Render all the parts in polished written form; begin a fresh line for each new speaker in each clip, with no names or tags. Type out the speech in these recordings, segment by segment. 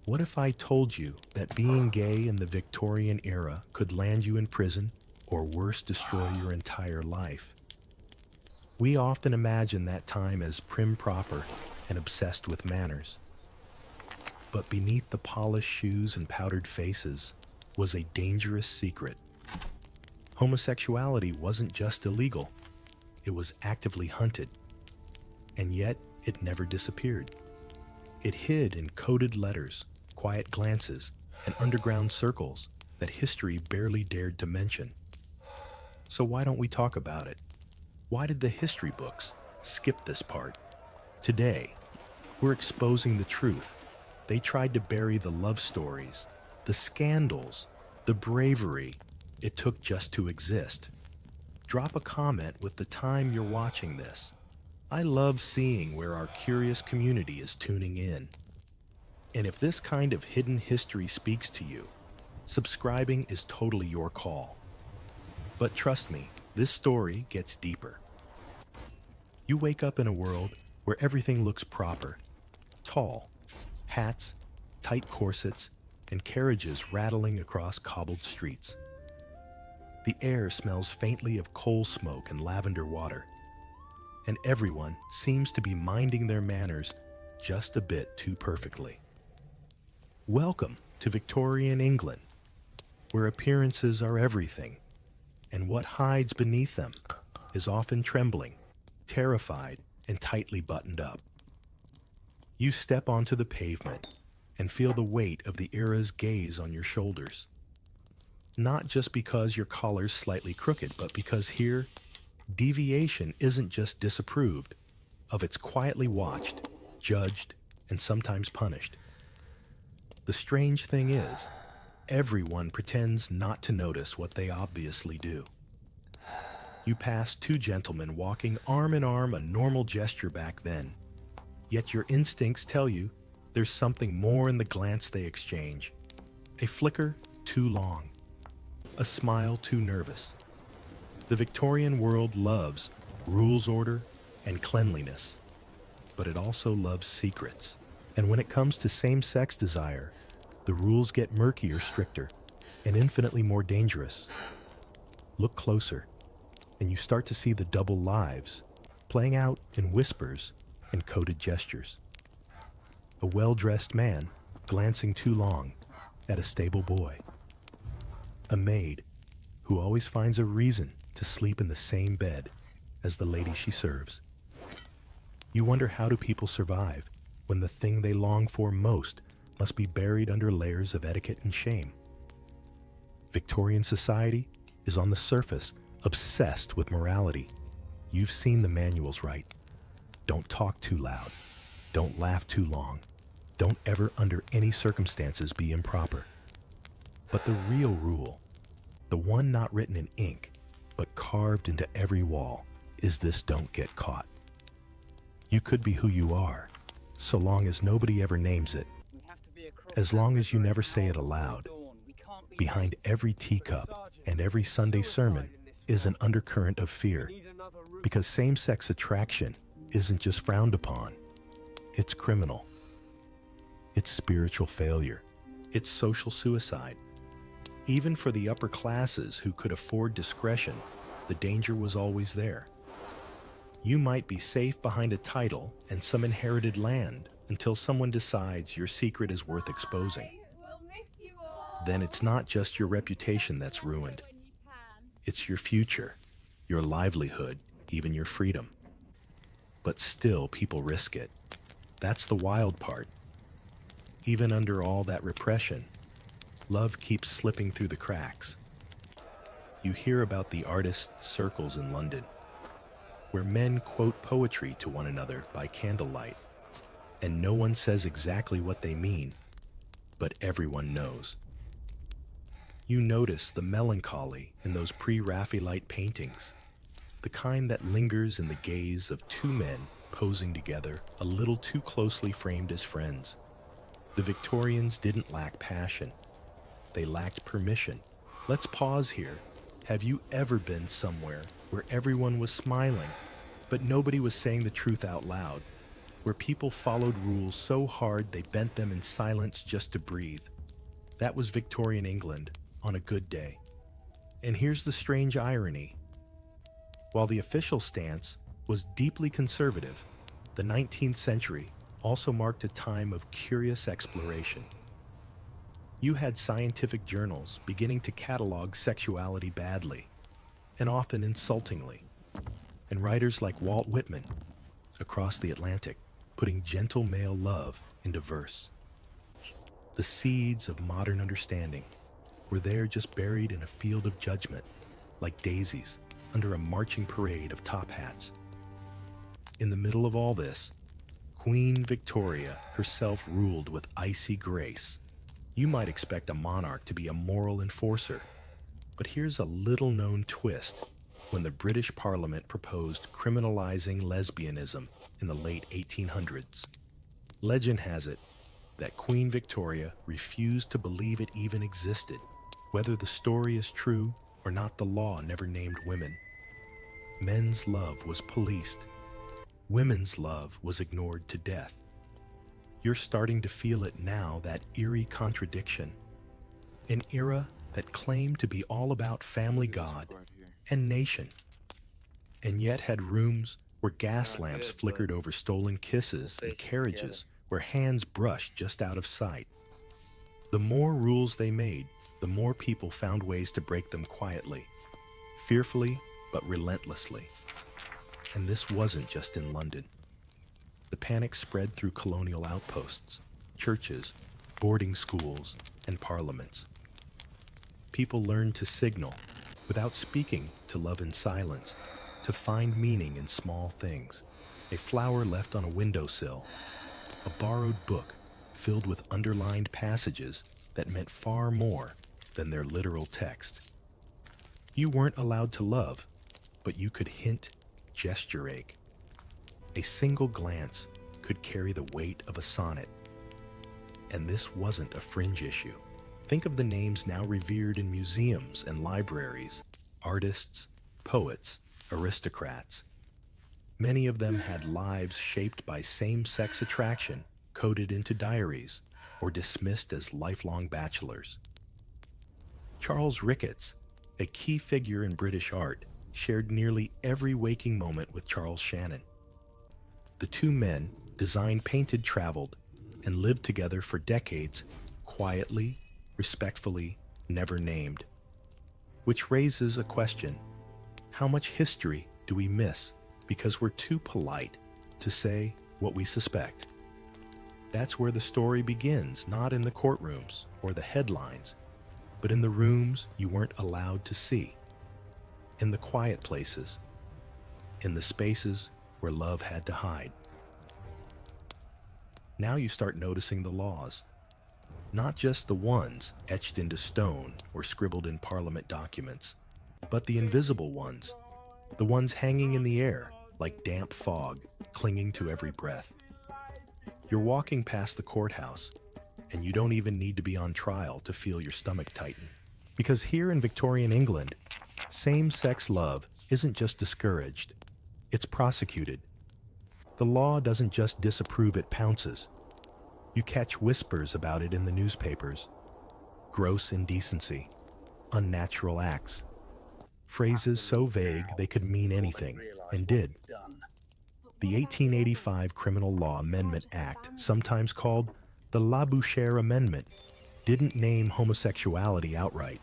What if I told you that being gay in the Victorian era could land you in prison or worse, destroy your entire life? We often imagine that time as prim proper and obsessed with manners. But beneath the polished shoes and powdered faces was a dangerous secret. Homosexuality wasn't just illegal, it was actively hunted. And yet, it never disappeared. It hid in coded letters, quiet glances, and underground circles that history barely dared to mention. So why don't we talk about it? Why did the history books skip this part? Today, we're exposing the truth. They tried to bury the love stories, the scandals, the bravery it took just to exist. Drop a comment with the time you're watching this. I love seeing where our curious community is tuning in. And if this kind of hidden history speaks to you, subscribing is totally your call. But trust me, this story gets deeper. You wake up in a world where everything looks proper. Tall, hats, tight corsets, and carriages rattling across cobbled streets. The air smells faintly of coal smoke and lavender water, and everyone seems to be minding their manners just a bit too perfectly. Welcome to Victorian England, where appearances are everything, and what hides beneath them is often trembling, terrified, and tightly buttoned up. You step onto the pavement and feel the weight of the era's gaze on your shoulders. Not just because your collar's slightly crooked, but because here, deviation isn't just disapproved of, it's quietly watched, judged, and sometimes punished. The strange thing is, everyone pretends not to notice what they obviously do. You pass two gentlemen walking arm in arm, a normal gesture back then, yet your instincts tell you there's something more in the glance they exchange. A flicker too long, a smile too nervous. The Victorian world loves rules, order, and cleanliness, but it also loves secrets. And when it comes to same-sex desire, the rules get murkier, stricter, and infinitely more dangerous. Look closer, and you start to see the double lives playing out in whispers and coded gestures. A well-dressed man glancing too long at a stable boy. A maid who always finds a reason to sleep in the same bed as the lady she serves. You wonder, how do people survive when the thing they long for most must be buried under layers of etiquette and shame? Victorian society is on the surface obsessed with morality. You've seen the manuals, right? Don't talk too loud. Don't laugh too long. Don't ever, under any circumstances, be improper. But the real rule, the one not written in ink, but carved into every wall, is this: don't get caught. You could be who you are, so long as nobody ever names it, as long as you never say it aloud. Behind every teacup and every Sunday sermon is an undercurrent of fear, because same-sex attraction isn't just frowned upon, it's criminal. It's spiritual failure. It's social suicide. Even for the upper classes who could afford discretion, the danger was always there. You might be safe behind a title and some inherited land until someone decides your secret is worth exposing. Then it's not just your reputation that's ruined. It's your future, your livelihood, even your freedom. But still, people risk it. That's the wild part. Even under all that repression, love keeps slipping through the cracks. You hear about the artist circles in London, where men quote poetry to one another by candlelight, and no one says exactly what they mean, but everyone knows. You notice the melancholy in those pre-Raphaelite paintings, the kind that lingers in the gaze of two men posing together, a little too closely framed as friends. The Victorians didn't lack passion. They lacked permission. Let's pause here. Have you ever been somewhere where everyone was smiling, but nobody was saying the truth out loud? where people followed rules so hard they bent them in silence just to breathe. That was Victorian England on a good day. And here's the strange irony. While the official stance was deeply conservative, the 19th century also marked a time of curious exploration. You had scientific journals beginning to catalog sexuality badly, and often insultingly, and writers like Walt Whitman across the Atlantic putting gentle male love into verse. The seeds of modern understanding were there just buried in a field of judgment, like daisies under a marching parade of top hats. In the middle of all this, Queen Victoria herself ruled with icy grace. You might expect a monarch to be a moral enforcer, but here's a little-known twist when the British Parliament proposed criminalizing lesbianism in the late 1800s. Legend has it that Queen Victoria refused to believe it even existed. Whether the story is true or not, the law never named women. Men's love was policed. Women's love was ignored to death. You're starting to feel it now, that eerie contradiction. An era that claimed to be all about family, God, and nation, and yet had rooms where gas lamps flickered over stolen kisses and carriages where hands brushed just out of sight. The more rules they made, the more people found ways to break them quietly, fearfully but relentlessly. And this wasn't just in London. The panic spread through colonial outposts, churches, boarding schools, and parliaments. People learned to signal, without speaking, to love in silence, to find meaning in small things. A flower left on a windowsill, a borrowed book filled with underlined passages that meant far more than their literal text. You weren't allowed to love, but you could hint, gesture ache. A single glance could carry the weight of a sonnet. And this wasn't a fringe issue. Think of the names now revered in museums and libraries: artists, poets, aristocrats. Many of them had lives shaped by same-sex attraction, coded into diaries, or dismissed as lifelong bachelors. Charles Ricketts, a key figure in British art, shared nearly every waking moment with Charles Shannon. The two men designed, painted, traveled, and lived together for decades, quietly, respectfully, never named. Which raises a question: how much history do we miss because we're too polite to say what we suspect? That's where the story begins, not in the courtrooms or the headlines, but in the rooms you weren't allowed to see, in the quiet places, in the spaces where love had to hide. Now you start noticing the laws, not just the ones etched into stone or scribbled in Parliament documents, but the invisible ones, the ones hanging in the air like damp fog, clinging to every breath. You're walking past the courthouse, and you don't even need to be on trial to feel your stomach tighten. Because here in Victorian England, same-sex love isn't just discouraged, it's prosecuted. The law doesn't just disapprove, it pounces. You catch whispers about it in the newspapers. Gross indecency, unnatural acts. Phrases so vague they could mean anything, and did. The 1885 Criminal Law Amendment Act, sometimes called the Labouchere Amendment, didn't name homosexuality outright.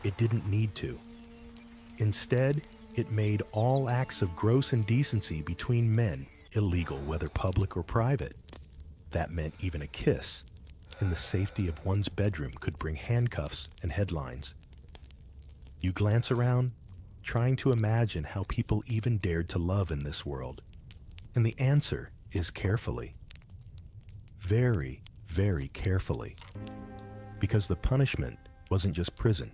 It didn't need to. Instead, it made all acts of gross indecency between men illegal, whether public or private. That meant even a kiss in the safety of one's bedroom could bring handcuffs and headlines. You glance around, trying to imagine how people even dared to love in this world. And the answer is carefully. Very, very carefully. Because the punishment wasn't just prison,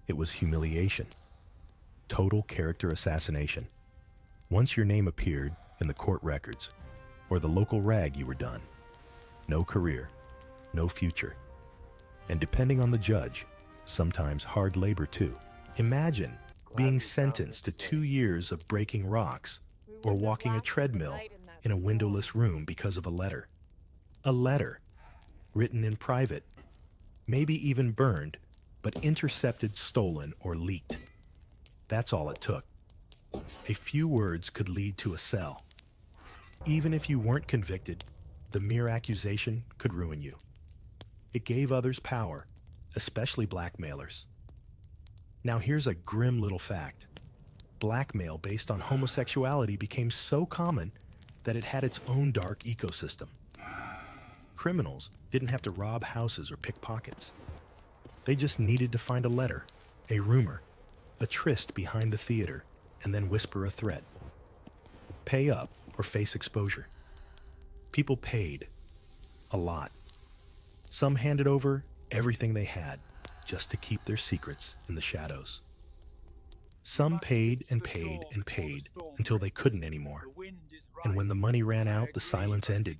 it was humiliation. Total character assassination. Once your name appeared in the court records, or the local rag, you were done. No career, no future. And depending on the judge, sometimes hard labor too. Imagine being sentenced to 2 years of breaking rocks or walking a treadmill in a windowless room because of a letter. A letter, written in private, maybe even burned, but intercepted, stolen, or leaked. That's all it took. A few words could lead to a cell. Even if you weren't convicted, the mere accusation could ruin you. It gave others power, especially blackmailers. Now here's a grim little fact. Blackmail based on homosexuality became so common that it had its own dark ecosystem. Criminals didn't have to rob houses or pick pockets. They just needed to find a letter, a rumor, a tryst behind the theater, and then whisper a threat. Pay up or face exposure. People paid. A lot. Some handed over everything they had just to keep their secrets in the shadows. Some paid and paid and paid until they couldn't anymore. And when the money ran out, the silence ended.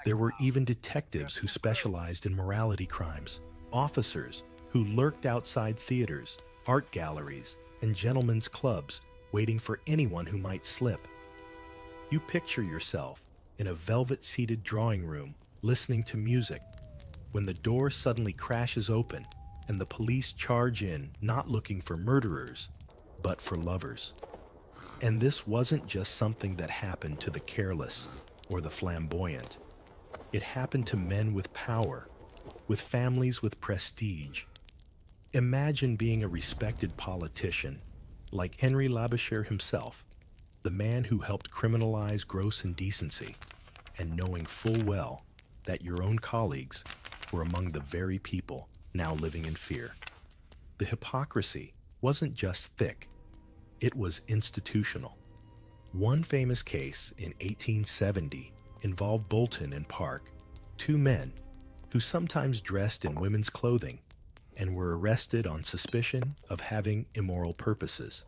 There were even detectives who specialized in morality crimes, officers who lurked outside theaters, art galleries, and gentlemen's clubs, waiting for anyone who might slip. You picture yourself in a velvet-seated drawing room, listening to music, when the door suddenly crashes open and the police charge in, not looking for murderers, but for lovers. And this wasn't just something that happened to the careless or the flamboyant. It happened to men with power, with families with prestige. Imagine being a respected politician, like Henry Labucher himself, the man who helped criminalize gross indecency, and knowing full well that your own colleagues were among the very people now living in fear. The hypocrisy wasn't just thick, it was institutional. One famous case in 1870 involved Bolton and Park, two men who sometimes dressed in women's clothing and were arrested on suspicion of having immoral purposes.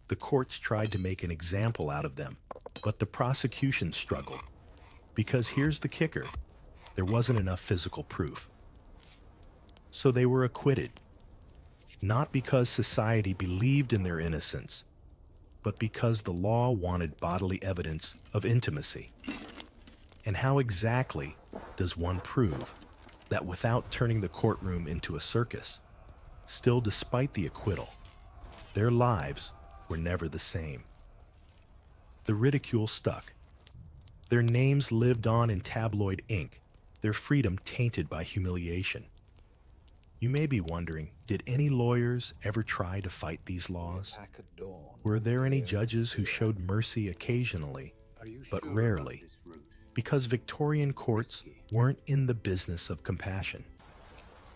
The courts tried to make an example out of them, but the prosecution struggled. Because here's the kicker, there wasn't enough physical proof. So they were acquitted, not because society believed in their innocence, but because the law wanted bodily evidence of intimacy. And how exactly does one prove that without turning the courtroom into a circus? Still, despite the acquittal, their lives were never the same. The ridicule stuck. Their names lived on in tabloid ink, their freedom tainted by humiliation. You may be wondering, did any lawyers ever try to fight these laws? Were there any judges who showed mercy occasionally, but rarely? Because Victorian courts weren't in the business of compassion.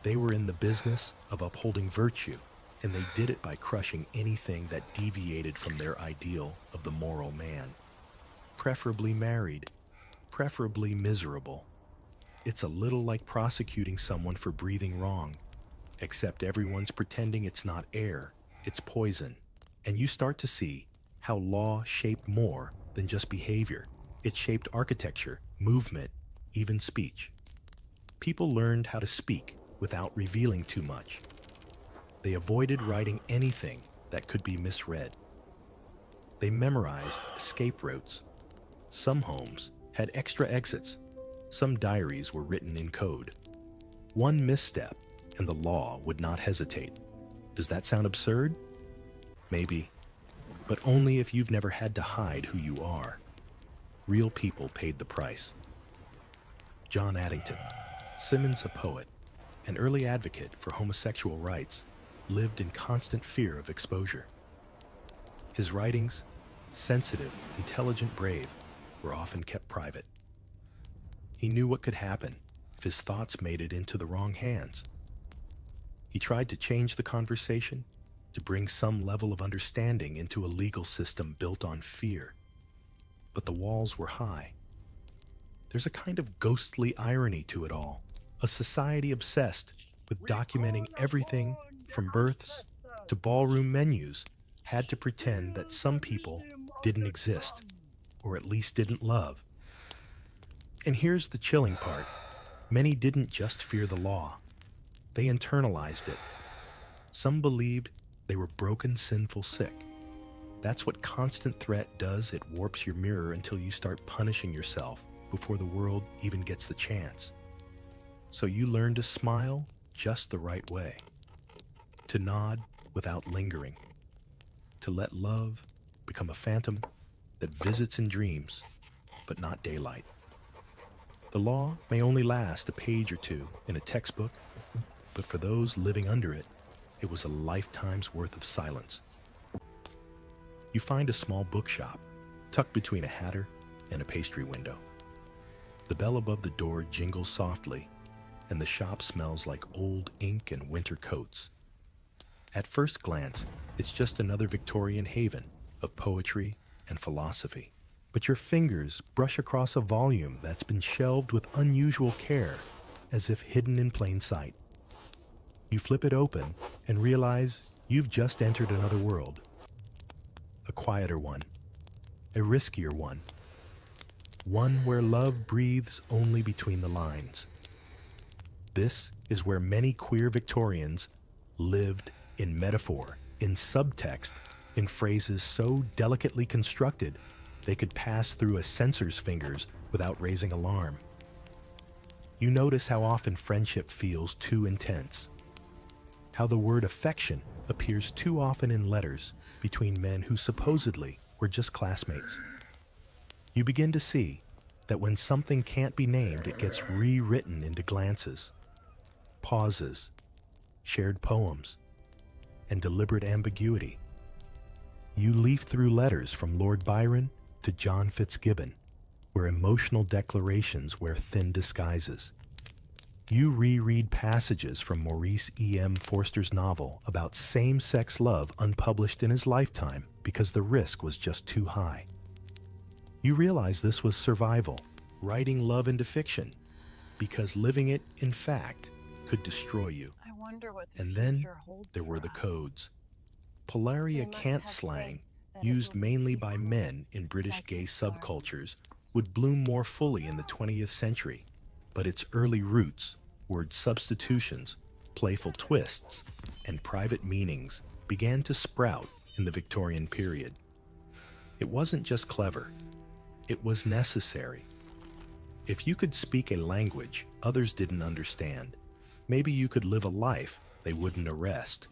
They were in the business of upholding virtue, and they did it by crushing anything that deviated from their ideal of the moral man. Preferably married, preferably miserable. It's a little like prosecuting someone for breathing wrong, except everyone's pretending it's not air, it's poison. And you start to see how law shaped more than just behavior. It shaped architecture, movement, even speech. People learned how to speak without revealing too much. They avoided writing anything that could be misread. They memorized escape routes. Some homes had extra exits. Some diaries were written in code. One misstep, and the law would not hesitate. Does that sound absurd? Maybe, but only if you've never had to hide who you are. Real people paid the price. John Addington, Symonds a poet, an early advocate for homosexual rights, lived in constant fear of exposure. His writings, sensitive, intelligent, brave, were often kept private. He knew what could happen if his thoughts made it into the wrong hands. He tried to change the conversation, to bring some level of understanding into a legal system built on fear. But the walls were high. There's a kind of ghostly irony to it all, a society obsessed with documenting everything from births to ballroom menus had to pretend that some people didn't exist, or at least didn't love. And here's the chilling part. Many didn't just fear the law. They internalized it. Some believed they were broken, sinful, sick. That's what constant threat does. It warps your mirror until you start punishing yourself before the world even gets the chance. So you learn to smile just the right way, to nod without lingering, to let love become a phantom that visits in dreams, but not daylight. The law may only last a page or two in a textbook, but for those living under it, it was a lifetime's worth of silence. You find a small bookshop tucked between a hatter and a pastry window. The bell above the door jingles softly, and the shop smells like old ink and winter coats. At first glance, it's just another Victorian haven of poetry and philosophy. But your fingers brush across a volume that's been shelved with unusual care, as if hidden in plain sight. You flip it open and realize you've just entered another world. A quieter one, a riskier one where love breathes only between the lines. This is where many queer Victorians lived in metaphor, in subtext, in phrases so delicately constructed they could pass through a censor's fingers without raising alarm. You notice how often friendship feels too intense, how the word affection appears too often in letters between men who supposedly were just classmates. You begin to see that when something can't be named, it gets rewritten into glances, pauses, shared poems, and deliberate ambiguity. You leaf through letters from Lord Byron to John Fitzgibbon, where emotional declarations wear thin disguises. You reread passages from Maurice E.M. Forster's novel about same-sex love unpublished in his lifetime because the risk was just too high. You realize this was survival, writing love into fiction, because living it, in fact, could destroy you.
I wonder what the
And then
future holds
there were
for
the
us.
codes. Polaria
We must
cant
have
slang,
faith that it
used
will be
mainly by
peaceful,
men in British
like
gay
the storm.
subcultures, would bloom more fully in the 20th century, but its early roots, word substitutions, playful twists, and private meanings began to sprout in the Victorian period. It wasn't just clever, it was necessary. If you could speak a language others didn't understand, maybe you could live a life they wouldn't arrest.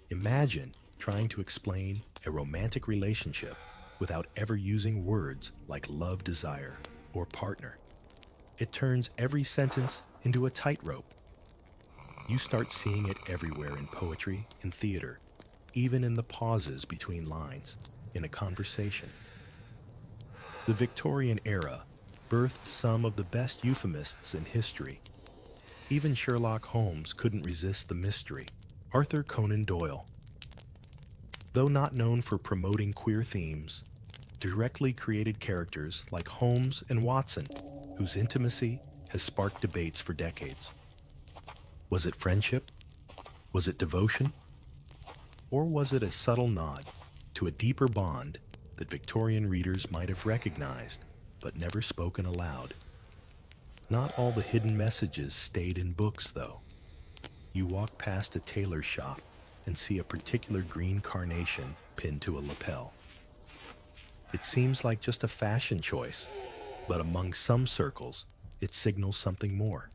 Imagine trying to explain a romantic relationship without ever using words like love, desire, or partner. It turns every sentence into a tightrope. You start seeing it everywhere in poetry, in theater, even in the pauses between lines, in a conversation. The Victorian era birthed some of the best euphemists in history. Even Sherlock Holmes couldn't resist the mystery. Arthur Conan Doyle, though not known for promoting queer themes, directly created characters like Holmes and Watson, whose intimacy has sparked debates for decades. Was it friendship? Was it devotion? Or was it a subtle nod to a deeper bond that Victorian readers might have recognized but never spoken aloud? Not all the hidden messages stayed in books, though. You walk past a tailor's shop and see a particular green carnation pinned to a lapel. It seems like just a fashion choice, but among some circles, it signals something more.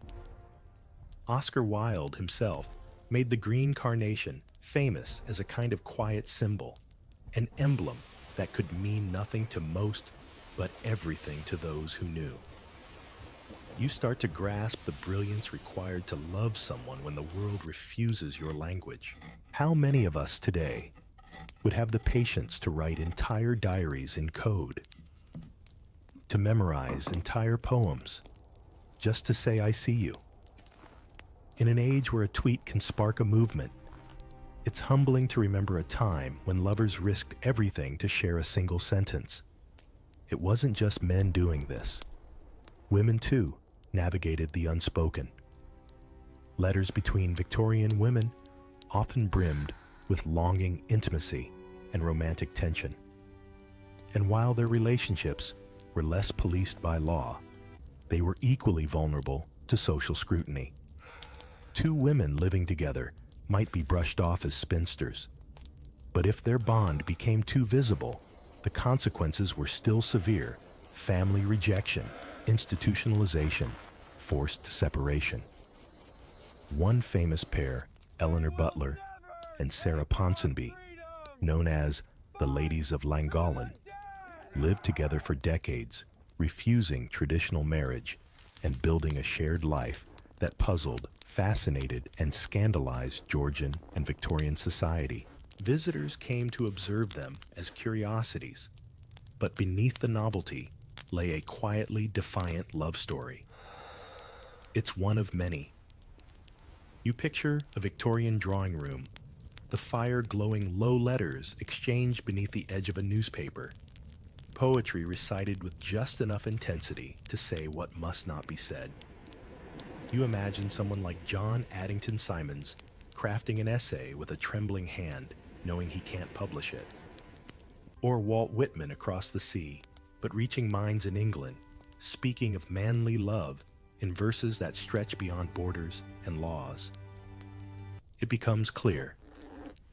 Oscar Wilde himself made the green carnation famous as a kind of quiet symbol, an emblem that could mean nothing to most, but everything to those who knew. You start to grasp the brilliance required to love someone when the world refuses your language. How many of us today would have the patience to write entire diaries in code, to memorize entire poems, just to say I see you? In an age where a tweet can spark a movement, it's humbling to remember a time when lovers risked everything to share a single sentence. It wasn't just men doing this. Women, too, navigated the unspoken. Letters between Victorian women often brimmed with longing, intimacy, and romantic tension. And while their relationships were less policed by law, they were equally vulnerable to social scrutiny. Two women living together might be brushed off as spinsters. But if their bond became too visible, the consequences were still severe: family rejection, institutionalization, forced separation. One famous pair, Eleanor Butler and Sarah Ponsonby, known as the Ladies of Llangollen, lived together for decades, refusing traditional marriage and building a shared life that puzzled, fascinated, and scandalized Georgian and Victorian society. Visitors came to observe them as curiosities, but beneath the novelty lay a quietly defiant love story. It's one of many. You picture a Victorian drawing room, the fire glowing low letters exchanged beneath the edge of a newspaper, poetry recited with just enough intensity to say what must not be said. You imagine someone like John Addington Symonds crafting an essay with a trembling hand, knowing he can't publish it. Or Walt Whitman across the sea, but reaching minds in England, speaking of manly love in verses that stretch beyond borders and laws. It becomes clear,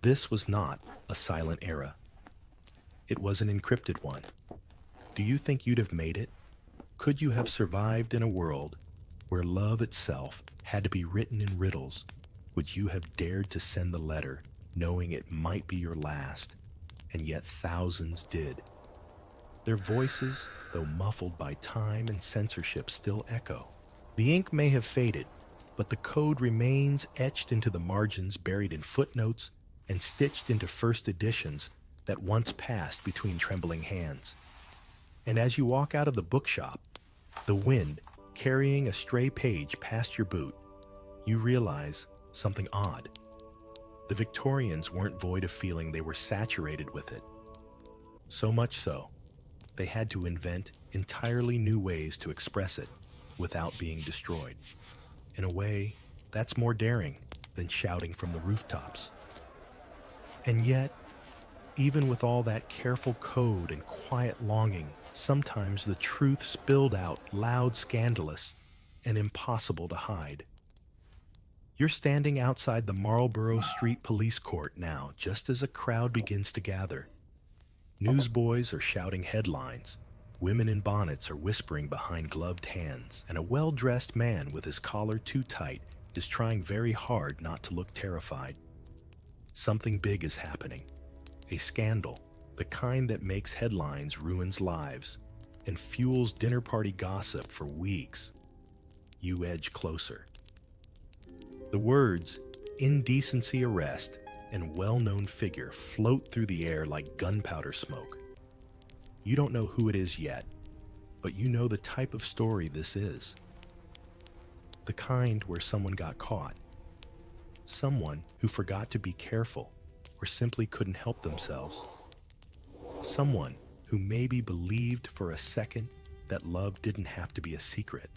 this was not a silent era. It was an encrypted one. Do you think you'd have made it? Could you have survived in a world where love itself had to be written in riddles? Would you have dared to send the letter, knowing it might be your last? And yet thousands did. Their voices, though muffled by time and censorship, still echo. The ink may have faded, but the code remains etched into the margins, buried in footnotes and stitched into first editions that once passed between trembling hands. And as you walk out of the bookshop, the wind carrying a stray page past your boot, you realize something odd. The Victorians weren't void of feeling, they were saturated with it. So much so, they had to invent entirely new ways to express it without being destroyed. In a way, that's more daring than shouting from the rooftops. And yet, even with all that careful code and quiet longing, sometimes the truth spilled out, loud, scandalous, and impossible to hide. You're standing outside the Marlborough Street Police Court now, just as a crowd begins to gather. Newsboys are shouting headlines, women in bonnets are whispering behind gloved hands, and a well-dressed man with his collar too tight is trying very hard not to look terrified. Something big is happening. A scandal, the kind that makes headlines, ruins lives, and fuels dinner party gossip for weeks. You edge closer. The words, indecency arrest, and well-known figure float through the air like gunpowder smoke. You don't know who it is yet, but you know the type of story this is. The kind where someone got caught. Someone who forgot to be careful or simply couldn't help themselves. Someone who maybe believed for a second that love didn't have to be a secret.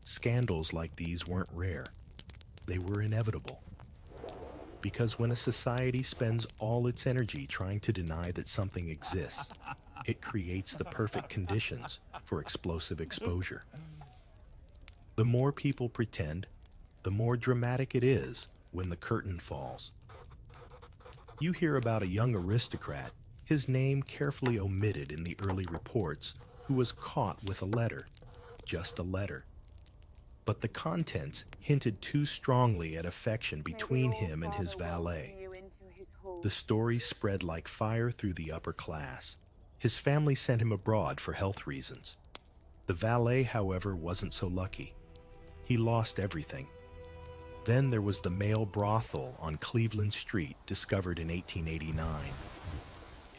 Scandals like these weren't rare. They were inevitable. Because when a society spends all its energy trying to deny that something exists, it creates the perfect conditions for explosive exposure. The more people pretend, the more dramatic it is when the curtain falls. You hear about a young aristocrat, his name carefully omitted in the early reports, who was caught with a letter, just a letter. But the contents hinted too strongly at affection between him and his valet. The story spread like fire through the upper class. His family sent him abroad for health reasons. The valet, however, wasn't so lucky. He lost everything. Then there was the male brothel on Cleveland Street, discovered in 1889.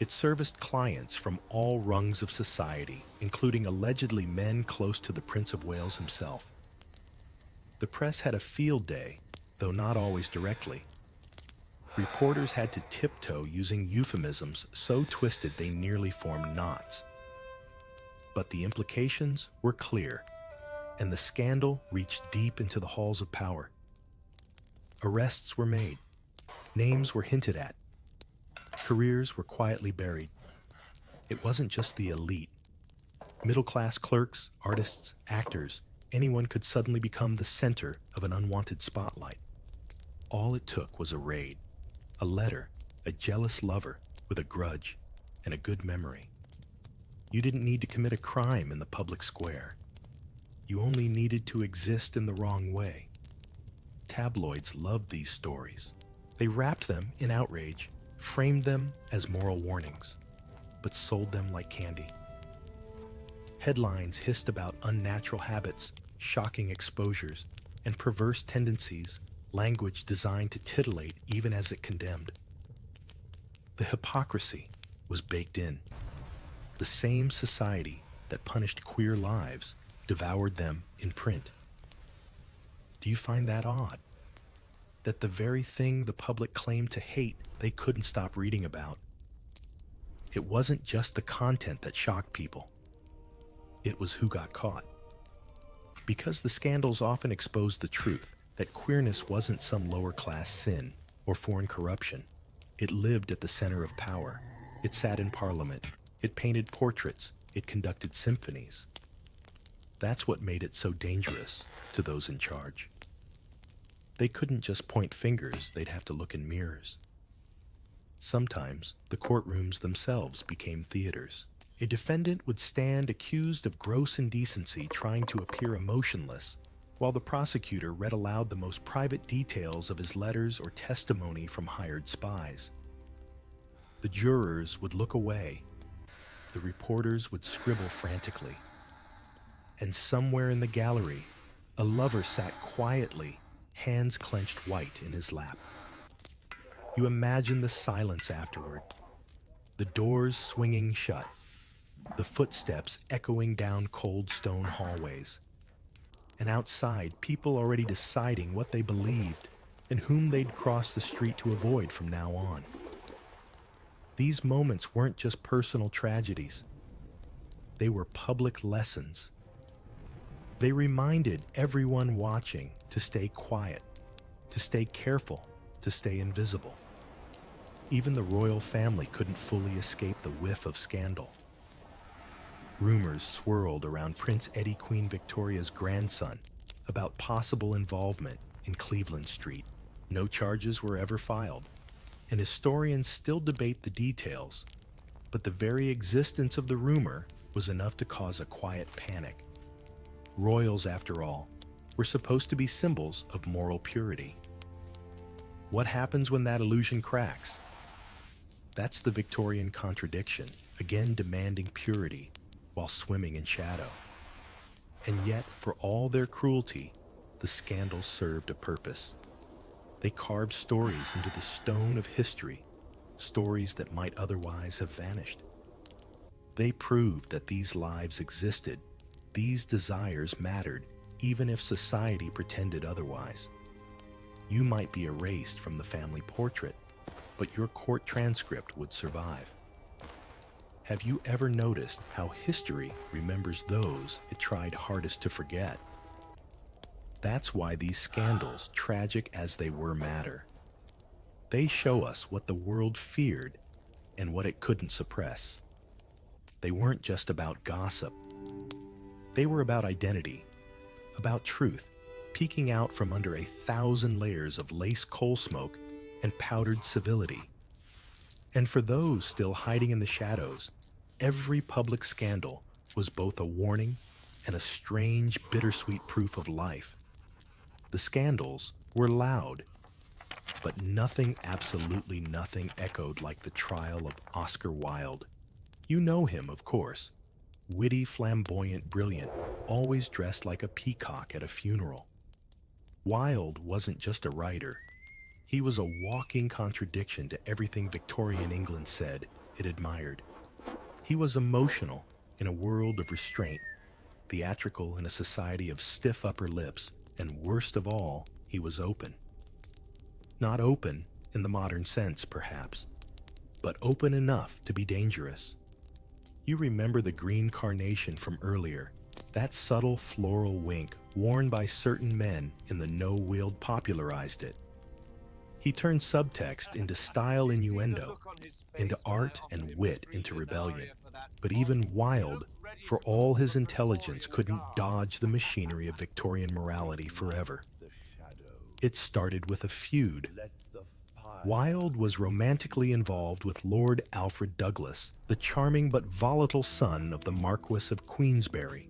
It serviced clients from all rungs of society, including allegedly men close to the Prince of Wales himself. The press had a field day, though not always directly. Reporters had to tiptoe using euphemisms so twisted they nearly formed knots. But the implications were clear, and the scandal reached deep into the halls of power. Arrests were made. Names were hinted at. Careers were quietly buried. It wasn't just the elite. Middle-class clerks, artists, actors, anyone could suddenly become the center of an unwanted spotlight. All it took was a raid, a letter, a jealous lover with a grudge and a good memory. You didn't need to commit a crime in the public square. You only needed to exist in the wrong way. Tabloids loved these stories. They wrapped them in outrage, framed them as moral warnings, but sold them like candy. Headlines hissed about unnatural habits, shocking exposures, and perverse tendencies, language designed to titillate even as it condemned. The hypocrisy was baked in. The same society that punished queer lives devoured them in print. Do you find that odd? That the very thing the public claimed to hate, they couldn't stop reading about. It wasn't just the content that shocked people. It was who got caught. Because the scandals often exposed the truth that queerness wasn't some lower-class sin or foreign corruption. It lived at the center of power. It sat in parliament. It painted portraits. It conducted symphonies. That's what made it so dangerous to those in charge. They couldn't just point fingers, they'd have to look in mirrors. Sometimes the courtrooms themselves became theaters. A defendant would stand accused of gross indecency trying to appear emotionless, while the prosecutor read aloud the most private details of his letters or testimony from hired spies. The jurors would look away. The reporters would scribble frantically. And somewhere in the gallery, a lover sat quietly, hands clenched white in his lap. You imagine the silence afterward, the doors swinging shut, the footsteps echoing down cold stone hallways, and outside, people already deciding what they believed and whom they'd cross the street to avoid from now on. These moments weren't just personal tragedies. They were public lessons. They reminded everyone watching to stay quiet, to stay careful, to stay invisible. Even the royal family couldn't fully escape the whiff of scandal. Rumors swirled around Prince Eddie Queen Victoria's grandson about possible involvement in Cleveland Street. No charges were ever filed, and historians still debate the details, but the very existence of the rumor was enough to cause a quiet panic. Royals, after all, were supposed to be symbols of moral purity. What happens when that illusion cracks? That's the Victorian contradiction, again demanding purity while swimming in shadow. And yet, for all their cruelty, the scandals served a purpose. They carved stories into the stone of history, stories that might otherwise have vanished. They proved that these lives existed, these desires mattered, even if society pretended otherwise. You might be erased from the family portrait, but your court transcript would survive. Have you ever noticed how history remembers those it tried hardest to forget? That's why these scandals, tragic as they were, matter. They show us what the world feared and what it couldn't suppress. They weren't just about gossip. They were about identity, about truth, peeking out from under 1,000 layers of lace coal smoke and powdered civility. And for those still hiding in the shadows, every public scandal was both a warning and a strange, bittersweet proof of life. The scandals were loud, but nothing, absolutely nothing, echoed like the trial of Oscar Wilde. You know him, of course. Witty, flamboyant, brilliant, always dressed like a peacock at a funeral. Wilde wasn't just a writer. He was a walking contradiction to everything Victorian England said it admired. He was emotional in a world of restraint, theatrical in a society of stiff upper lips, and worst of all, he was open. Not open in the modern sense, perhaps, but open enough to be dangerous. You remember the green carnation from earlier, that subtle floral wink worn by certain men in the no-wield popularized it. He turned subtext into style innuendo, into art and wit into rebellion. But even Wilde, for all his intelligence, couldn't dodge the machinery of Victorian morality forever. It started with a feud. Wilde was romantically involved with Lord Alfred Douglas, the charming but volatile son of the Marquess of Queensberry.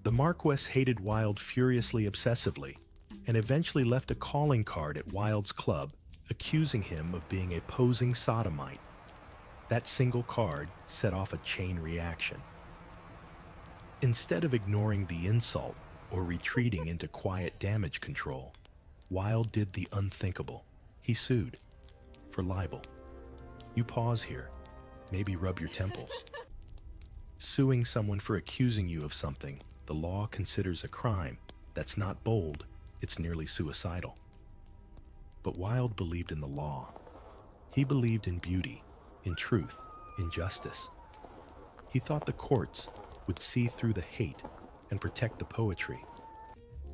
The Marquess hated Wilde furiously obsessively, and eventually left a calling card at Wilde's club accusing him of being a posing sodomite. That single card set off a chain reaction. Instead of ignoring the insult or retreating into quiet damage control, Wilde did the unthinkable. He sued for libel. You pause here, maybe rub your temples. Suing someone for accusing you of something the law considers a crime that's not bold, it's nearly suicidal. But Wilde believed in the law. He believed in beauty, in truth, in justice. He thought the courts would see through the hate and protect the poetry.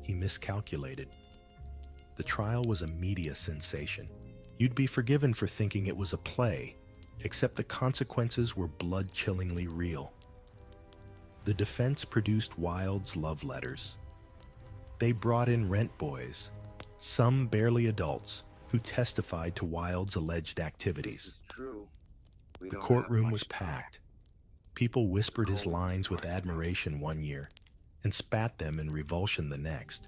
He miscalculated. The trial was a media sensation. You'd be forgiven for thinking it was a play, except the consequences were blood-chillingly real. The defense produced Wilde's love letters. They brought in rent boys, some barely adults, who testified to Wilde's alleged activities. The courtroom was packed. People whispered his lines with admiration one year and spat them in revulsion the next.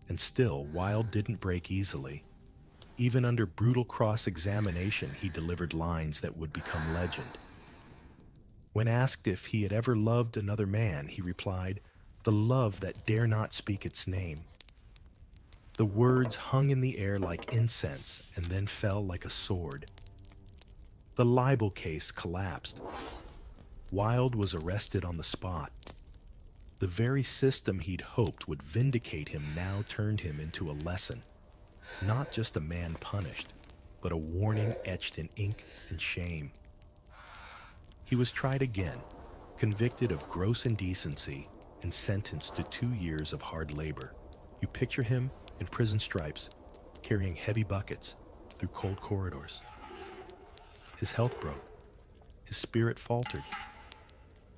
And still, Wilde didn't break easily. Even under brutal cross-examination, he delivered lines that would become legend. When asked if he had ever loved another man, he replied, "The love that dare not speak its name." The words hung in the air like incense and then fell like a sword. The libel case collapsed. Wilde was arrested on the spot. The very system he'd hoped would vindicate him now turned him into a lesson. Not just a man punished, but a warning etched in ink and shame. He was tried again, convicted of gross indecency, and sentenced to 2 years of hard labor. You picture him in prison stripes, carrying heavy buckets through cold corridors. His health broke. His spirit faltered.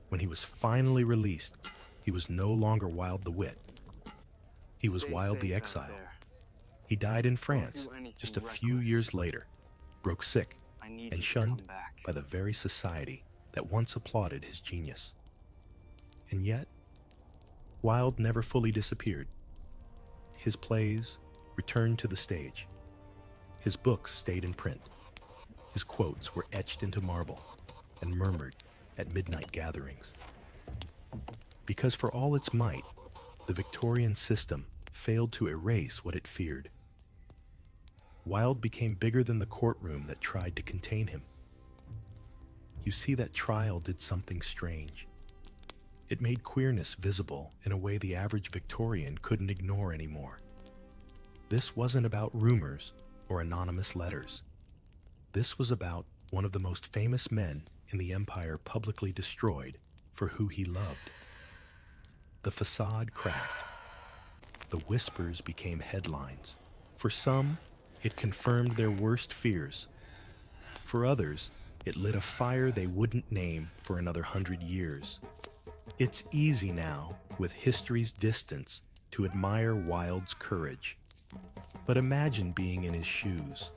When he was finally released, he was no longer Wilde the wit. He was Wilde the exile. He died in France just a few years later, broke sick, and shunned by the very society that once applauded his genius. And yet, Wilde never fully disappeared. His plays returned to the stage. His books stayed in print. His quotes were etched into marble and murmured at midnight gatherings. Because for all its might, the Victorian system failed to erase what it feared. Wilde became bigger than the courtroom that tried to contain him. You see, that trial did something strange. It made queerness visible in a way the average Victorian couldn't ignore anymore. This wasn't about rumors or anonymous letters. This was about one of the most famous men in the empire publicly destroyed for who he loved. The facade cracked. The whispers became headlines. For some, it confirmed their worst fears. For others, it lit a fire they wouldn't name for another 100 years. It's easy now, with history's distance, to admire Wilde's courage. But imagine being in his shoes.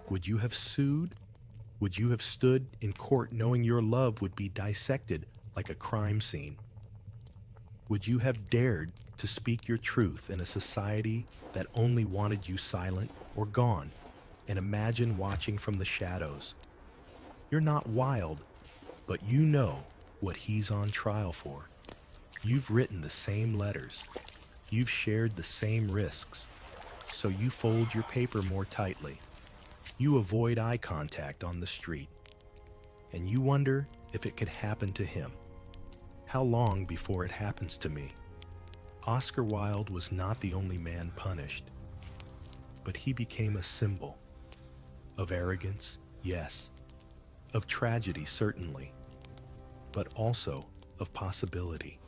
Would you have sued? Would you have stood in court knowing your love would be dissected like a crime scene? Would you have dared to speak your truth in a society that only wanted you silent or gone, and imagine watching from the shadows? You're not Wilde, but you know what he's on trial for. You've written the same letters. You've shared the same risks. So you fold your paper more tightly. You avoid eye contact on the street. And you wonder if it could happen to him. How long before it happens to me? Oscar Wilde was not the only man punished, but he became a symbol of arrogance, yes, of tragedy, certainly, but also of possibility.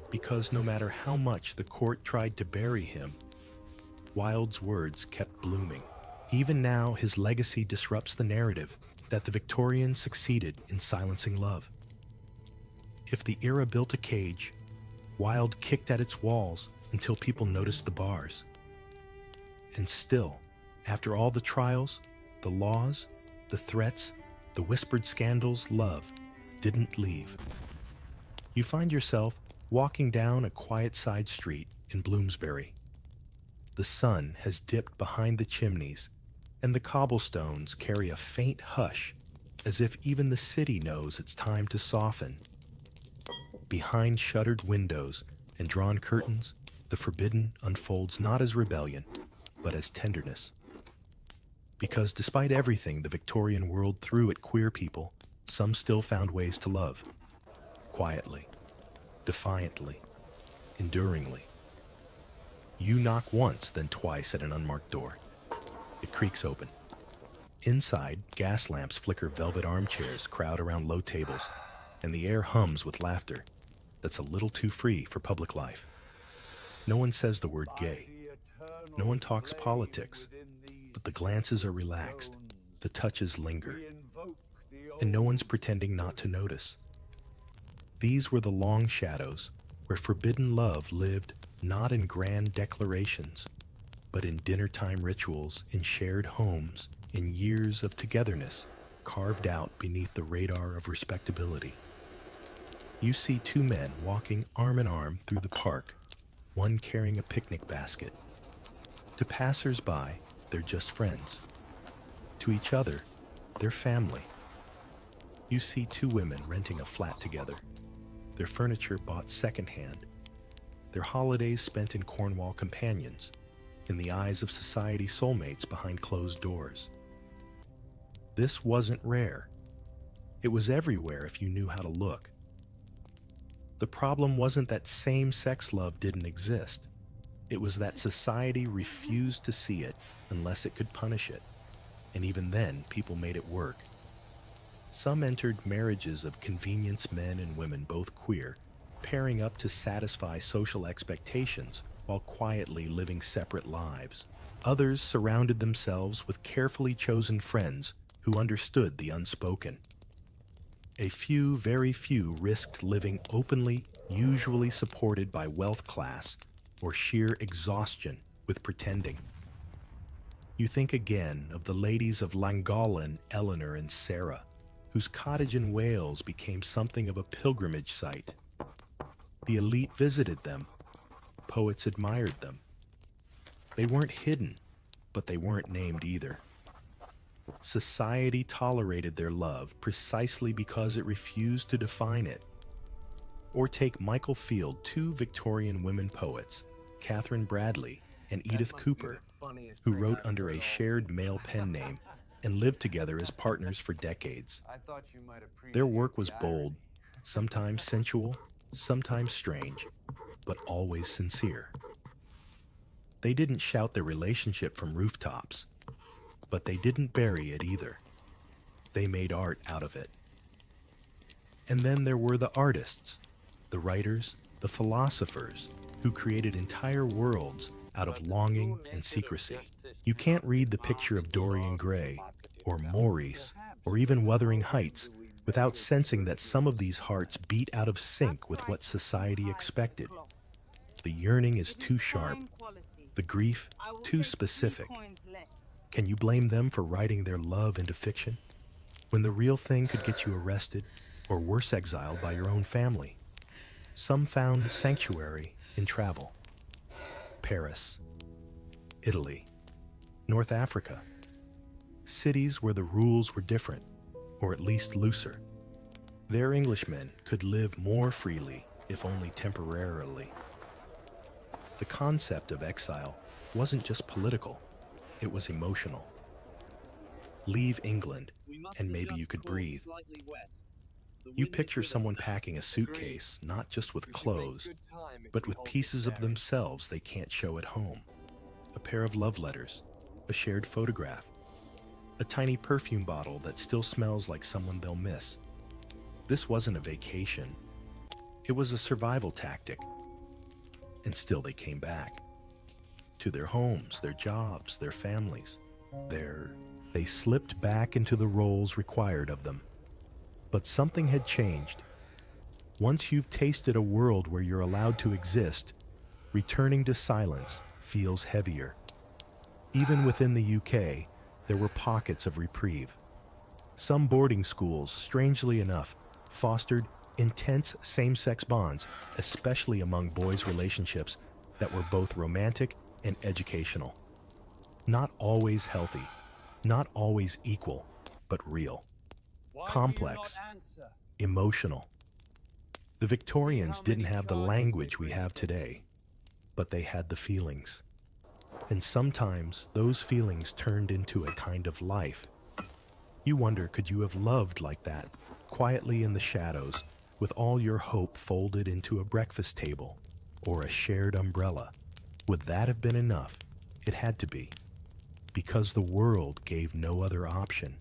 Because no matter how much the court tried to bury him, Wilde's words kept blooming. Even now, his legacy disrupts the narrative that the Victorians succeeded in silencing love. If the era built a cage, Wilde kicked at its walls until people noticed the bars. And still, After all the trials, the laws, the threats, the whispered scandals, love didn't leave. You find yourself walking down a quiet side street in Bloomsbury. The sun has dipped behind the chimneys, and the cobblestones carry a faint hush, as if even the city knows it's time to soften. Behind shuttered windows and drawn curtains, the forbidden unfolds not as rebellion, but as tenderness. Because despite everything the Victorian world threw at queer people, some still found ways to love. Quietly, defiantly, enduringly. You knock once, then twice at an unmarked door. It creaks open. Inside, gas lamps flicker velvet armchairs crowd around low tables, and the air hums with laughter that's a little too free for public life. No one says the word gay. No one talks politics, but the glances are relaxed, the touches linger, and no one's pretending not to notice. These were the long shadows where forbidden love lived not in grand declarations, but in dinner-time rituals, in shared homes, in years of togetherness carved out beneath the radar of respectability. You see two men walking arm in arm through the park, one carrying a picnic basket. To passers-by, they're just friends. To each other, they're family. You see two women renting a flat together, their furniture bought secondhand, their holidays spent in Cornwall companions, in the eyes of society soulmates behind closed doors. This wasn't rare. It was everywhere if you knew how to look. The problem wasn't that same-sex love didn't exist. It was that society refused to see it unless it could punish it. And even then, people made it work. Some entered marriages of convenience, men and women, both queer, pairing up to satisfy social expectations while quietly living separate lives. Others surrounded themselves with carefully chosen friends who understood the unspoken. A few, very few, risked living openly, usually supported by wealth class or sheer exhaustion with pretending. You think again of the ladies of Llangollen, Eleanor and Sarah, whose cottage in Wales became something of a pilgrimage site. The elite visited them. Poets admired them. They weren't hidden, but they weren't named either. Society tolerated their love precisely because it refused to define it. Or take Michael Field, two Victorian women poets, Catherine Bradley and Edith Cooper, who wrote under a shared male pen name and lived together as partners for decades. Their work was bold, sometimes sensual, sometimes strange, but always sincere. They didn't shout their relationship from rooftops, but they didn't bury it either. They made art out of it. And then there were the artists, the writers, the philosophers, who created entire worlds out of longing and secrecy. You can't read the picture of Dorian Gray, or Maurice, or even Wuthering Heights without sensing that some of these hearts beat out of sync with what society expected. The yearning is too sharp, the grief too specific. Can you blame them for writing their love into fiction, when the real thing could get you arrested, or worse, exiled by your own family? Some found sanctuary in travel. Paris, Italy, North Africa. Cities where the rules were different, or at least looser. Their Englishmen could live more freely, if only temporarily. The concept of exile wasn't just political, it was emotional. Leave England, and maybe you could breathe. You picture someone packing a suitcase, not just with clothes, but with pieces of themselves they can't show at home. A pair of love letters, a shared photograph, a tiny perfume bottle that still smells like someone they'll miss. This wasn't a vacation. It was a survival tactic. And still they came back. To their homes, their jobs, their families. They slipped back into the roles required of them. But something had changed. Once you've tasted a world where you're allowed to exist, returning to silence feels heavier. Even within the UK, there were pockets of reprieve. Some boarding schools, strangely enough, fostered intense same-sex bonds, especially among boys' relationships that were both romantic and educational. Not always healthy, not always equal, but real. Complex, emotional. The Victorians didn't have the language we have today, but they had the feelings. And sometimes those feelings turned into a kind of life. You wonder, could you have loved like that, quietly in the shadows, with all your hope folded into a breakfast table or a shared umbrella? Would that have been enough? It had to be, because the world gave no other option.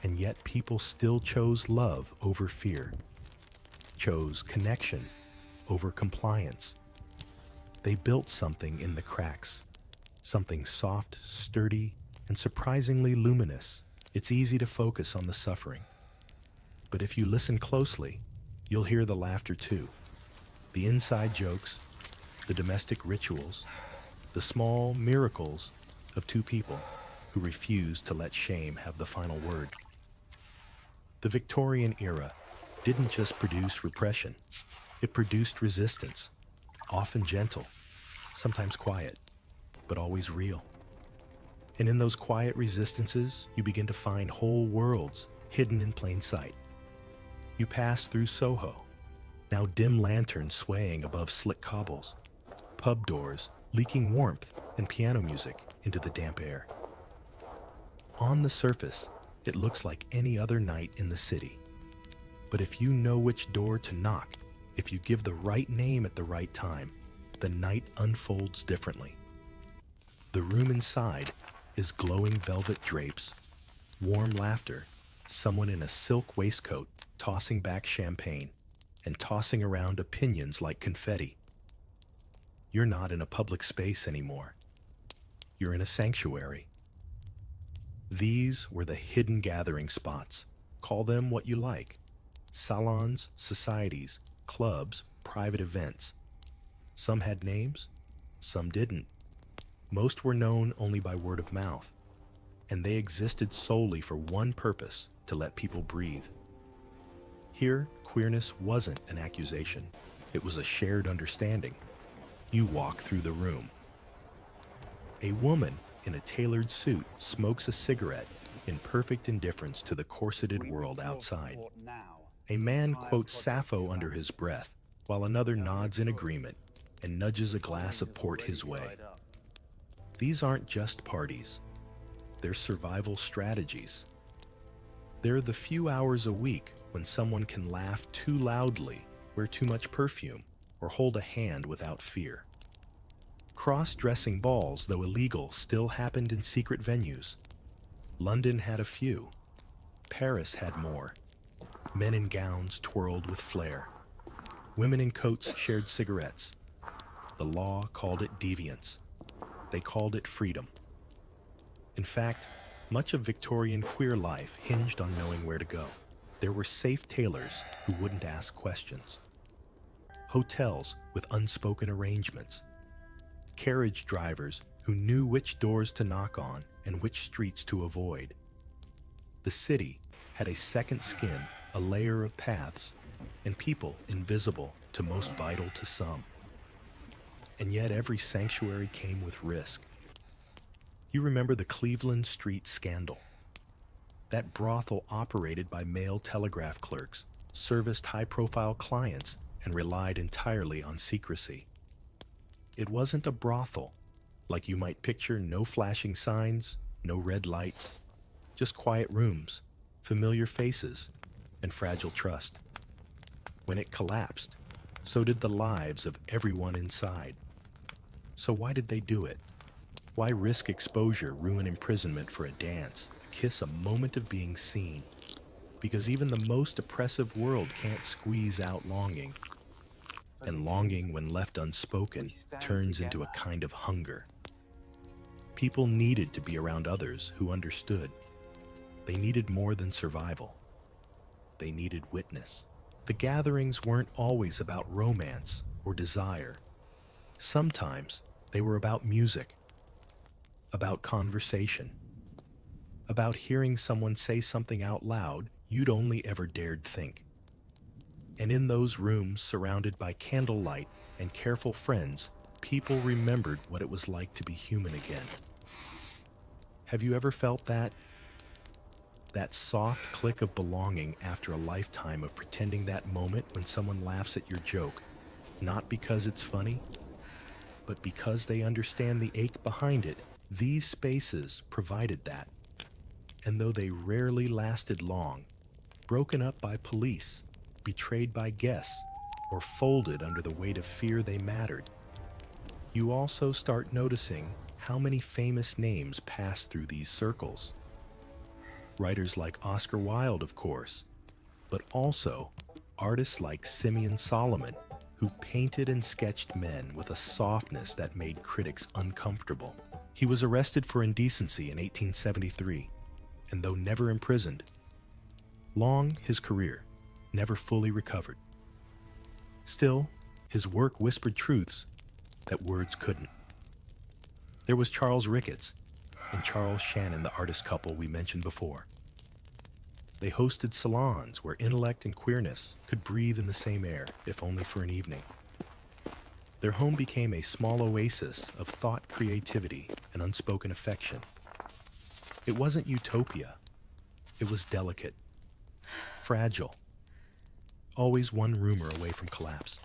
And yet people still chose love over fear, chose connection over compliance. They built something in the cracks, something soft, sturdy, and surprisingly luminous. It's easy to focus on the suffering. But if you listen closely, you'll hear the laughter too. The inside jokes, the domestic rituals, the small miracles of two people who refused to let shame have the final word. The Victorian era didn't just produce repression, it produced resistance, often gentle, sometimes quiet, but always real. And in those quiet resistances, you begin to find whole worlds hidden in plain sight. You pass through Soho, now dim lanterns swaying above slick cobbles, pub doors leaking warmth and piano music into the damp air. On the surface, it looks like any other night in the city. But if you know which door to knock, if you give the right name at the right time, the night unfolds differently. The room inside is glowing velvet drapes, warm laughter, someone in a silk waistcoat tossing back champagne and tossing around opinions like confetti. You're not in a public space anymore. You're in a sanctuary. These were the hidden gathering spots. Call them what you like. Salons, societies, clubs, private events. Some had names, some didn't. Most were known only by word of mouth, and they existed solely for one purpose: to let people breathe. Here, queerness wasn't an accusation. It was a shared understanding. You walk through the room. A woman in a tailored suit smokes a cigarette in perfect indifference to the corseted world outside. A man quotes Sappho under his breath, while another nods in agreement and nudges a glass of port his way. These aren't just parties. They're survival strategies. They're the few hours a week when someone can laugh too loudly, wear too much perfume, or hold a hand without fear. Cross-dressing balls, though illegal, still happened in secret venues. London had a few. Paris had more. Men in gowns twirled with flair. Women in coats shared cigarettes. The law called it deviance. They called it freedom. In fact, much of Victorian queer life hinged on knowing where to go. There were safe tailors who wouldn't ask questions. Hotels with unspoken arrangements. Carriage drivers who knew which doors to knock on and which streets to avoid. The city had a second skin, a layer of paths, and people invisible to most vital to some. And yet every sanctuary came with risk. You remember the Cleveland Street scandal. That brothel operated by male telegraph clerks, serviced high-profile clients, and relied entirely on secrecy. It wasn't a brothel, like you might picture: no flashing signs, no red lights, just quiet rooms, familiar faces, and fragile trust. When it collapsed, so did the lives of everyone inside. So why did they do it? Why risk exposure, ruin imprisonment for a dance, a kiss, a moment of being seen? Because even the most oppressive world can't squeeze out longing. And longing, when left unspoken, turns into a kind of hunger. People needed to be around others who understood. They needed more than survival. They needed witness. The gatherings weren't always about romance or desire. Sometimes they were about music. about conversation, about hearing someone say something out loud you'd only ever dared think. And in those rooms, surrounded by candlelight and careful friends, people remembered what it was like to be human again. Have you ever felt that? That soft click of belonging after a lifetime of pretending that moment when someone laughs at your joke, not because it's funny, but because they understand the ache behind it. These spaces provided that. And though they rarely lasted long, broken up by police, betrayed by guests, or folded under the weight of fear they mattered, you also start noticing how many famous names pass through these circles. Writers like Oscar Wilde, of course, but also artists like Simeon Solomon, who painted and sketched men with a softness that made critics uncomfortable. He was arrested for indecency in 1873, and though never imprisoned, long his career, never fully recovered. Still, his work whispered truths that words couldn't. There was Charles Ricketts and Charles Shannon, the artist couple we mentioned before. They hosted salons where intellect and queerness could breathe in the same air, if only for an evening. Their home became a small oasis of thought, creativity, and unspoken affection. It wasn't utopia. It was delicate, fragile, always one rumor away from collapse.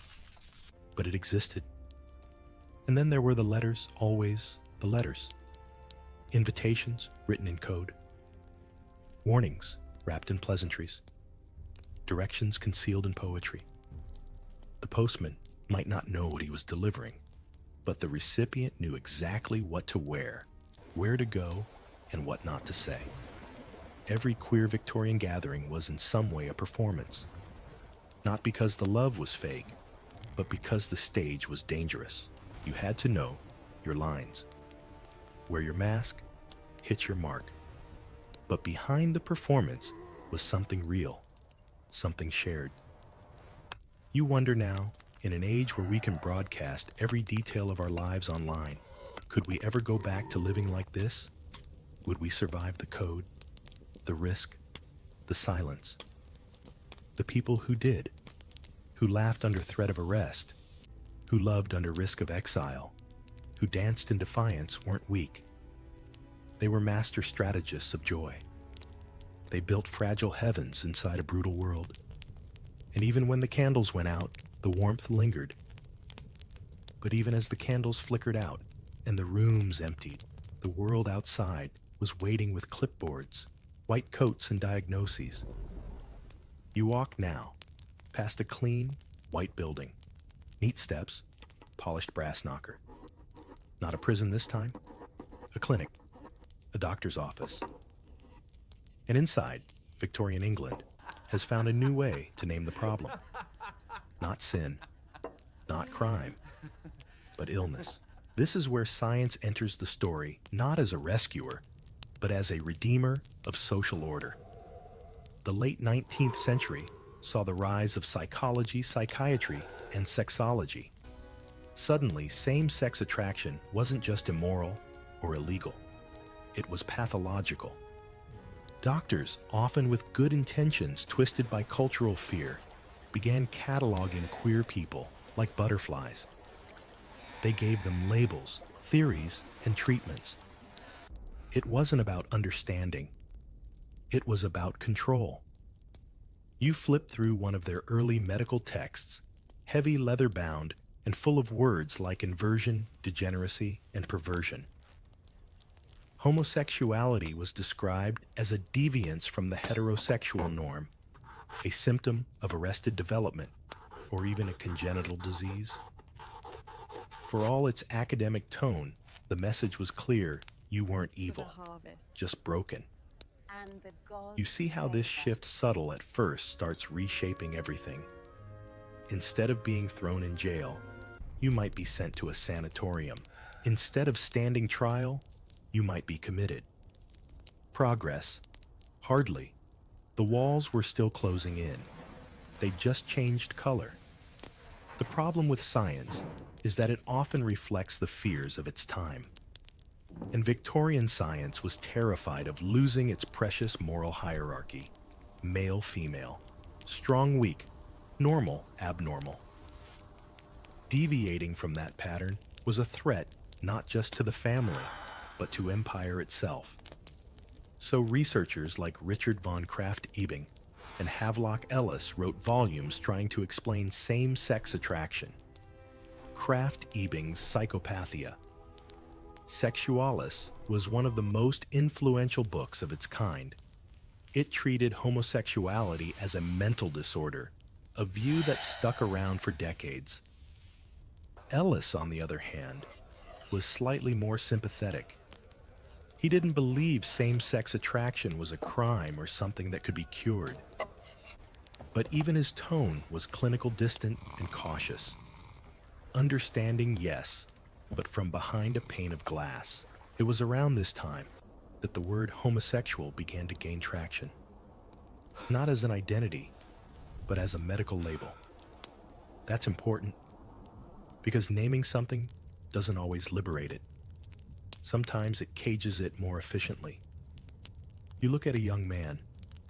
But it existed. And then there were the letters, always the letters. Invitations written in code. Warnings wrapped in pleasantries. Directions concealed in poetry. The postman might not know what he was delivering, but the recipient knew exactly what to wear, where to go, and what not to say. Every queer Victorian gathering was in some way a performance. Not because the love was fake, but because the stage was dangerous. You had to know your lines. Wear your mask, hit your mark. But behind the performance was something real, something shared. You wonder now, in an age where we can broadcast every detail of our lives online, could we ever go back to living like this? Would we survive the code, the risk, the silence? The people who did, who laughed under threat of arrest, who loved under risk of exile, who danced in defiance, weren't weak. They were master strategists of joy. They built fragile heavens inside a brutal world. And even when the candles went out, the warmth lingered. But even as the candles flickered out and the rooms emptied, the world outside was waiting with clipboards, white coats, and diagnoses. You walk now, past a clean, white building. Neat steps, polished brass knocker. Not a prison this time, a clinic, a doctor's office. And inside, Victorian England has found a new way to name the problem. Not sin, not crime, but illness. This is where science enters the story, not as a rescuer, but as a redeemer of social order. The late 19th century saw the rise of psychology, psychiatry, and sexology. Suddenly, same-sex attraction wasn't just immoral or illegal. It was pathological. Doctors, often with good intentions twisted by cultural fear, began cataloging queer people like butterflies. They gave them labels, theories, and treatments. It wasn't about understanding. It was about control. You flip through one of their early medical texts, heavy leather-bound and full of words like inversion, degeneracy, and perversion. Homosexuality was described as a deviance from the heterosexual norm, a symptom of arrested development, or even a congenital disease. For all its academic tone, the message was clear: you weren't evil, just broken. You see how this shift, subtle at first, starts reshaping everything. Instead of being thrown in jail, you might be sent to a sanatorium. Instead of standing trial, you might be committed. Progress? Hardly. The walls were still closing in. They just changed color. The problem with science is that it often reflects the fears of its time. And Victorian science was terrified of losing its precious moral hierarchy: male-female, strong-weak, normal-abnormal. Deviating from that pattern was a threat not just to the family, but to empire itself. So researchers like Richard von Krafft-Ebing and Havelock Ellis wrote volumes trying to explain same-sex attraction. Krafft-Ebing's Psychopathia. Sexualis was one of the most influential books of its kind. It treated homosexuality as a mental disorder, a view that stuck around for decades. Ellis, on the other hand, was slightly more sympathetic. He didn't believe same-sex attraction was a crime or something that could be cured. But even his tone was clinical, distant, and cautious. Understanding, yes, but from behind a pane of glass. It was around this time that the word homosexual began to gain traction. Not as an identity, but as a medical label. That's important, because naming something doesn't always liberate it. Sometimes it cages it more efficiently. You look at a young man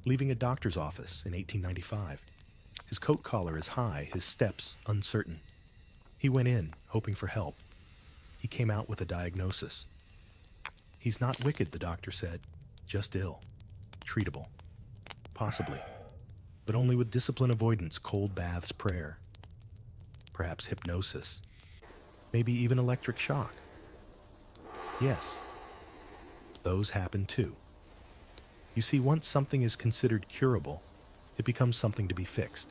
leaving a doctor's office in 1895. His coat collar is high, his steps uncertain. He went in, hoping for help. He came out with a diagnosis. He's not wicked, the doctor said, just ill, treatable, possibly, but only with discipline avoidance, cold baths, prayer, perhaps hypnosis, maybe even electric shock. Yes, those happen too. You see, once something is considered curable, it becomes something to be fixed.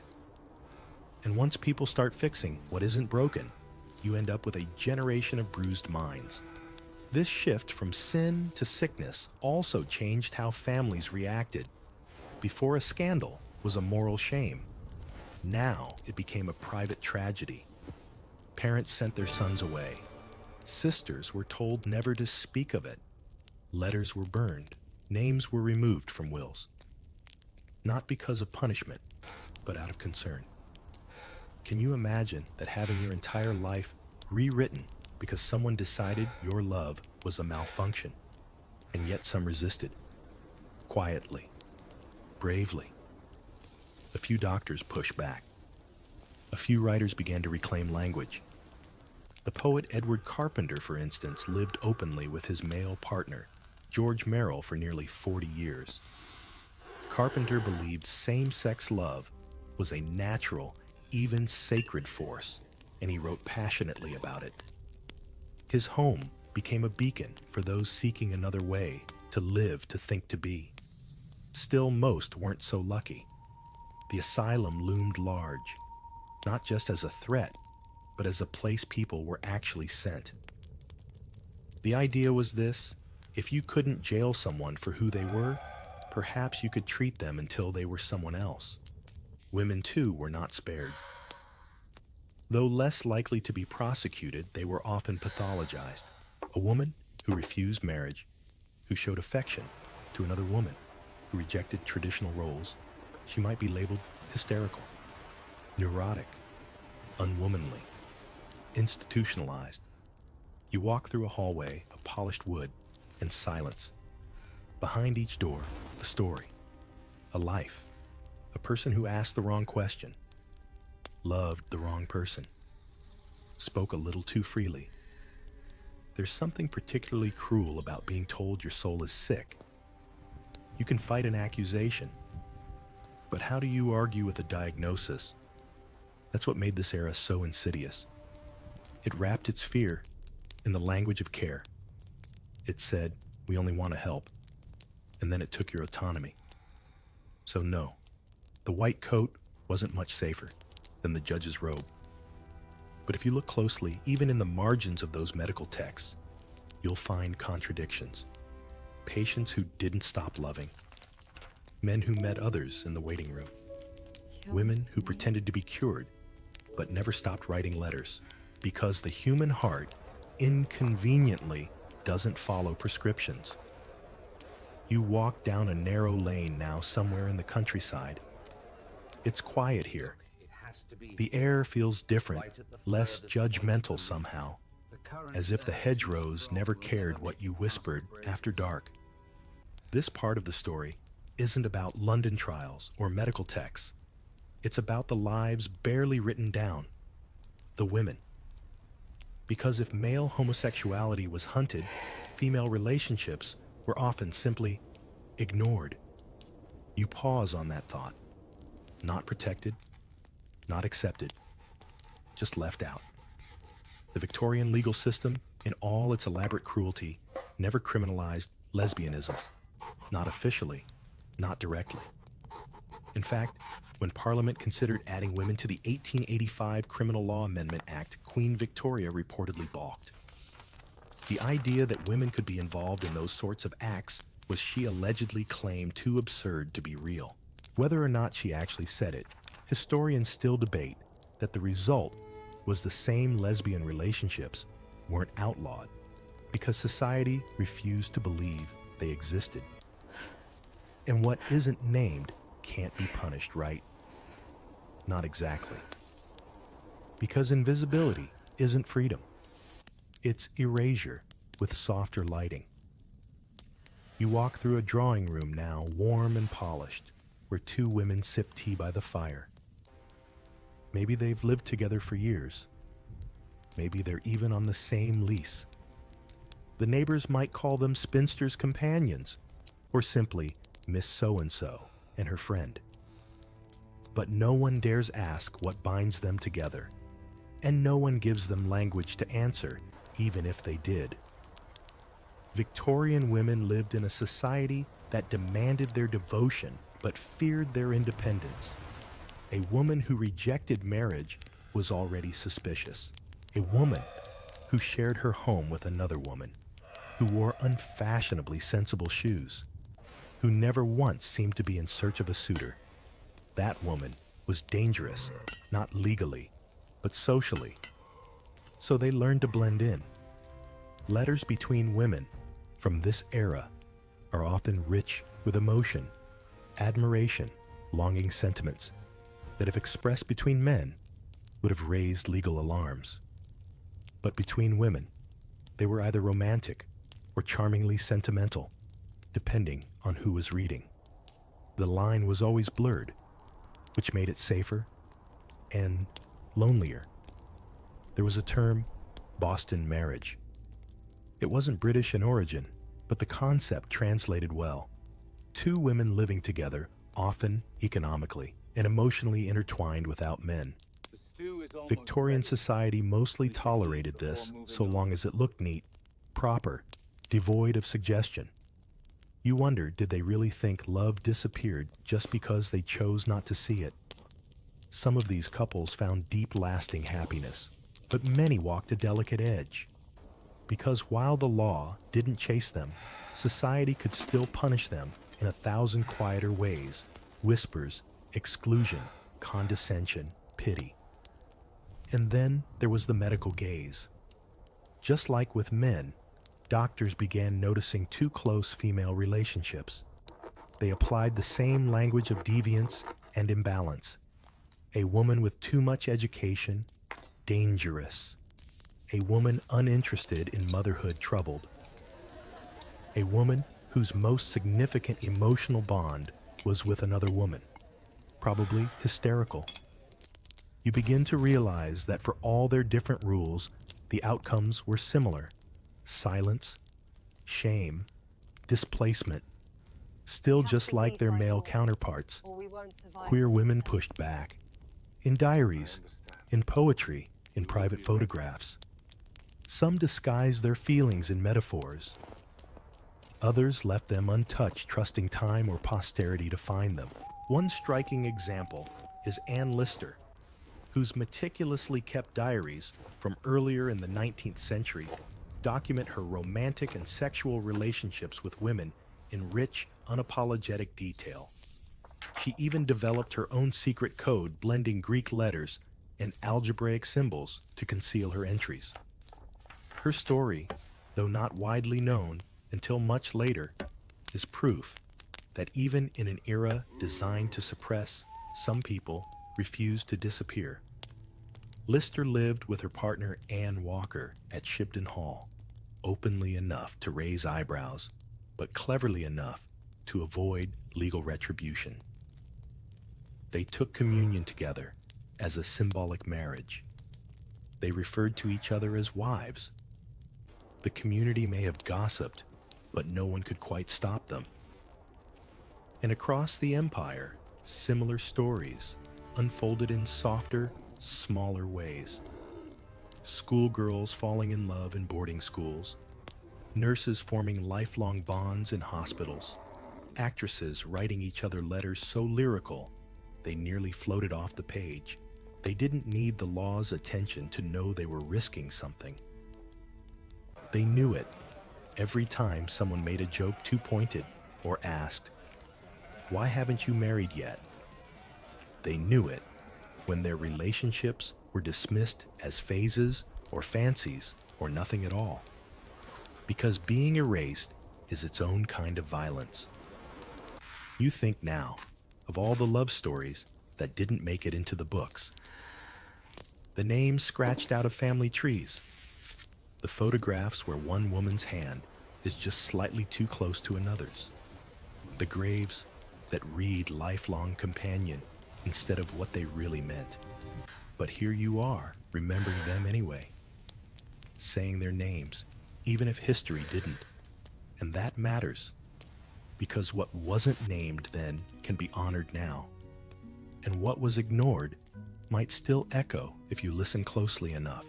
And once people start fixing what isn't broken, you end up with a generation of bruised minds. This shift from sin to sickness also changed how families reacted. Before, a scandal was a moral shame. Now it became a private tragedy. Parents sent their sons away. Sisters were told never to speak of it. Letters were burned. Names were removed from wills. Not because of punishment, but out of concern. Can you imagine that having your entire life rewritten because someone decided your love was a malfunction, and yet some resisted? Quietly, bravely. A few doctors pushed back. A few writers began to reclaim language. The poet Edward Carpenter, for instance, lived openly with his male partner, George Merrill, for nearly 40 years. Carpenter believed same-sex love was a natural, even sacred force, and he wrote passionately about it. His home became a beacon for those seeking another way to live, to think, to be. Still, most weren't so lucky. The asylum loomed large, not just as a threat, but as a place people were actually sent. The idea was this: if you couldn't jail someone for who they were, perhaps you could treat them until they were someone else. Women, too, were not spared. Though less likely to be prosecuted, they were often pathologized. A woman who refused marriage, who showed affection to another woman, who rejected traditional roles, she might be labeled hysterical, neurotic, unwomanly, institutionalized. You walk through a hallway of polished wood and silence. Behind each door, a story, a life, a person who asked the wrong question, loved the wrong person, spoke a little too freely. There's something particularly cruel about being told your soul is sick. You can fight an accusation, but how do you argue with a diagnosis? That's what made this era so insidious. It wrapped its fear in the language of care. It said, "We only want to help," and then it took your autonomy. So no, the white coat wasn't much safer than the judge's robe. But if you look closely, even in the margins of those medical texts, you'll find contradictions. Patients who didn't stop loving. Men who met others in the waiting room. Women who pretended to be cured, but never stopped writing letters. Because the human heart inconveniently doesn't follow prescriptions. You walk down a narrow lane now somewhere in the countryside. It's quiet here. The air feels different, less judgmental somehow. as if the hedgerows never cared what you whispered after dark. This part of the story isn't about London trials or medical texts. It's about the lives barely written down, the women. Because if male homosexuality was hunted, female relationships were often simply ignored. You pause on that thought. Not protected, not accepted, just left out. The Victorian legal system, in all its elaborate cruelty, never criminalized lesbianism. Not officially, not directly. In fact, when Parliament considered adding women to the 1885 Criminal Law Amendment Act, Queen Victoria reportedly balked. The idea that women could be involved in those sorts of acts was, she allegedly claimed, too absurd to be real. Whether or not she actually said it, historians still debate that the result was the same lesbian relationships weren't outlawed because society refused to believe they existed. And what isn't named can't be punished, right? Not exactly. Because invisibility isn't freedom. It's erasure with softer lighting. You walk through a drawing room now, warm and polished, where two women sip tea by the fire. Maybe they've lived together for years. Maybe they're even on the same lease. The neighbors might call them spinster's companions, or simply Miss So-and-so and her friend. But no one dares ask what binds them together, and no one gives them language to answer, even if they did. Victorian women lived in a society that demanded their devotion but feared their independence. A woman who rejected marriage was already suspicious. A woman who shared her home with another woman, who wore unfashionably sensible shoes, who never once seemed to be in search of a suitor. That woman was dangerous, not legally, but socially. So they learned to blend in. Letters between women from this era are often rich with emotion, admiration, longing sentiments that, if expressed between men, would have raised legal alarms. But between women, they were either romantic or charmingly sentimental, depending on who was reading. The line was always blurred, which made it safer and lonelier. There was a term, Boston marriage. It wasn't British in origin, but the concept translated well. Two women living together, often economically and emotionally intertwined without men. Victorian society mostly tolerated this so long as it looked neat, proper, devoid of suggestion. You wonder, did they really think love disappeared just because they chose not to see it? Some of these couples found deep, lasting happiness, but many walked a delicate edge. Because while the law didn't chase them, society could still punish them in 1,000 quieter ways: whispers, exclusion, condescension, pity. And then there was the medical gaze. Just like with men, doctors began noticing too close female relationships. They applied the same language of deviance and imbalance. A woman with too much education, dangerous. A woman uninterested in motherhood, troubled. A woman whose most significant emotional bond was with another woman, probably hysterical. You begin to realize that for all their different rules, the outcomes were similar: silence, shame, displacement. Still, just like their male counterparts, queer women pushed back. In diaries, in poetry, in private photographs. Some disguised their feelings in metaphors. Others left them untouched, trusting time or posterity to find them. One striking example is Anne Lister, whose meticulously kept diaries from earlier in the 19th century document her romantic and sexual relationships with women in rich, unapologetic detail. She even developed her own secret code, blending Greek letters and algebraic symbols to conceal her entries. Her story, though not widely known until much later, is proof that even in an era designed to suppress, some people refuse to disappear. Lister lived with her partner Anne Walker at Shibden Hall, openly enough to raise eyebrows, but cleverly enough to avoid legal retribution. They took communion together as a symbolic marriage. They referred to each other as wives. The community may have gossiped, but no one could quite stop them. And across the empire, similar stories unfolded in softer, smaller ways. Schoolgirls falling in love in boarding schools, nurses forming lifelong bonds in hospitals, actresses writing each other letters so lyrical they nearly floated off the page. They didn't need the law's attention to know they were risking something. They knew it every time someone made a joke too pointed or asked, "Why haven't you married yet?" They knew it when their relationships were dismissed as phases or fancies or nothing at all. Because being erased is its own kind of violence. You think now of all the love stories that didn't make it into the books. The names scratched out of family trees. The photographs where one woman's hand is just slightly too close to another's. The graves that read lifelong companion instead of what they really meant. But here you are, remembering them anyway, saying their names, even if history didn't. And that matters, because what wasn't named then can be honored now. And what was ignored might still echo if you listen closely enough.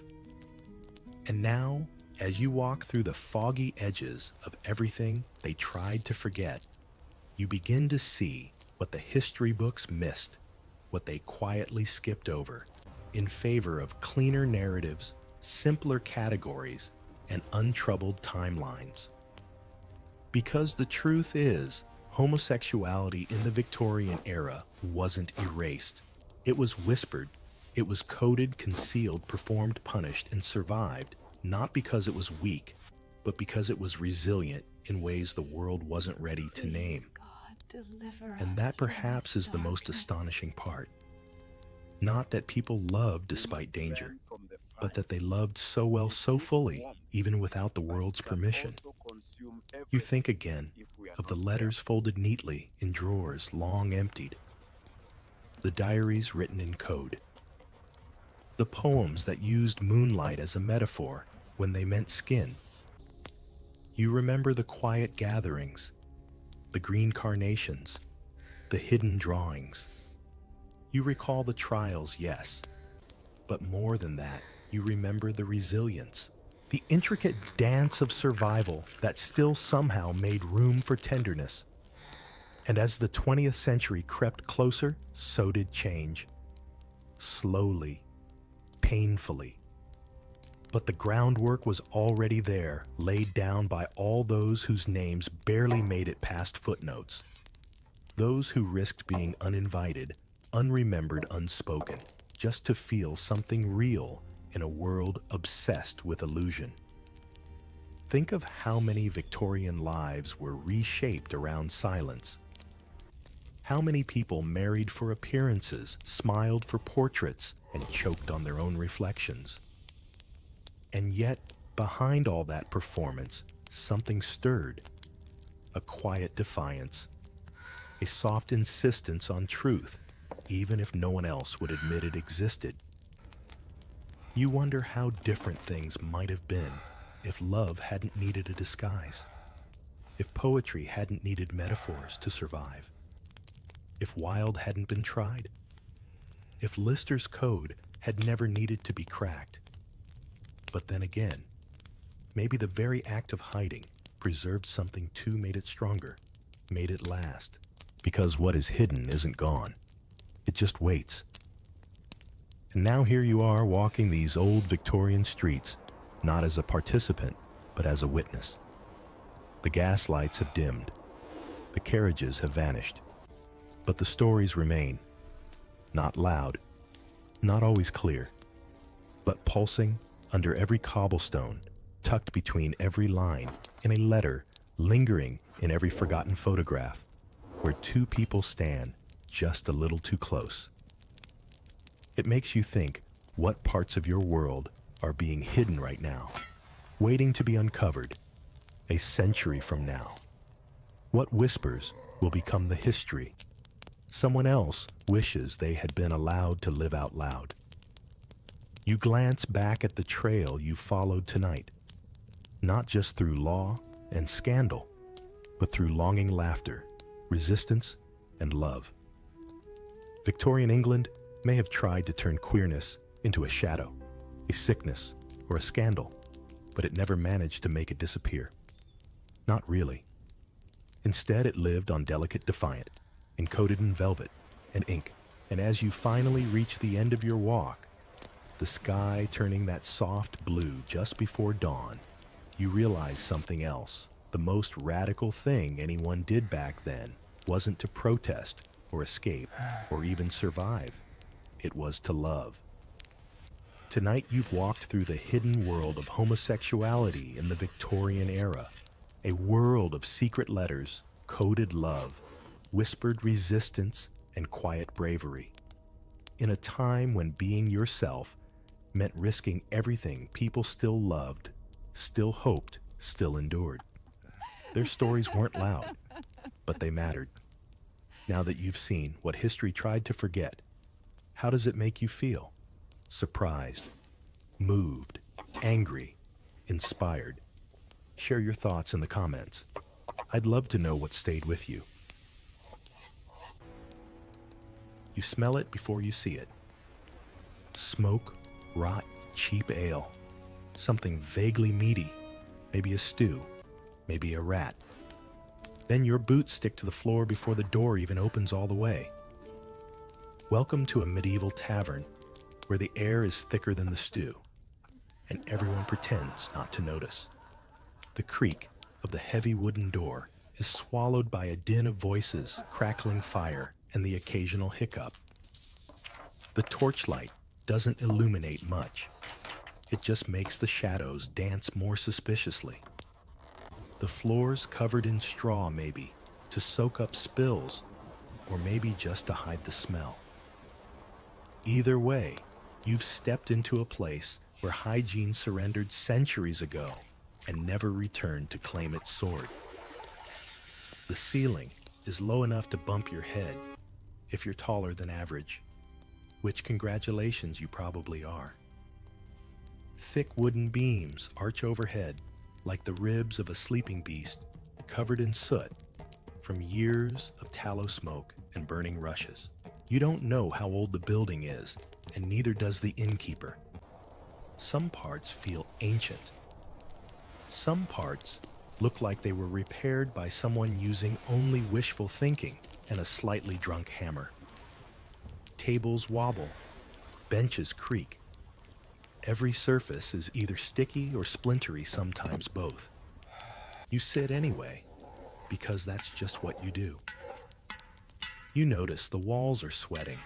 And now, as you walk through the foggy edges of everything they tried to forget, you begin to see what the history books missed, what they quietly skipped over, in favor of cleaner narratives, simpler categories, and untroubled timelines. Because the truth is, homosexuality in the Victorian era wasn't erased. It was whispered, it was coded, concealed, performed, punished, and survived, not because it was weak, but because it was resilient in ways the world wasn't ready to name. And that perhaps is the most astonishing part. Not that people loved despite danger, but that they loved so well, so fully, even without the world's permission. You think again of the letters folded neatly in drawers long emptied, the diaries written in code, the poems that used moonlight as a metaphor when they meant skin. You remember the quiet gatherings, the green carnations, the hidden drawings. You recall the trials, yes, but more than that, you remember the resilience, the intricate dance of survival that still somehow made room for tenderness. And as the 20th century crept closer, so did change. Slowly, painfully. But the groundwork was already there, laid down by all those whose names barely made it past footnotes. Those who risked being uninvited, unremembered, unspoken, just to feel something real in a world obsessed with illusion. Think of how many Victorian lives were reshaped around silence. How many people married for appearances, smiled for portraits, and choked on their own reflections. And yet, behind all that performance, something stirred. A quiet defiance. A soft insistence on truth, even if no one else would admit it existed. You wonder how different things might have been if love hadn't needed a disguise, if poetry hadn't needed metaphors to survive, if Wilde hadn't been tried, if Lister's code had never needed to be cracked. But then again, maybe the very act of hiding preserved something too, made it stronger, made it last. Because what is hidden isn't gone. It just waits. And now here you are walking these old Victorian streets, not as a participant, but as a witness. The gas lights have dimmed. The carriages have vanished. But the stories remain. Not loud, not always clear, but pulsing under every cobblestone, tucked between every line, in a letter, lingering in every forgotten photograph, where two people stand just a little too close. It makes you think, What parts of your world are being hidden right now, waiting to be uncovered a century from now? What whispers will become the history someone else wishes they had been allowed to live out loud? You glance back at the trail you followed tonight, not just through law and scandal, but through longing laughter, resistance, and love. Victorian England may have tried to turn queerness into a shadow, a sickness, or a scandal, but it never managed to make it disappear. Not really. Instead, it lived on delicate defiant, encoded in velvet and ink. And as you finally reach the end of your walk, the sky turning that soft blue just before dawn, you realize something else. The most radical thing anyone did back then wasn't to protest or escape or even survive. It was to love. Tonight you've walked through the hidden world of homosexuality in the Victorian era, a world of secret letters, coded love, whispered resistance, and quiet bravery. In a time when being yourself meant risking everything people still loved, still hoped, still endured. Their stories weren't loud, but they mattered. Now that you've seen what history tried to forget, how does it make you feel? Surprised, moved, angry, inspired? Share your thoughts in the comments. I'd love to know what stayed with you. You smell it before you see it. Smoke, rot, cheap ale. Something vaguely meaty. Maybe a stew. Maybe a rat. Then your boots stick to the floor before the door even opens all the way. Welcome to a medieval tavern where the air is thicker than the stew, and everyone pretends not to notice. The creak of the heavy wooden door is swallowed by a din of voices, crackling fire, and the occasional hiccup. The torchlight doesn't illuminate much. It just makes the shadows dance more suspiciously. The floor's covered in straw, maybe, to soak up spills, or maybe just to hide the smell. Either way, you've stepped into a place where hygiene surrendered centuries ago and never returned to claim its sword. The ceiling is low enough to bump your head if you're taller than average, which congratulations you probably are. Thick wooden beams arch overhead like the ribs of a sleeping beast covered in soot from years of tallow smoke and burning rushes. You don't know how old the building is, and neither does the innkeeper. Some parts feel ancient. Some parts look like they were repaired by someone using only wishful thinking and a slightly drunk hammer. Tables wobble, benches creak. Every surface is either sticky or splintery, sometimes both. You sit anyway, because that's just what you do. You notice the walls are sweating.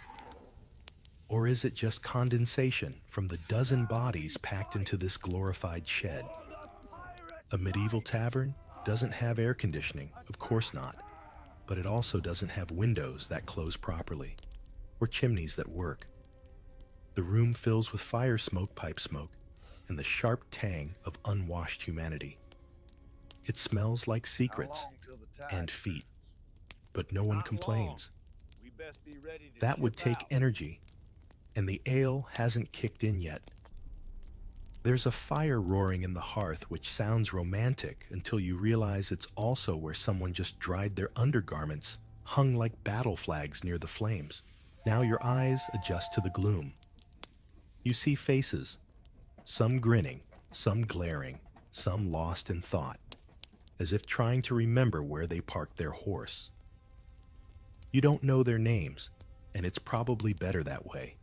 Or is it just condensation from the dozen bodies packed into this glorified shed? A medieval tavern doesn't have air conditioning, of course not, but it also doesn't have windows that close properly, or chimneys that work. The room fills with fire smoke, pipe smoke, and the sharp tang of unwashed humanity. It smells like secrets and feet, but no one complains. That would take energy, and the ale hasn't kicked in yet. There's a fire roaring in the hearth which sounds romantic until you realize it's also where someone just dried their undergarments, hung like battle flags near the flames. Now your eyes adjust to the gloom. You see faces, some grinning, some glaring, some lost in thought, as if trying to remember where they parked their horse. You don't know their names, and it's probably better that way.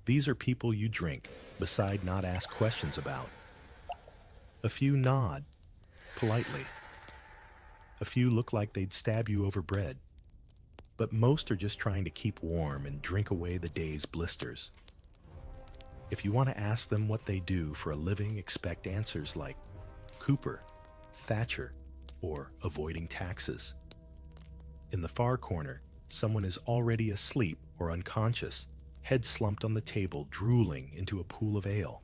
These are people you drink, beside not ask questions about. A few nod, politely. A few look like they'd stab you over bread. But most are just trying to keep warm and drink away the day's blisters. If you want to ask them what they do for a living, expect answers like Cooper, Thatcher, or avoiding taxes. In the far corner, someone is already asleep or unconscious, head slumped on the table, drooling into a pool of ale.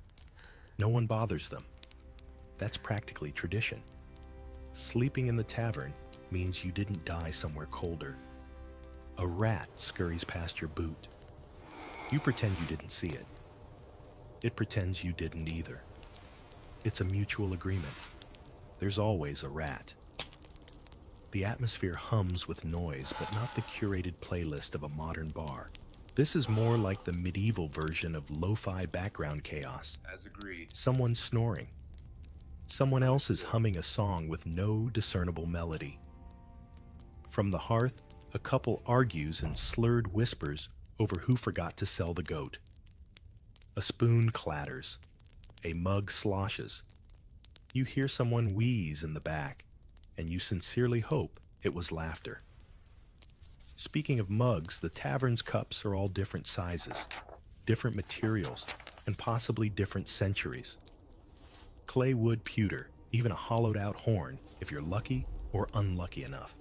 No one bothers them. That's practically tradition. Sleeping in the tavern means you didn't die somewhere colder. A rat scurries past your boot. You pretend you didn't see it. It pretends you didn't either. It's a mutual agreement. There's always a rat. The atmosphere hums with noise, but not the curated playlist of a modern bar. This is more like the medieval version of lo-fi background chaos.
As agreed.
Someone snoring. Someone else is humming a song with no discernible melody. From the hearth, a couple argues in slurred whispers over who forgot to sell the goat. A spoon clatters. A mug sloshes. You hear someone wheeze in the back, and you sincerely hope it was laughter. Speaking of mugs, the tavern's cups are all different sizes, different materials, and possibly different centuries. Clay, wood, pewter, even a hollowed-out horn if you're lucky or unlucky enough.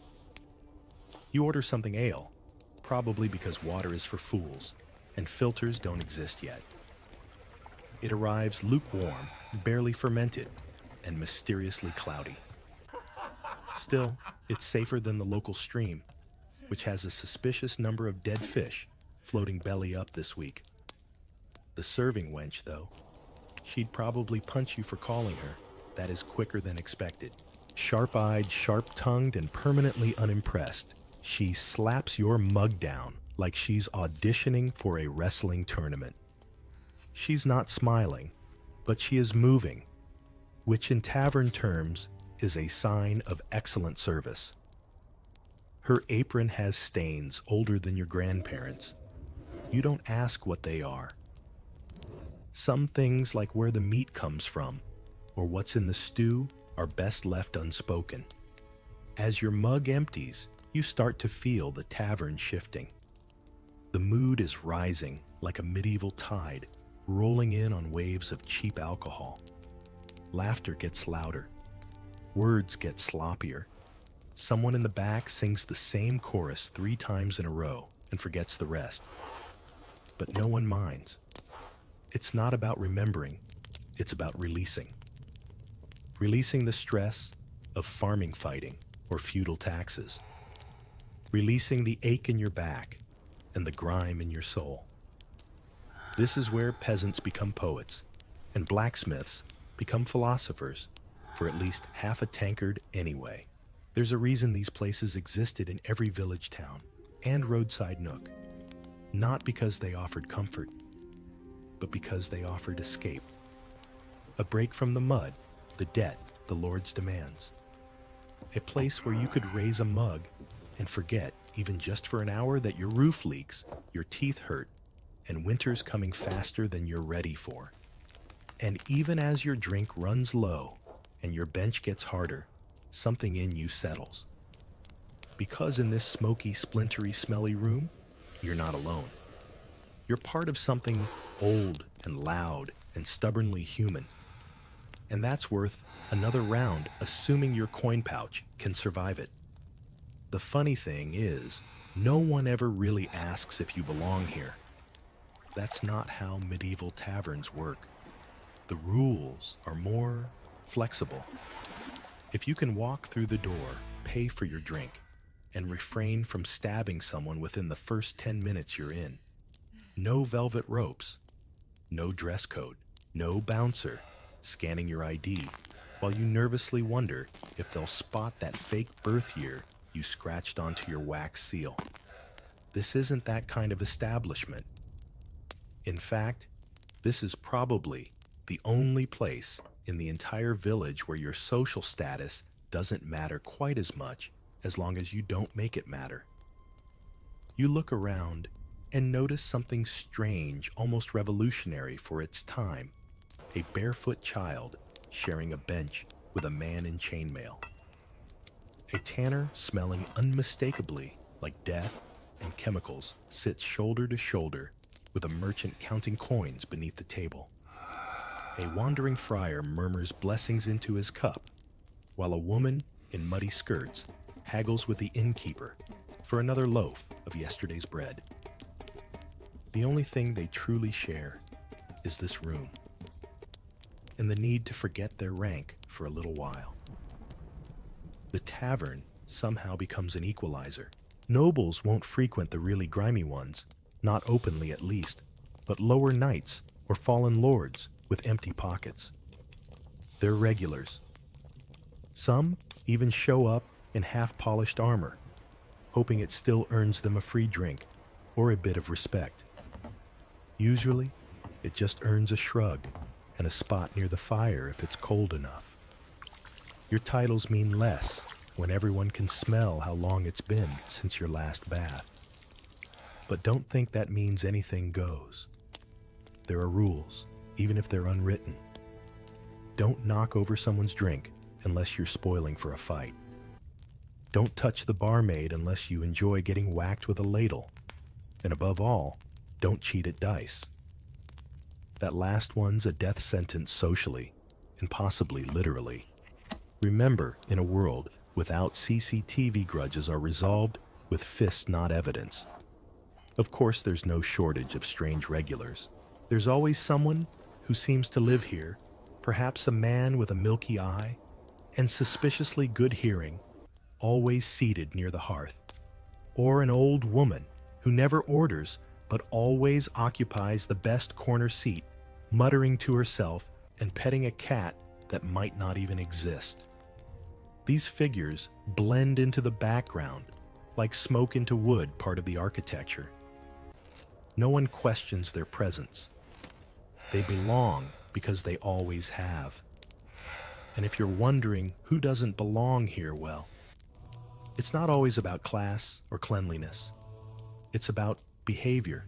You order something ale, probably because water is for fools, and filters don't exist yet. It arrives lukewarm, barely fermented, and mysteriously cloudy. Still, it's safer than the local stream, which has a suspicious number of dead fish floating belly up this week. The serving wench, though, she'd probably punch you for calling her. That is quicker than expected. Sharp-eyed, sharp-tongued, and permanently unimpressed, she slaps your mug down like she's auditioning for a wrestling tournament. She's not smiling, but she is moving, which in tavern terms is a sign of excellent service. Her apron has stains older than your grandparents. You don't ask what they are. Some things, like where the meat comes from or what's in the stew, are best left unspoken. As your mug empties, you start to feel the tavern shifting. The mood is rising like a medieval tide, rolling in on waves of cheap alcohol. Laughter gets louder. Words get sloppier. Someone in the back sings the same chorus 3 times in a row and forgets the rest. But no one minds. It's not about remembering, it's about releasing. Releasing the stress of farming fighting or feudal taxes. Releasing the ache in your back and the grime in your soul. This is where peasants become poets and blacksmiths become philosophers, for at least half a tankard anyway. There's a reason these places existed in every village town and roadside nook. Not because they offered comfort, but because they offered escape. A break from the mud, the debt, the Lord's demands. A place where you could raise a mug and forget, even just for an hour, that your roof leaks, your teeth hurt, and winter's coming faster than you're ready for. And even as your drink runs low and your bench gets harder, something in you settles. Because in this smoky, splintery, smelly room, you're not alone. You're part of something old and loud and stubbornly human. And that's worth another round, assuming your coin pouch can survive it. The funny thing is, no one ever really asks if you belong here. That's not how medieval taverns work. The rules are more flexible. If you can walk through the door, pay for your drink, and refrain from stabbing someone within the first 10 minutes you're in, no velvet ropes, no dress code, no bouncer scanning your ID while you nervously wonder if they'll spot that fake birth year you scratched onto your wax seal. This isn't that kind of establishment. In fact, this is probably the only place in the entire village where your social status doesn't matter quite as much as long as you don't make it matter. You look around and notice something strange, almost revolutionary for its time. A barefoot child sharing a bench with a man in chainmail. A tanner smelling unmistakably like death and chemicals sits shoulder to shoulder with a merchant counting coins beneath the table. A wandering friar murmurs blessings into his cup, while a woman in muddy skirts haggles with the innkeeper for another loaf of yesterday's bread. The only thing they truly share is this room, and the need to forget their rank for a little while. The tavern somehow becomes an equalizer. Nobles won't frequent the really grimy ones, not openly at least, but lower knights or fallen lords with empty pockets. They're regulars. Some even show up in half-polished armor, hoping it still earns them a free drink or a bit of respect. Usually, it just earns a shrug and a spot near the fire if it's cold enough. Your titles mean less when everyone can smell how long it's been since your last bath. But don't think that means anything goes. There are rules, even if they're unwritten. Don't knock over someone's drink unless you're spoiling for a fight. Don't touch the barmaid unless you enjoy getting whacked with a ladle. And above all, don't cheat at dice. That last one's a death sentence socially, and possibly literally. Remember, in a world without CCTV, grudges are resolved with fists, not evidence. Of course, there's no shortage of strange regulars. There's always someone who seems to live here, perhaps a man with a milky eye and suspiciously good hearing, always seated near the hearth. Or an old woman who never orders but always occupies the best corner seat, muttering to herself and petting a cat that might not even exist. These figures blend into the background like smoke into wood, part of the architecture. No one questions their presence. They belong because they always have. And if you're wondering who doesn't belong here, well, it's not always about class or cleanliness. It's about behavior.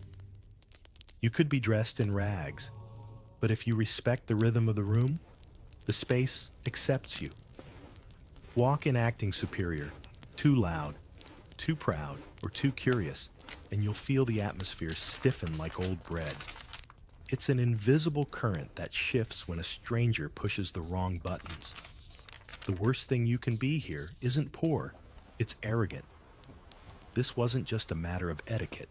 You could be dressed in rags, but if you respect the rhythm of the room, the space accepts you. Walk in acting superior, too loud, too proud, or too curious, and you'll feel the atmosphere stiffen like old bread. It's an invisible current that shifts when a stranger pushes the wrong buttons. The worst thing you can be here isn't poor, it's arrogant. This wasn't just a matter of etiquette.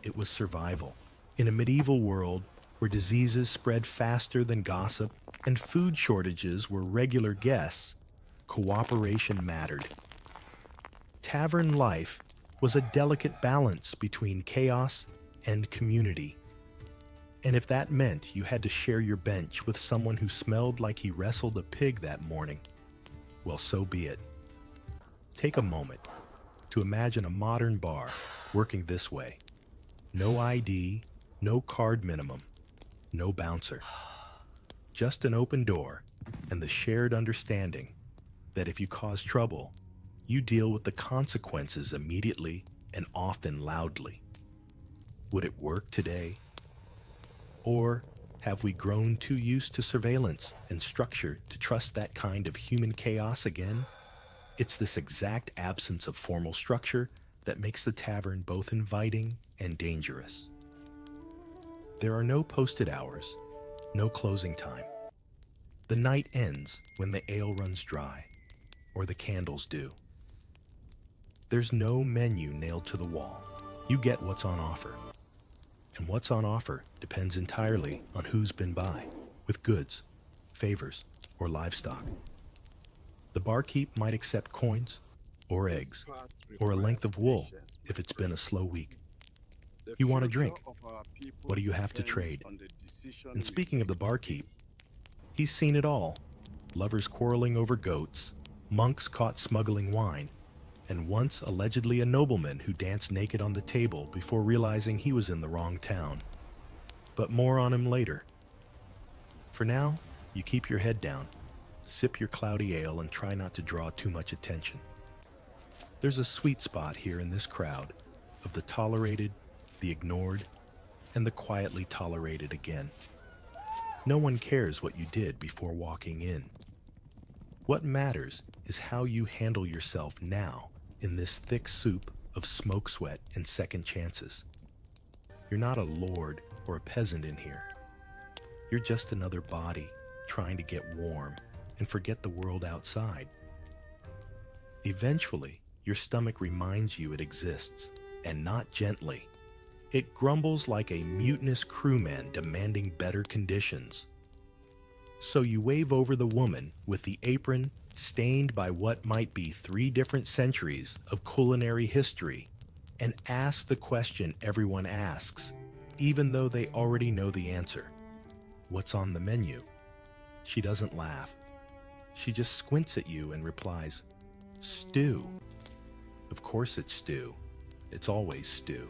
It was survival. In a medieval world where diseases spread faster than gossip and food shortages were regular guests, cooperation mattered. Tavern life was a delicate balance between chaos and community. And if that meant you had to share your bench with someone who smelled like he wrestled a pig that morning, well, so be it. Take a moment to imagine a modern bar working this way. No ID, no card minimum, no bouncer. Just an open door and the shared understanding that if you cause trouble, you deal with the consequences immediately and often loudly. Would it work today? Or have we grown too used to surveillance and structure to trust that kind of human chaos again? It's this exact absence of formal structure that makes the tavern both inviting and dangerous. There are no posted hours, no closing time. The night ends when the ale runs dry, or the candles do. There's no menu nailed to the wall. You get what's on offer. And what's on offer depends entirely on who's been by, with goods, favors, or livestock. The barkeep might accept coins, or eggs, or a length of wool if it's been a slow week. You want a drink? What do you have to trade? And speaking of the barkeep, he's seen it all. Lovers quarreling over goats, monks caught smuggling wine, and once allegedly a nobleman who danced naked on the table before realizing he was in the wrong town. But more on him later. For now, you keep your head down, sip your cloudy ale, and try not to draw too much attention. There's a sweet spot here in this crowd of the tolerated, the ignored, and the quietly tolerated again. No one cares what you did before walking in. What matters is how you handle yourself now in this thick soup of smoke, sweat, and second chances. You're not a lord or a peasant in here. You're just another body trying to get warm and forget the world outside. Eventually, your stomach reminds you it exists, and not gently. It grumbles like a mutinous crewman demanding better conditions. So you wave over the woman with the apron stained by what might be 3 different centuries of culinary history and ask the question everyone asks, even though they already know the answer. What's on the menu? She doesn't laugh. She just squints at you and replies, stew. Of course it's stew. It's always stew.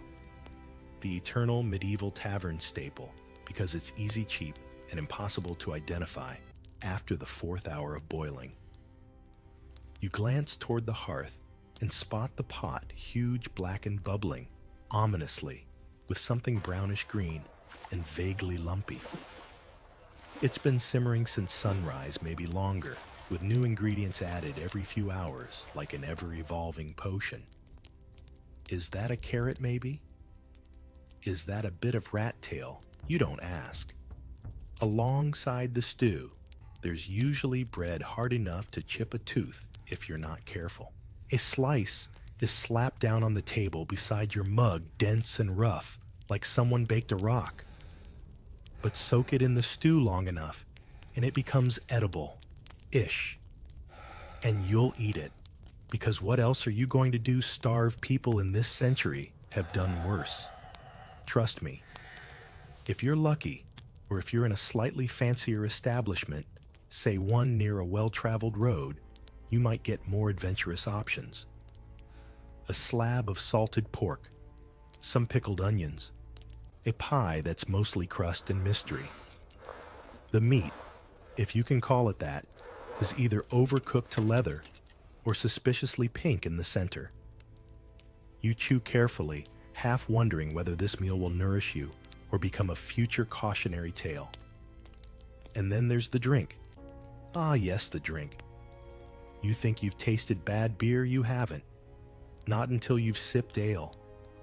The eternal medieval tavern staple, because it's easy, cheap, and impossible to identify after the 4th hour of boiling. You glance toward the hearth and spot the pot, huge, black, and bubbling, ominously, with something brownish-green and vaguely lumpy. It's been simmering since sunrise, maybe longer, with new ingredients added every few hours, like an ever-evolving potion. Is that a carrot, maybe? Is that a bit of rat tail? You don't ask. Alongside the stew, there's usually bread hard enough to chip a tooth if you're not careful. A slice is slapped down on the table beside your mug, dense and rough, like someone baked a rock. But soak it in the stew long enough, and it becomes edible-ish. And you'll eat it, because what else are you going to do? Starve people in this century have done worse. Trust me, if you're lucky, or if you're in a slightly fancier establishment, say one near a well-traveled road, you might get more adventurous options. A slab of salted pork, some pickled onions, a pie that's mostly crust and mystery. The meat, if you can call it that, is either overcooked to leather or suspiciously pink in the center. You chew carefully, half wondering whether this meal will nourish you or become a future cautionary tale. And then there's the drink. Ah, yes, the drink. You think you've tasted bad beer? You haven't. Not until you've sipped ale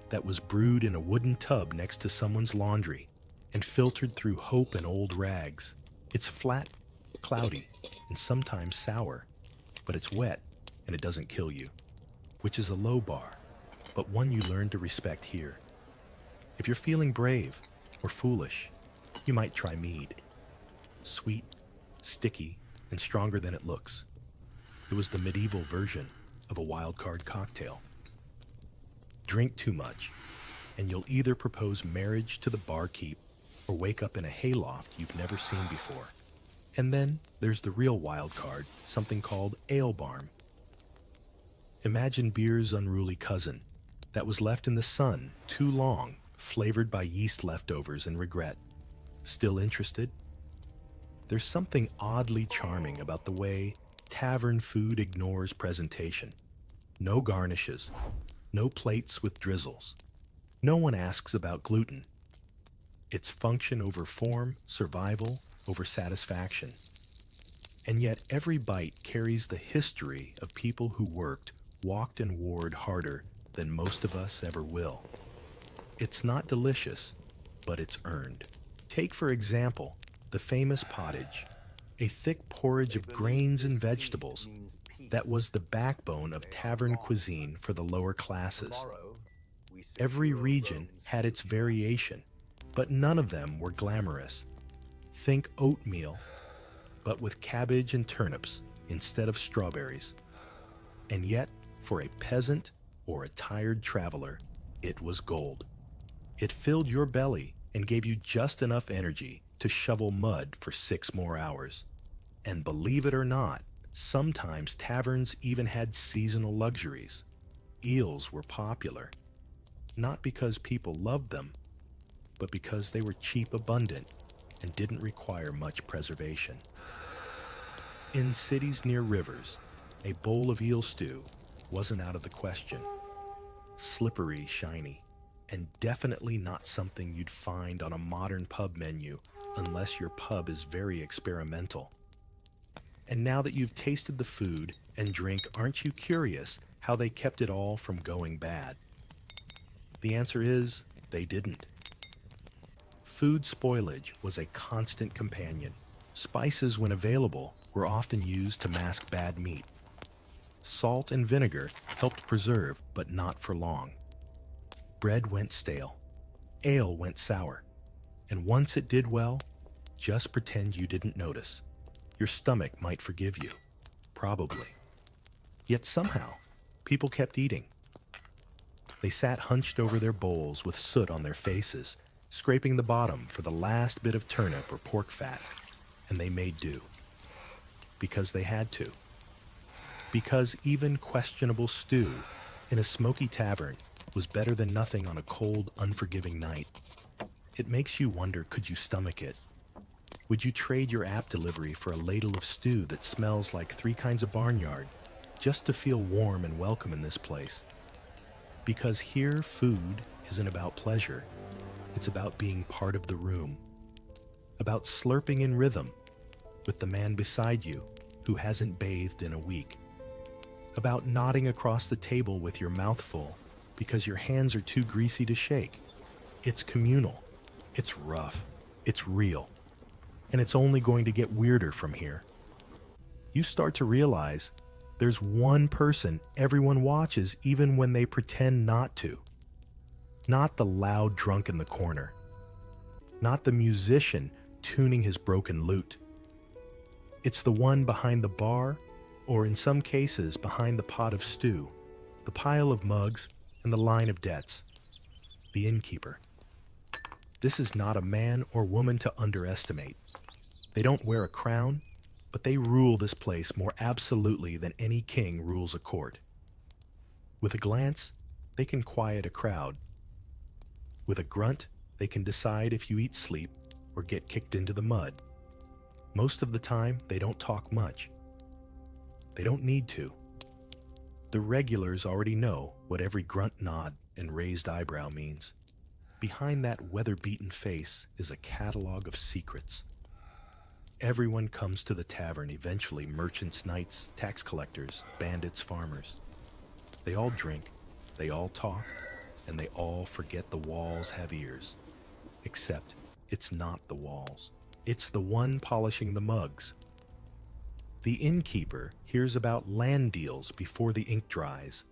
that was brewed in a wooden tub next to someone's laundry and filtered through hope and old rags. It's flat, cloudy, and sometimes sour, but it's wet and it doesn't kill you, which is a low bar, but one you learn to respect here. If you're feeling brave or foolish, you might try mead. Sweet, sticky, and stronger than it looks. It was the medieval version of a wild card cocktail. Drink too much, and you'll either propose marriage to the barkeep or wake up in a hayloft you've never seen before. And then there's the real wild card, something called ale barm. Imagine beer's unruly cousin that was left in the sun too long, flavored by yeast leftovers and regret. Still interested? There's something oddly charming about the way tavern food ignores presentation. No garnishes, no plates with drizzles. No one asks about gluten. It's function over form, survival over satisfaction. And yet every bite carries the history of people who worked, walked, and warred harder than most of us ever will. It's not delicious, but it's earned. Take, for example, the famous pottage, a thick porridge of grains and vegetables that was the backbone of tavern cuisine for the lower classes. Every region had its variation, but none of them were glamorous. Think oatmeal, but with cabbage and turnips instead of strawberries. And yet, for a peasant or a tired traveler, it was gold. It filled your belly and gave you just enough energy to shovel mud for 6 more hours. And believe it or not, sometimes taverns even had seasonal luxuries. Eels were popular, not because people loved them, but because they were cheap, abundant, and didn't require much preservation. In cities near rivers, a bowl of eel stew wasn't out of the question. Slippery, shiny, and definitely not something you'd find on a modern pub menu unless your pub is very experimental. And now that you've tasted the food and drink, aren't you curious how they kept it all from going bad? The answer is, they didn't. Food spoilage was a constant companion. Spices, when available, were often used to mask bad meat. Salt and vinegar helped preserve, but not for long. Bread went stale. Ale went sour. And once it did well, just pretend you didn't notice. Your stomach might forgive you. Probably. Yet somehow, people kept eating. They sat hunched over their bowls with soot on their faces, scraping the bottom for the last bit of turnip or pork fat, and they made do. Because they had to. Because even questionable stew in a smoky tavern was better than nothing on a cold, unforgiving night. It makes you wonder, could you stomach it? Would you trade your app delivery for a ladle of stew that smells like 3 kinds of barnyard just to feel warm and welcome in this place? Because here, food isn't about pleasure. It's about being part of the room. About slurping in rhythm with the man beside you who hasn't bathed in a week. About nodding across the table with your mouth full because your hands are too greasy to shake. It's communal. It's rough. It's real. And it's only going to get weirder from here. You start to realize there's one person everyone watches even when they pretend not to. Not the loud drunk in the corner. Not the musician tuning his broken lute. It's the one behind the bar, or in some cases behind the pot of stew, the pile of mugs, and the line of debts. The innkeeper. This is not a man or woman to underestimate. They don't wear a crown, but they rule this place more absolutely than any king rules a court. With a glance, they can quiet a crowd. With a grunt, they can decide if you eat sleep or get kicked into the mud. Most of the time, they don't talk much. They don't need to. The regulars already know what every grunt nod and raised eyebrow means. Behind that weather-beaten face is a catalog of secrets. Everyone comes to the tavern eventually, merchants, knights, tax collectors, bandits, farmers. They all drink, they all talk, and they all forget the walls have ears. Except it's not the walls. It's the one polishing the mugs. The innkeeper hears about land deals before the ink dries.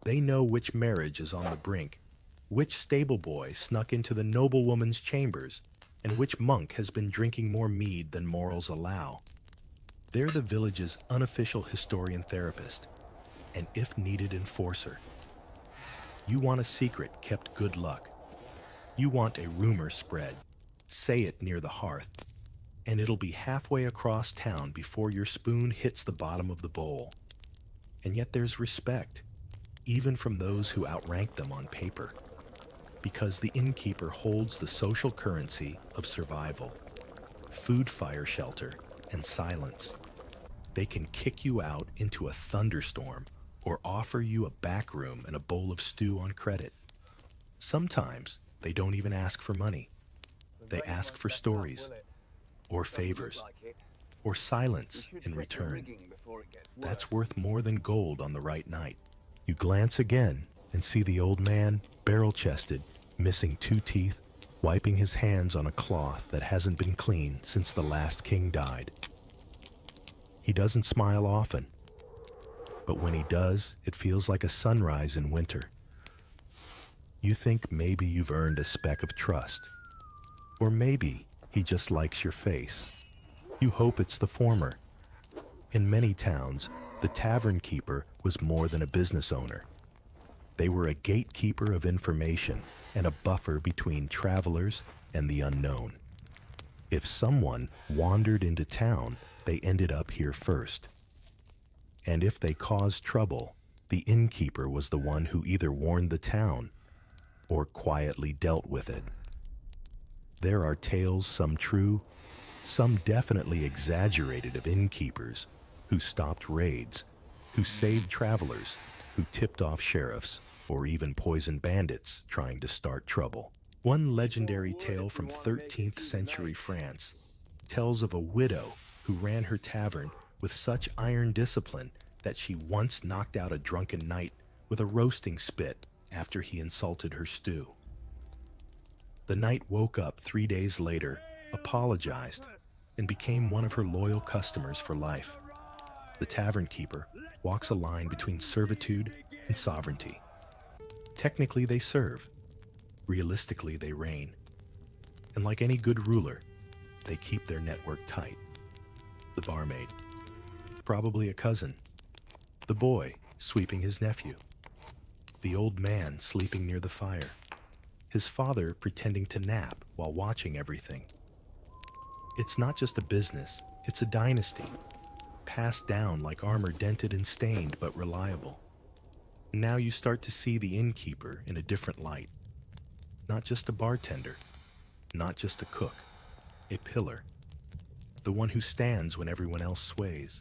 They know which marriage is on the brink, which stable boy snuck into the noblewoman's chambers, and which monk has been drinking more mead than morals allow. They're the village's unofficial historian therapist, and if needed, enforcer. You want a secret kept, good luck. You want a rumor spread, say it near the hearth, and it'll be halfway across town before your spoon hits the bottom of the bowl. And yet there's respect, even from those who outrank them on paper. Because the innkeeper holds the social currency of survival, food, fire, shelter, and silence. They can kick you out into a thunderstorm or offer you a back room and a bowl of stew on credit. Sometimes they don't even ask for money. They ask for stories, or favors, or silence in return. That's worth more than gold on the right night. You glance again and see the old man, barrel-chested, missing 2 teeth, wiping his hands on a cloth that hasn't been cleaned since the last king died. He doesn't smile often, but when he does, it feels like a sunrise in winter. You think maybe you've earned a speck of trust, or maybe he just likes your face. You hope it's the former. In many towns, the tavern keeper was more than a business owner. They were a gatekeeper of information and a buffer between travelers and the unknown. If someone wandered into town, they ended up here first. And if they caused trouble, the innkeeper was the one who either warned the town or quietly dealt with it. There are tales, some true, some definitely exaggerated, of innkeepers who stopped raids, who saved travelers, who tipped off sheriffs, or even poisoned bandits trying to start trouble. One legendary tale from 13th century France tells of a widow who ran her tavern with such iron discipline that she once knocked out a drunken knight with a roasting spit after he insulted her stew. The knight woke up 3 days later, apologized, and became one of her loyal customers for life. The tavern keeper walks a line between servitude and sovereignty. Technically, they serve, Realistically, they reign. And like any good ruler, they keep their network tight. The barmaid, probably a cousin. The boy sweeping his nephew. The old man sleeping near the fire. His father pretending to nap while watching everything. It's not just a business, it's a dynasty, passed down like armor dented and stained but reliable. Now you start to see the innkeeper in a different light. Not just a bartender, not just a cook, a pillar. The one who stands when everyone else sways.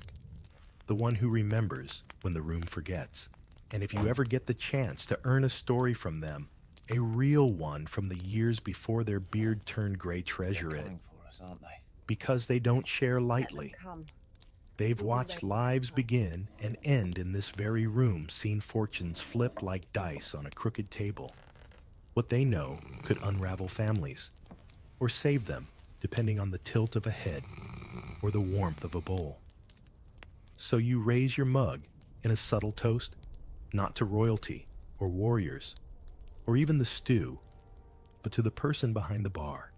The one who remembers when the room forgets. And if you ever get the chance to earn a story from them, a real one from the years before their beard turned gray, treasure it.
For us, aren't they?
Because they don't share lightly. They've watched lives begin and end in this very room, seen fortunes flip like dice on a crooked table. What they know could unravel families, or save them, depending on the tilt of a head or the warmth of a bowl. So you raise your mug in a subtle toast, not to royalty or warriors, or even the stew, but to the person behind the bar.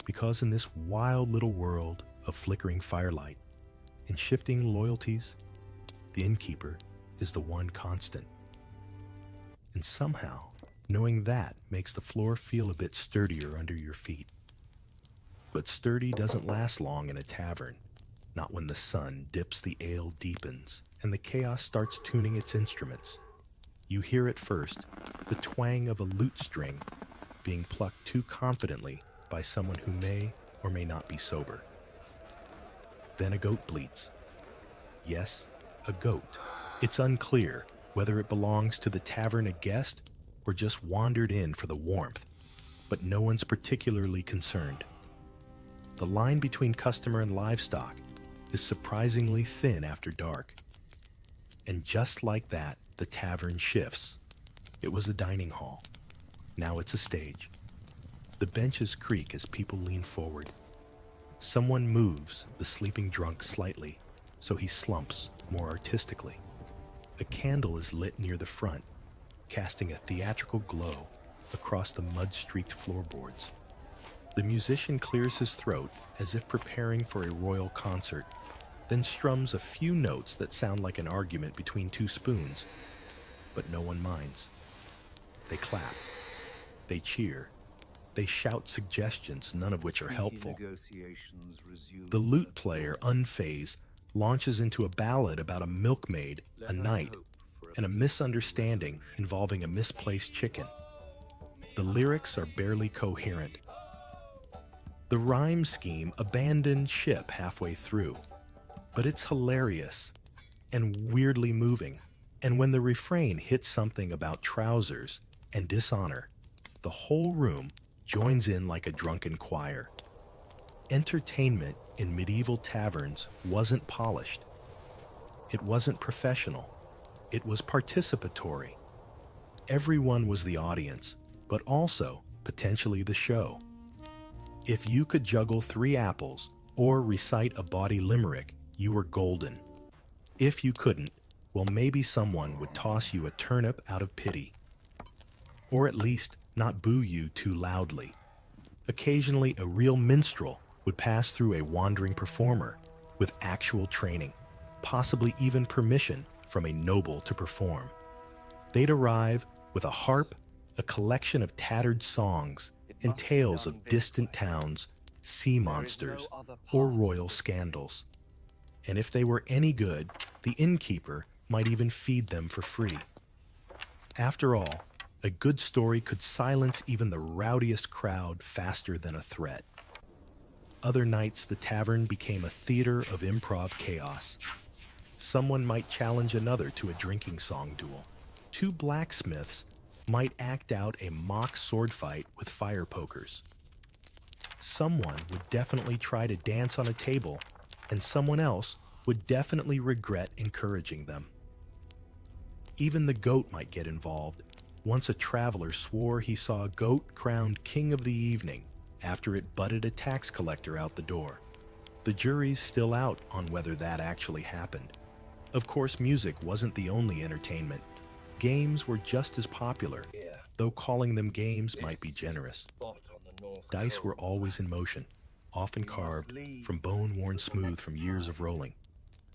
Because in this wild little world of flickering firelight and shifting loyalties, the innkeeper is the one constant. And somehow, knowing that makes the floor feel a bit sturdier under your feet. But sturdy doesn't last long in a tavern, not when the sun dips, the ale deepens, and the chaos starts tuning its instruments. You hear at first the twang of a lute string being plucked too confidently by someone who may or may not be sober. Then a goat bleats. Yes, a goat. It's unclear whether it belongs to the tavern a guest or just wandered in for the warmth, but no one's particularly concerned. The line between customer and livestock is surprisingly thin after dark. And just like that, the tavern shifts. It was a dining hall. Now it's a stage. The benches creak as people lean forward. Someone moves the sleeping drunk slightly, so he slumps more artistically. A candle is lit near the front, casting a theatrical glow across the mud-streaked floorboards. The musician clears his throat as if preparing for a royal concert, then strums a few notes that sound like an argument between two spoons. But no one minds. They clap. They cheer. They shout suggestions, none of which are helpful. The lute player, unfazed, launches into a ballad about a milkmaid, a knight, and a misunderstanding involving a misplaced chicken. The lyrics are barely coherent. The rhyme scheme abandoned ship halfway through. But it's hilarious and weirdly moving. And when the refrain hits something about trousers and dishonor, the whole room joins in like a drunken choir. Entertainment in medieval taverns wasn't polished. It wasn't professional. It was participatory. Everyone was the audience, but also potentially the show. If you could juggle 3 apples or recite a bawdy limerick, you were golden. If you couldn't, well, maybe someone would toss you a turnip out of pity. Or at least not boo you too loudly. Occasionally, a real minstrel would pass through a wandering performer with actual training, possibly even permission from a noble to perform. They'd arrive with a harp, a collection of tattered songs, and tales of distant towns, sea monsters, or royal scandals. And if they were any good, the innkeeper might even feed them for free. After all, a good story could silence even the rowdiest crowd faster than a threat. Other nights, the tavern became a theater of improv chaos. Someone might challenge another to a drinking song duel. 2 blacksmiths might act out a mock sword fight with fire pokers. Someone would definitely try to dance on a table, and someone else would definitely regret encouraging them. Even the goat might get involved. Once a traveler swore he saw a goat crowned king of the evening after it butted a tax collector out the door. The jury's still out on whether that actually happened. Of course, music wasn't the only entertainment. Games were just as popular. though calling them games might be generous. Dice were always in motion, often carved from bone worn smooth from years of rolling.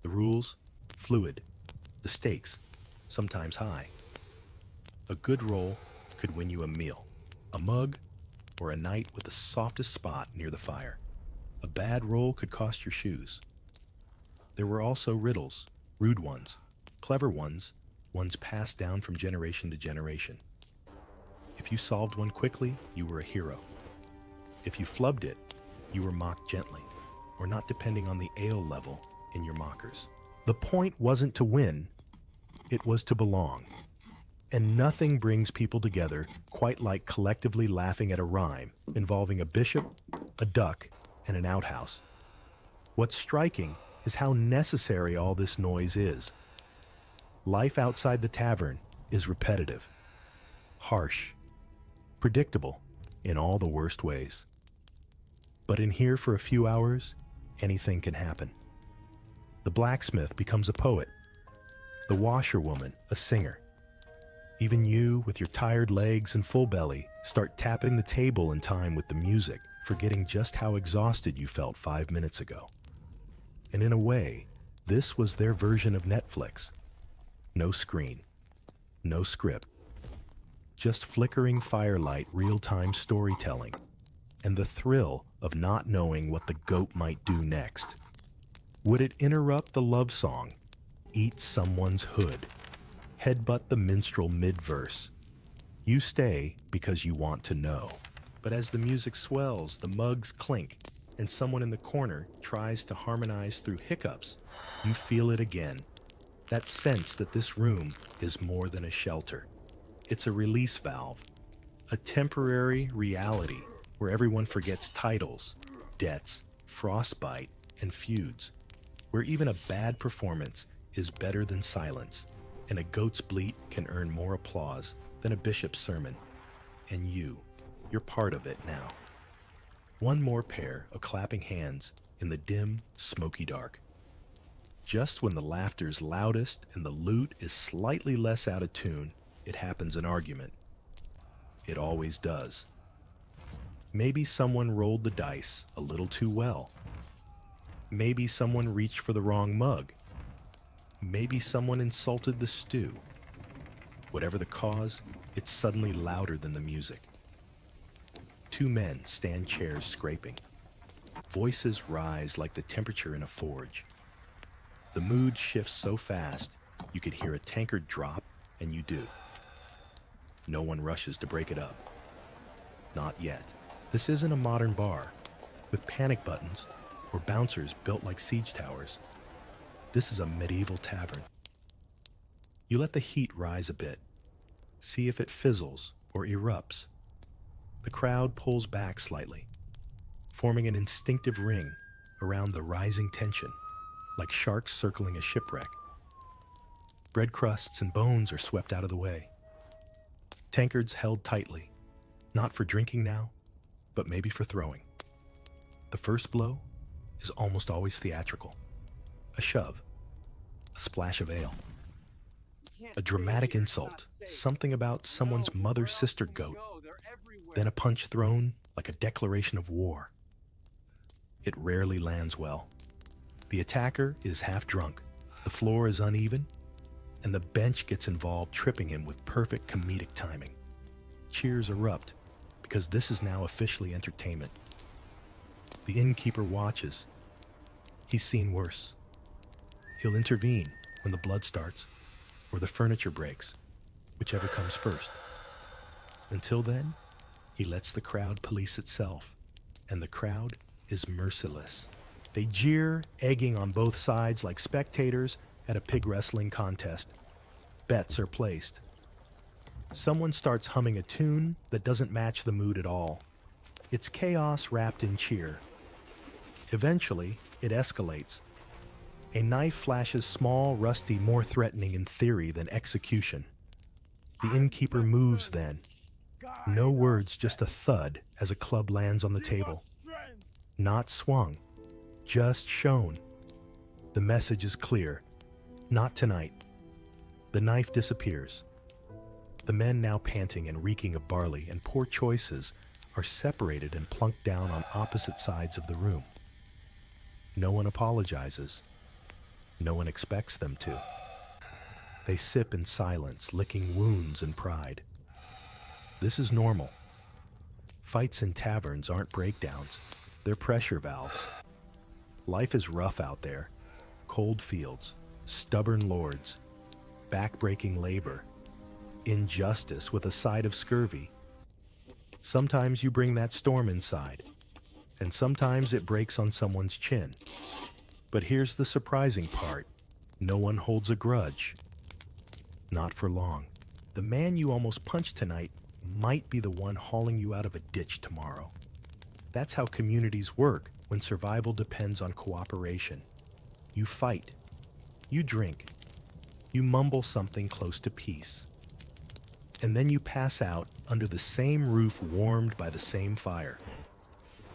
The rules? Fluid. The stakes? Sometimes high. A good roll could win you a meal, a mug, or a night with the softest spot near the fire. A bad roll could cost your shoes. There were also riddles, rude ones, clever ones, ones passed down from generation to generation. If you solved one quickly, you were a hero. If you flubbed it, you were mocked gently, or not depending on the ale level in your mockers. The point wasn't to win, it was to belong. And nothing brings people together quite like collectively laughing at a rhyme involving a bishop, a duck, and an outhouse. What's striking is how necessary all this noise is. Life outside the tavern is repetitive, harsh, predictable in all the worst ways. But in here for a few hours, anything can happen. The blacksmith becomes a poet, the washerwoman a singer. Even you, with your tired legs and full belly, start tapping the table in time with the music, forgetting just how exhausted you felt 5 minutes ago. And in a way, this was their version of Netflix. No screen, no script, just flickering firelight real-time storytelling, and the thrill of not knowing what the goat might do next. Would it interrupt the love song, eat someone's hood, headbutt the minstrel mid-verse? You stay because you want to know. But as the music swells, the mugs clink, and someone in the corner tries to harmonize through hiccups, you feel it again. That sense that this room is more than a shelter. It's a release valve, a temporary reality where everyone forgets titles, debts, frostbite, and feuds, where even a bad performance is better than silence, and a goat's bleat can earn more applause than a bishop's sermon. And you're part of it now. One more pair of clapping hands in the dim, smoky dark. Just when the laughter's loudest and the lute is slightly less out of tune, it happens an argument. It always does. Maybe someone rolled the dice a little too well. Maybe someone reached for the wrong mug. Maybe someone insulted the stew. Whatever the cause, it's suddenly louder than the music. Two men stand chairs scraping. Voices rise like the temperature in a forge. The mood shifts so fast, you could hear a tankard drop, and you do. No one rushes to break it up. Not yet. This isn't a modern bar, with panic buttons or bouncers built like siege towers. This is a medieval tavern. You let the heat rise a bit. See if it fizzles or erupts. The crowd pulls back slightly, forming an instinctive ring around the rising tension, like sharks circling a shipwreck. Bread crusts and bones are swept out of the way. Tankards held tightly, not for drinking now, but maybe for throwing. The first blow is almost always theatrical. A shove, a splash of ale, a dramatic insult, something about someone's mother-sister goat, then a punch thrown like a declaration of war. It rarely lands well. The attacker is half drunk, the floor is uneven, and the bench gets involved, tripping him with perfect comedic timing. Cheers erupt, because this is now officially entertainment. The innkeeper watches. He's seen worse. He'll intervene when the blood starts, or the furniture breaks, whichever comes first. Until then, he lets the crowd police itself, and the crowd is merciless. They jeer, egging on both sides like spectators at a pig wrestling contest. Bets are placed. Someone starts humming a tune that doesn't match the mood at all. It's chaos wrapped in cheer. Eventually, it escalates. A knife flashes small, rusty, more threatening in theory than execution. The innkeeper moves then. No words, just a thud as a club lands on the table. Not swung, just shown. The message is clear. Not tonight. The knife disappears. The men, now panting and reeking of barley and poor choices, are separated and plunked down on opposite sides of the room. No one apologizes. No one expects them to. They sip in silence, licking wounds and pride. This is normal. Fights in taverns aren't breakdowns, they're pressure valves. Life is rough out there. Cold fields, stubborn lords, backbreaking labor, injustice with a side of scurvy. Sometimes you bring that storm inside, and sometimes it breaks on someone's chin. But here's the surprising part. No one holds a grudge. Not for long. The man you almost punched tonight might be the one hauling you out of a ditch tomorrow. That's how communities work when survival depends on cooperation. You fight. You drink. You mumble something close to peace. And then you pass out under the same roof, warmed by the same fire.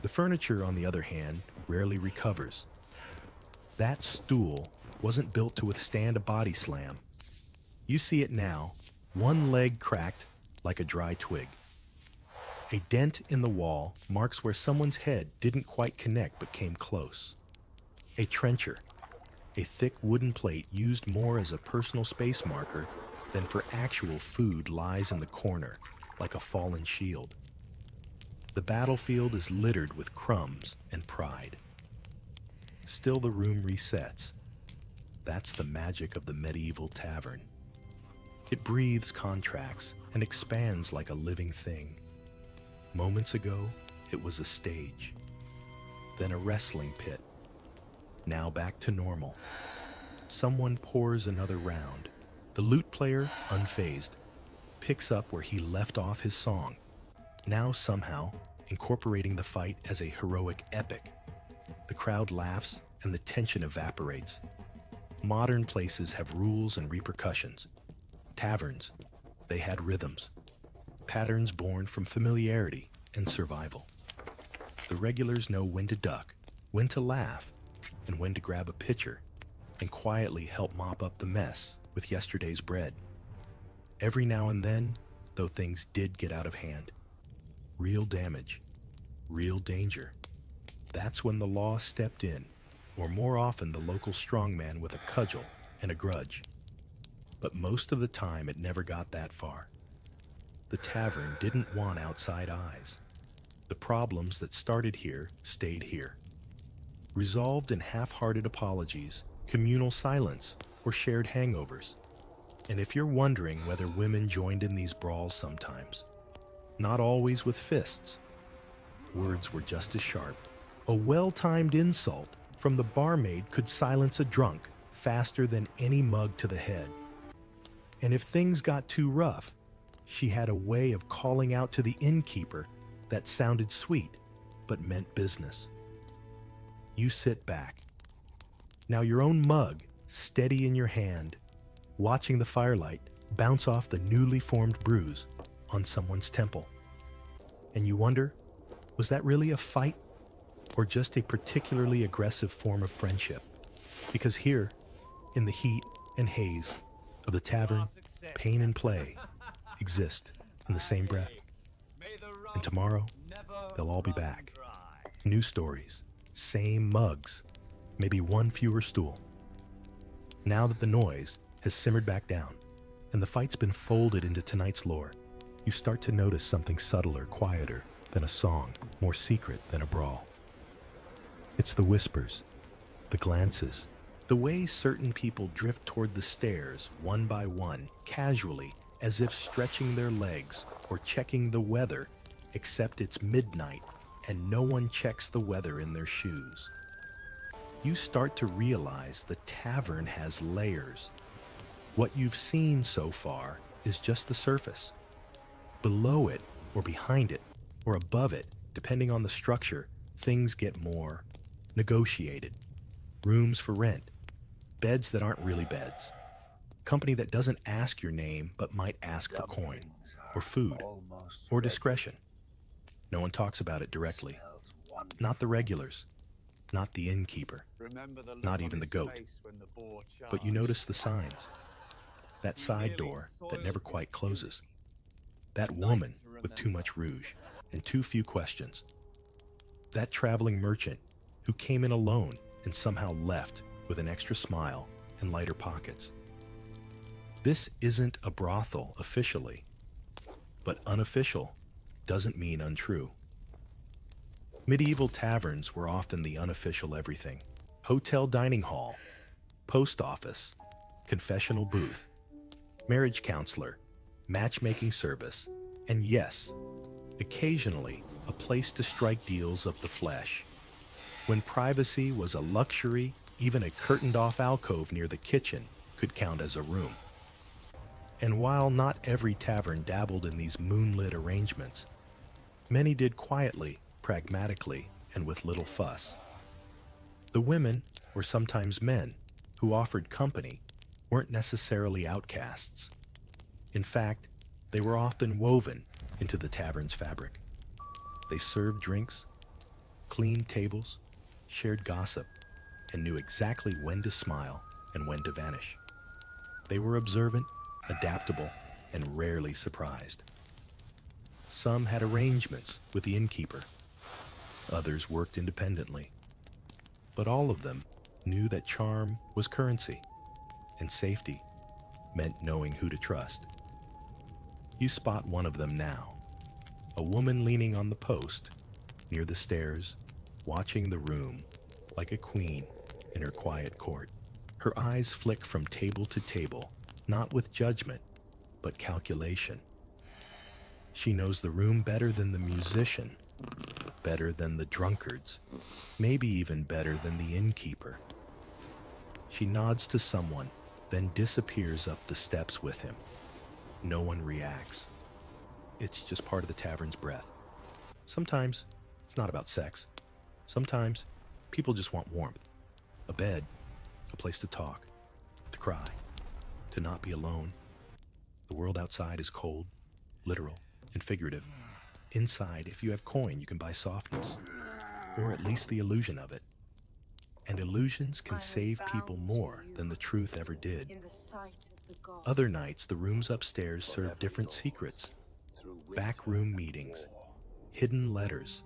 The furniture, on the other hand, rarely recovers. That stool wasn't built to withstand a body slam. You see it now, one leg cracked like a dry twig. A dent in the wall marks where someone's head didn't quite connect but came close. A trencher, a thick wooden plate used more as a personal space marker than for actual food, lies in the corner like a fallen shield. The battlefield is littered with crumbs and pride. Still, the room resets. That's the magic of the medieval tavern. It breathes, contracts, and expands like a living thing. Moments ago, it was a stage, then a wrestling pit. Now back to normal. Someone pours another round. The lute player, unfazed, picks up where he left off his song, now somehow incorporating the fight as a heroic epic. The crowd laughs and the tension evaporates. Modern places have rules and repercussions. Taverns, they had rhythms, patterns born from familiarity and survival. The regulars know when to duck, when to laugh, and when to grab a pitcher and quietly help mop up the mess with yesterday's bread. Every now and then, though, things did get out of hand. Real damage, real danger. That's when the law stepped in, or more often the local strongman with a cudgel and a grudge. But most of the time it never got that far. The tavern didn't want outside eyes. The problems that started here stayed here. Resolved in half-hearted apologies, communal silence, or shared hangovers. And if you're wondering whether women joined in these brawls sometimes, not always with fists. Words were just as sharp. A well-timed insult from the barmaid could silence a drunk faster than any mug to the head. And if things got too rough, she had a way of calling out to the innkeeper that sounded sweet but meant business. You sit back. Now your own mug, steady in your hand, watching the firelight bounce off the newly formed bruise on someone's temple. And you wonder, was that really a fight or just a particularly aggressive form of friendship? Because here, in the heat and haze of the tavern, pain and play exist in the same breath. And tomorrow, they'll all be back. New stories, same mugs, maybe one fewer stool. Now that the noise has simmered back down and the fight's been folded into tonight's lore, you start to notice something subtler, quieter than a song, more secret than a brawl. It's the whispers, the glances, the way certain people drift toward the stairs one by one, casually, as if stretching their legs or checking the weather, except it's midnight and no one checks the weather in their shoes. You start to realize the tavern has layers. What you've seen so far is just the surface. Below it, or behind it, or above it, depending on the structure, things get more negotiated. Rooms for rent, beds that aren't really beds, company that doesn't ask your name but might ask for coin, or food, or discretion. No one talks about it directly. Not the regulars, not the innkeeper, not even the goat. But you notice the signs. That side door that never quite closes. That woman with too much rouge and too few questions. That traveling merchant who came in alone and somehow left with an extra smile and lighter pockets. This isn't a brothel officially, but unofficial doesn't mean untrue. Medieval taverns were often the unofficial everything. Hotel dining hall, post office, confessional booth, marriage counselor, matchmaking service, and yes, occasionally a place to strike deals of the flesh. When privacy was a luxury, even a curtained-off alcove near the kitchen could count as a room. And while not every tavern dabbled in these moonlit arrangements, many did quietly, pragmatically, and with little fuss. The women, or sometimes men, who offered company weren't necessarily outcasts. In fact, they were often woven into the tavern's fabric. They served drinks, cleaned tables, shared gossip, and knew exactly when to smile and when to vanish. They were observant, adaptable, and rarely surprised. Some had arrangements with the innkeeper. Others worked independently. But all of them knew that charm was currency, and safety meant knowing who to trust. You spot one of them now, a woman leaning on the post near the stairs, watching the room like a queen in her quiet court. Her eyes flick from table to table, not with judgment, but calculation. She knows the room better than the musician, better than the drunkards, maybe even better than the innkeeper. She nods to someone, then disappears up the steps with him. No one reacts. It's just part of the tavern's breath. Sometimes it's not about sex. Sometimes people just want warmth, a bed, a place to talk, to cry, to not be alone. The world outside is cold, literal, and figurative. Inside, if you have coin, you can buy softness, or at least the illusion of it. And illusions can save people more than the truth ever did. Other nights, the rooms upstairs serve different secrets. Backroom meetings, hidden letters,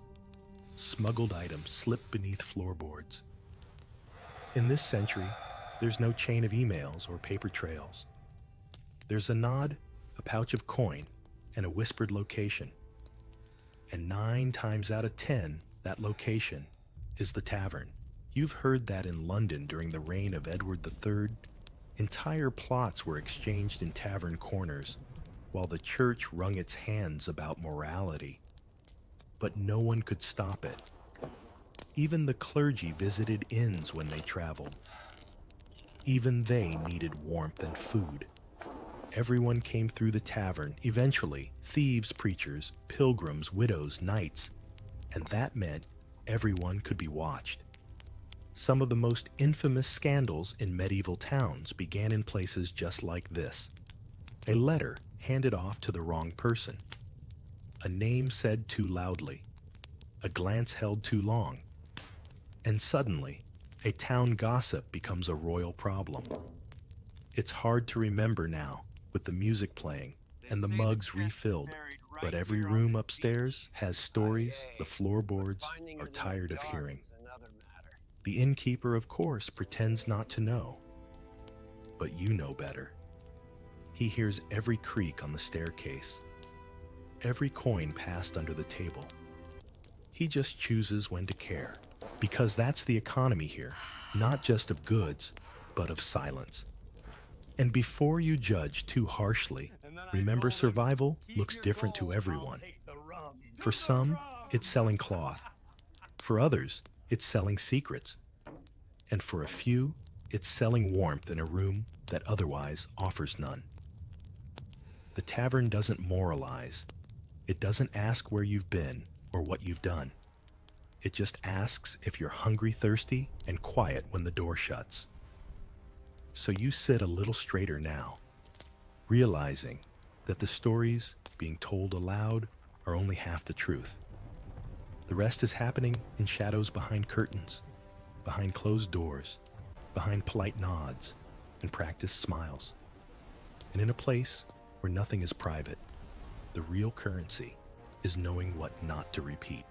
smuggled items slipped beneath floorboards. In this century, there's no chain of emails or paper trails. There's a nod, a pouch of coin, and a whispered location. And 9 times out of 10, that location is the tavern. You've heard that in London during the reign of Edward III. Entire plots were exchanged in tavern corners, while the church wrung its hands about morality. But no one could stop it. Even the clergy visited inns when they traveled. Even they needed warmth and food. Everyone came through the tavern, eventually, thieves, preachers, pilgrims, widows, knights, and that meant everyone could be watched. Some of the most infamous scandals in medieval towns began in places just like this. A letter handed off to the wrong person. A name said too loudly. A glance held too long. And suddenly, a town gossip becomes a royal problem. It's hard to remember now, with the music playing and the mugs refilled, but every room upstairs has stories the floorboards are tired of hearing. The innkeeper, of course, pretends not to know, but you know better. He hears every creak on the staircase, every coin passed under the table. He just chooses when to care, because that's the economy here, not just of goods, but of silence. And before you judge too harshly, remember survival looks different to everyone. For some, it's selling cloth. For others, it's selling secrets. And for a few, it's selling warmth in a room that otherwise offers none. The tavern doesn't moralize. It doesn't ask where you've been or what you've done. It just asks if you're hungry, thirsty, and quiet when the door shuts. So you sit a little straighter now, realizing that the stories being told aloud are only half the truth. The rest is happening in shadows behind curtains, behind closed doors, behind polite nods and practiced smiles, and in a place where nothing is private, The real currency is knowing what not to repeat.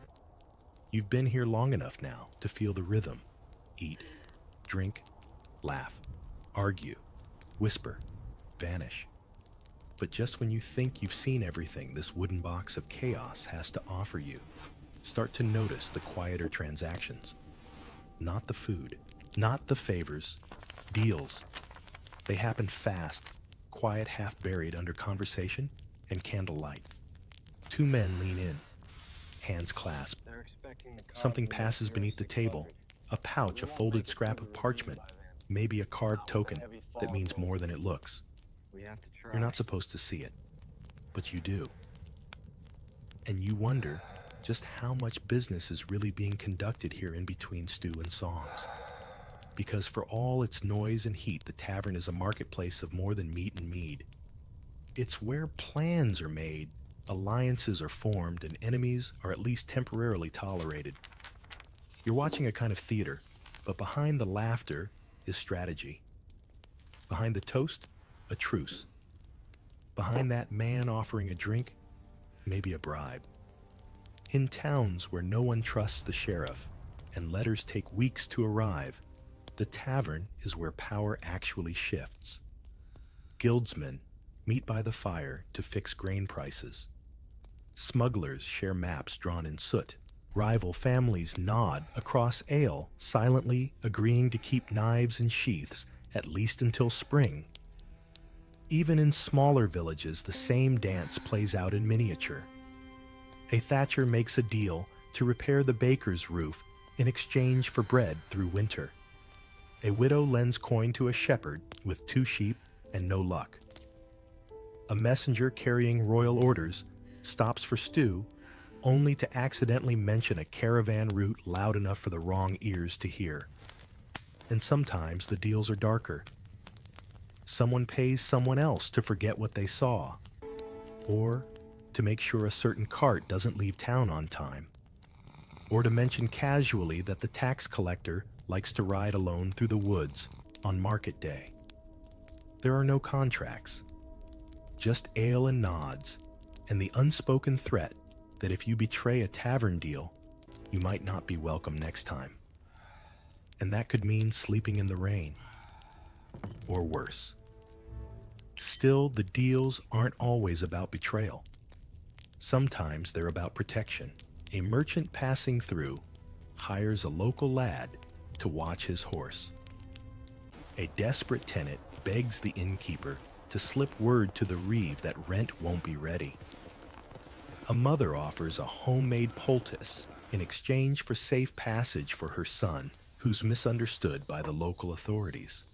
You've been here long enough now to feel the rhythm. Eat, drink, laugh, argue, whisper, vanish. But just when you think you've seen everything this wooden box of chaos has to offer you, start to notice the quieter transactions. Not the food, not the favors, deals. They happen fast, quiet, half buried under conversation and candlelight. Two men lean in, hands clasped. Something passes beneath the table, a pouch, a folded scrap of parchment, maybe a carved token that means more than it looks. You're not supposed to see it, but you do. And you wonder just how much business is really being conducted here in between stew and songs. Because for all its noise and heat, the tavern is a marketplace of more than meat and mead. It's where plans are made, alliances are formed, and enemies are at least temporarily tolerated. You're watching a kind of theater, but behind the laughter is strategy. Behind the toast, a truce. Behind that man offering a drink, maybe a bribe. In towns where no one trusts the sheriff and letters take weeks to arrive, the tavern is where power actually shifts. Guildsmen meet by the fire to fix grain prices. Smugglers share maps drawn in soot. Rival families nod across ale, silently agreeing to keep knives in sheaths at least until spring. Even in smaller villages, the same dance plays out in miniature. A thatcher makes a deal to repair the baker's roof in exchange for bread through winter. A widow lends coin to a shepherd with 2 sheep and no luck. A messenger carrying royal orders stops for stew only to accidentally mention a caravan route loud enough for the wrong ears to hear. And sometimes the deals are darker. Someone pays someone else to forget what they saw, or to make sure a certain cart doesn't leave town on time, or to mention casually that the tax collector likes to ride alone through the woods on market day. There are no contracts, just ale and nods, and the unspoken threat that if you betray a tavern deal, you might not be welcome next time. And that could mean sleeping in the rain, or worse. Still, the deals aren't always about betrayal. Sometimes they're about protection. A merchant passing through hires a local lad to watch his horse. A desperate tenant begs the innkeeper to slip word to the reeve that rent won't be ready. A mother offers a homemade poultice in exchange for safe passage for her son, who's misunderstood by the local authorities.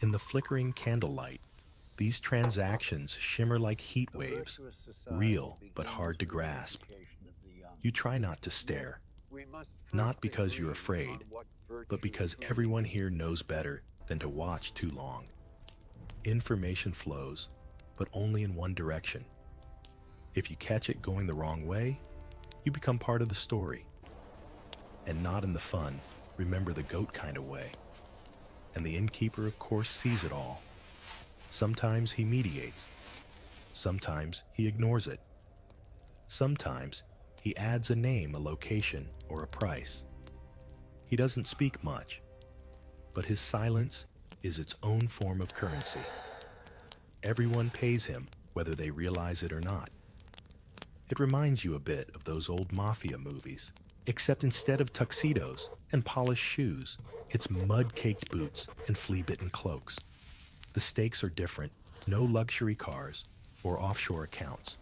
In the flickering candlelight, these transactions shimmer like heat waves, real but hard to grasp. You try not to stare, not because you're afraid, but because everyone here knows better than to watch too long. Information flows, but only in one direction. If you catch it going the wrong way, you become part of the story. And not in the fun, remember the goat kind of way. And the innkeeper, of course, sees it all. Sometimes he mediates. Sometimes he ignores it. Sometimes he adds a name, a location, or a price. He doesn't speak much, but his silence is its own form of currency. Everyone pays him, whether they realize it or not. It reminds you a bit of those old mafia movies, except instead of tuxedos and polished shoes, it's mud-caked boots and flea-bitten cloaks. The stakes are different, no luxury cars or offshore accounts.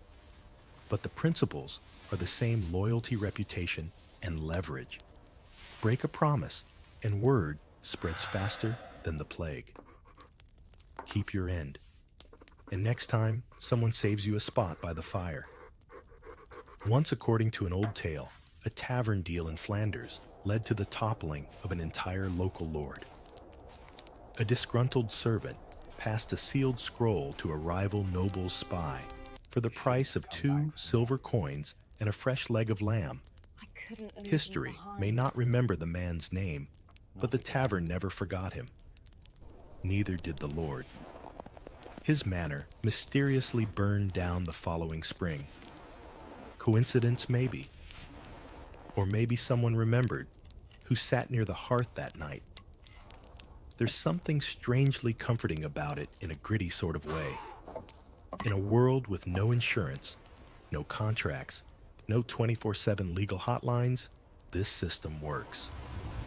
But the principles are the same: loyalty, reputation, and leverage. Break a promise, and word spreads faster than the plague. Keep your end. And next time, someone saves you a spot by the fire. Once, according to an old tale, a tavern deal in Flanders led to the toppling of an entire local lord. A disgruntled servant passed a sealed scroll to a rival noble's spy for the price of 2 silver coins and a fresh leg of lamb. History may not remember the man's name, but the tavern never forgot him. Neither did the lord. His manor mysteriously burned down the following spring. Coincidence, maybe. Or maybe someone remembered who sat near the hearth that night. There's something strangely comforting about it in a gritty sort of way. In a world with no insurance, no contracts, no 24/7 legal hotlines, this system works.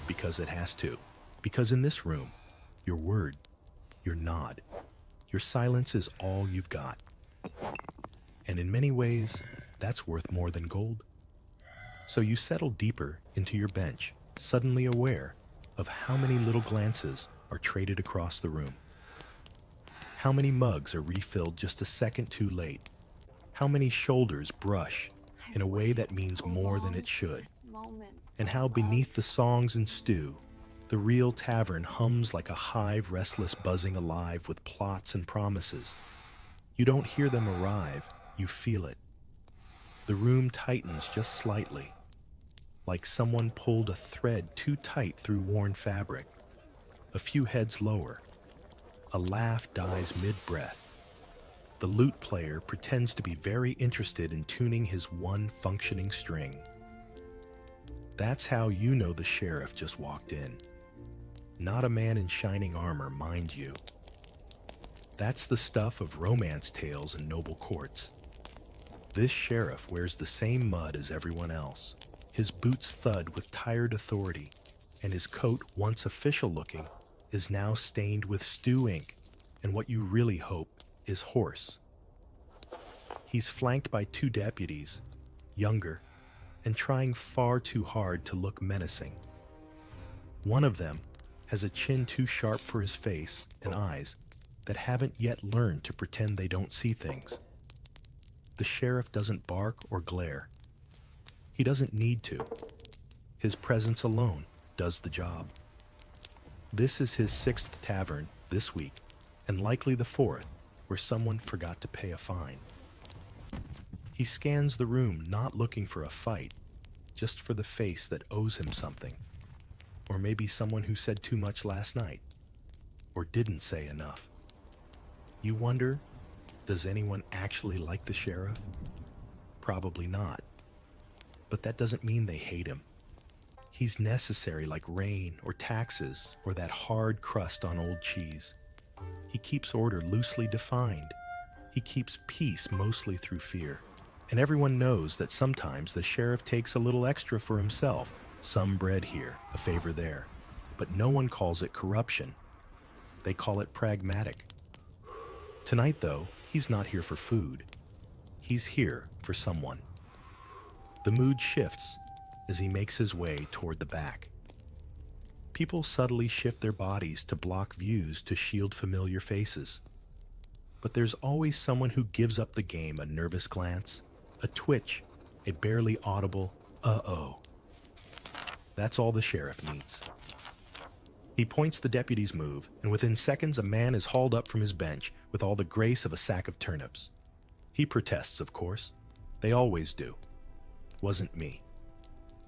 Because it has to. Because in this room, your word, your nod, your silence is all you've got. And in many ways, that's worth more than gold. So you settle deeper into your bench, suddenly aware of how many little glances are traded across the room. How many mugs are refilled just a second too late? How many shoulders brush in a way that means more than it should? And how beneath the songs and stew, the real tavern hums like a hive restless buzzing alive with plots and promises. You don't hear them arrive, you feel it. The room tightens just slightly, like someone pulled a thread too tight through worn fabric. A few heads lower. A laugh dies mid-breath. The lute player pretends to be very interested in tuning his one functioning string. That's how you know the sheriff just walked in. Not a man in shining armor, mind you. That's the stuff of romance tales and noble courts. This sheriff wears the same mud as everyone else. His boots thud with tired authority, and his coat, once official-looking, is now stained with stew ink, and what you really hope is horse. He's flanked by two deputies, younger, and trying far too hard to look menacing. One of them has a chin too sharp for his face and eyes that haven't yet learned to pretend they don't see things. The sheriff doesn't bark or glare. He doesn't need to. His presence alone does the job. This is his 6th tavern this week, and likely the 4th, where someone forgot to pay a fine. He scans the room not looking for a fight, just for the face that owes him something. Or maybe someone who said too much last night, or didn't say enough. You wonder, does anyone actually like the sheriff? Probably not. But that doesn't mean they hate him. He's necessary like rain or taxes or that hard crust on old cheese. He keeps order loosely defined. He keeps peace mostly through fear. And everyone knows that sometimes the sheriff takes a little extra for himself, some bread here, a favor there. But no one calls it corruption. They call it pragmatic. Tonight, though, he's not here for food. He's here for someone. The mood shifts as he makes his way toward the back. People subtly shift their bodies to block views to shield familiar faces. But there's always someone who gives up the game a nervous glance, a twitch, a barely audible uh-oh. That's all the sheriff needs. He points the deputy's move, and within seconds a man is hauled up from his bench with all the grace of a sack of turnips. He protests, of course. They always do. Wasn't me.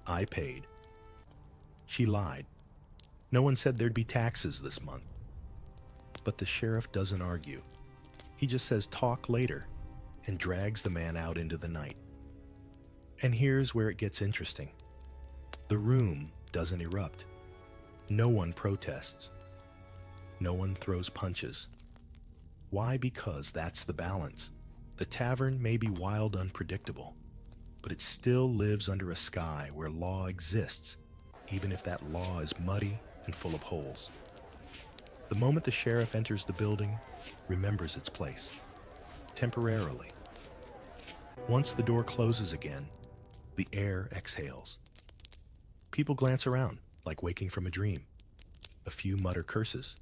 I paid. She lied. No one said there'd be taxes this month. But the sheriff doesn't argue. He just says talk later and drags the man out into the night. And here's where it gets interesting. The room doesn't erupt. No one protests. No one throws punches. Why? Because that's the balance. The tavern may be wild, unpredictable, but it still lives under a sky where law exists, even if that law is muddy and full of holes. The moment the sheriff enters the building, remembers its place, temporarily. Once the door closes again, the air exhales. People glance around, like waking from a dream. A few mutter curses.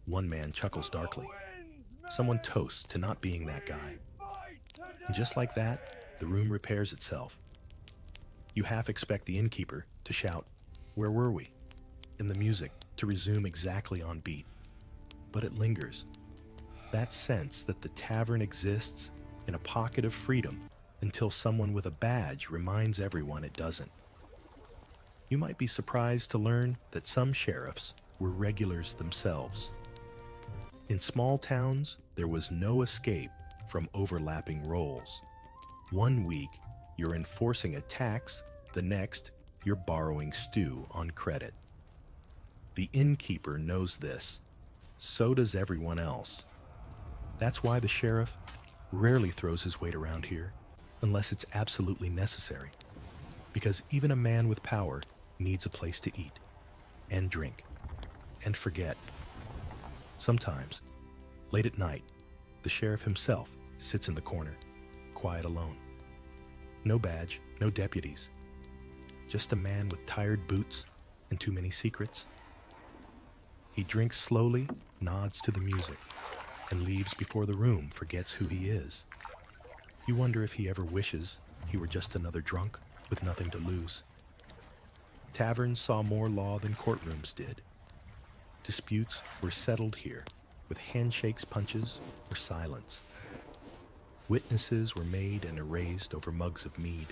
One man chuckles darkly. Someone toasts to not being that guy. And just like that, the room repairs itself. You half expect the innkeeper to shout, "Where were we?" and the music to resume exactly on beat. But it lingers. That sense that the tavern exists in a pocket of freedom until someone with a badge reminds everyone it doesn't. You might be surprised to learn that some sheriffs were regulars themselves. In small towns, there was no escape from overlapping roles. One week, you're enforcing a tax, the next, you're borrowing stew on credit. The innkeeper knows this. So does everyone else. That's why the sheriff rarely throws his weight around here unless it's absolutely necessary. Because even a man with power needs a place to eat and drink and forget. Sometimes, late at night, the sheriff himself sits in the corner, quiet alone. No badge, no deputies. Just a man with tired boots and too many secrets. He drinks slowly, nods to the music, and leaves before the room forgets who he is. You wonder if he ever wishes he were just another drunk with nothing to lose. Taverns saw more law than courtrooms did. Disputes were settled here with handshakes, punches, or silence. Witnesses were made and erased over mugs of mead.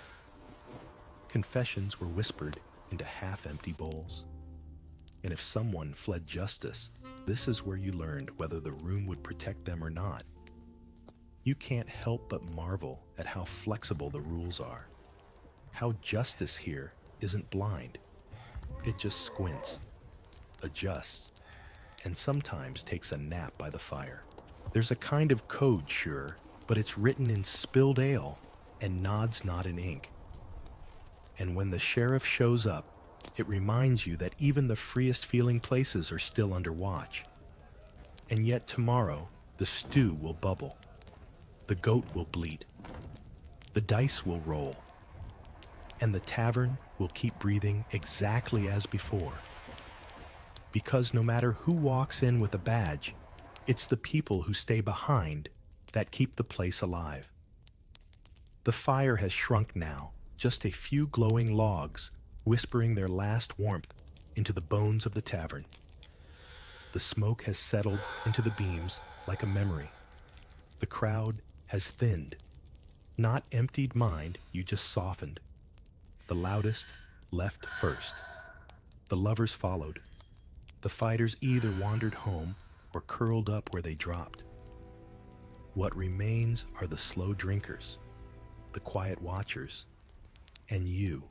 Confessions were whispered into half-empty bowls. And if someone fled justice, this is where you learned whether the room would protect them or not. You can't help but marvel at how flexible the rules are. How justice here isn't blind. It just squints, adjusts, and sometimes takes a nap by the fire. There's a kind of code, sure, but it's written in spilled ale and nods not in ink. And when the sheriff shows up, it reminds you that even the freest feeling places are still under watch. And yet tomorrow, the stew will bubble. The goat will bleat. The dice will roll. And the tavern will keep breathing exactly as before. Because no matter who walks in with a badge, it's the people who stay behind that keep the place alive. The fire has shrunk now, just a few glowing logs whispering their last warmth into the bones of the tavern. The smoke has settled into the beams like a memory. The crowd has thinned. Not emptied mind, you just softened. The loudest left first. The lovers followed. The fighters either wandered home or curled up where they dropped. What remains are the slow drinkers, the quiet watchers, and you.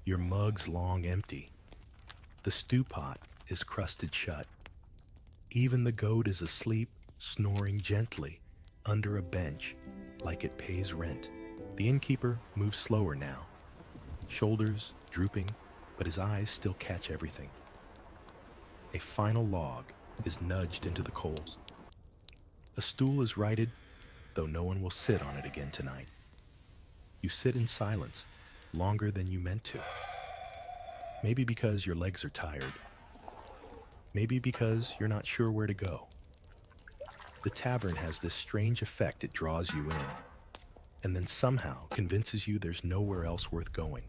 Your mug's long empty. The stew pot is crusted shut. Even the goat is asleep, snoring gently under a bench like it pays rent. The innkeeper moves slower now, shoulders drooping, but his eyes still catch everything. A final log is nudged into the coals. A stool is righted, though no one will sit on it again tonight. You sit in silence, longer than you meant to. Maybe because your legs are tired. Maybe because you're not sure where to go. The tavern has this strange effect. It draws you in, and then somehow convinces you there's nowhere else worth going.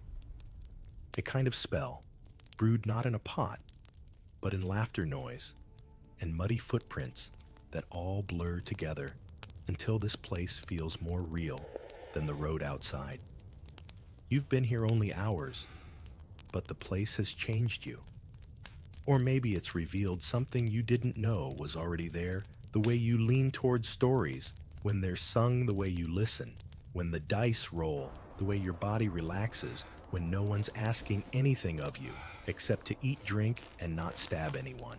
A kind of spell, brewed not in a pot, but in laughter noise and muddy footprints that all blur together until this place feels more real than the road outside. You've been here only hours, but the place has changed you. Or maybe it's revealed something you didn't know was already there, the way you lean toward stories, when they're sung the way you listen, when the dice roll, the way your body relaxes, when no one's asking anything of you except to eat, drink, and not stab anyone.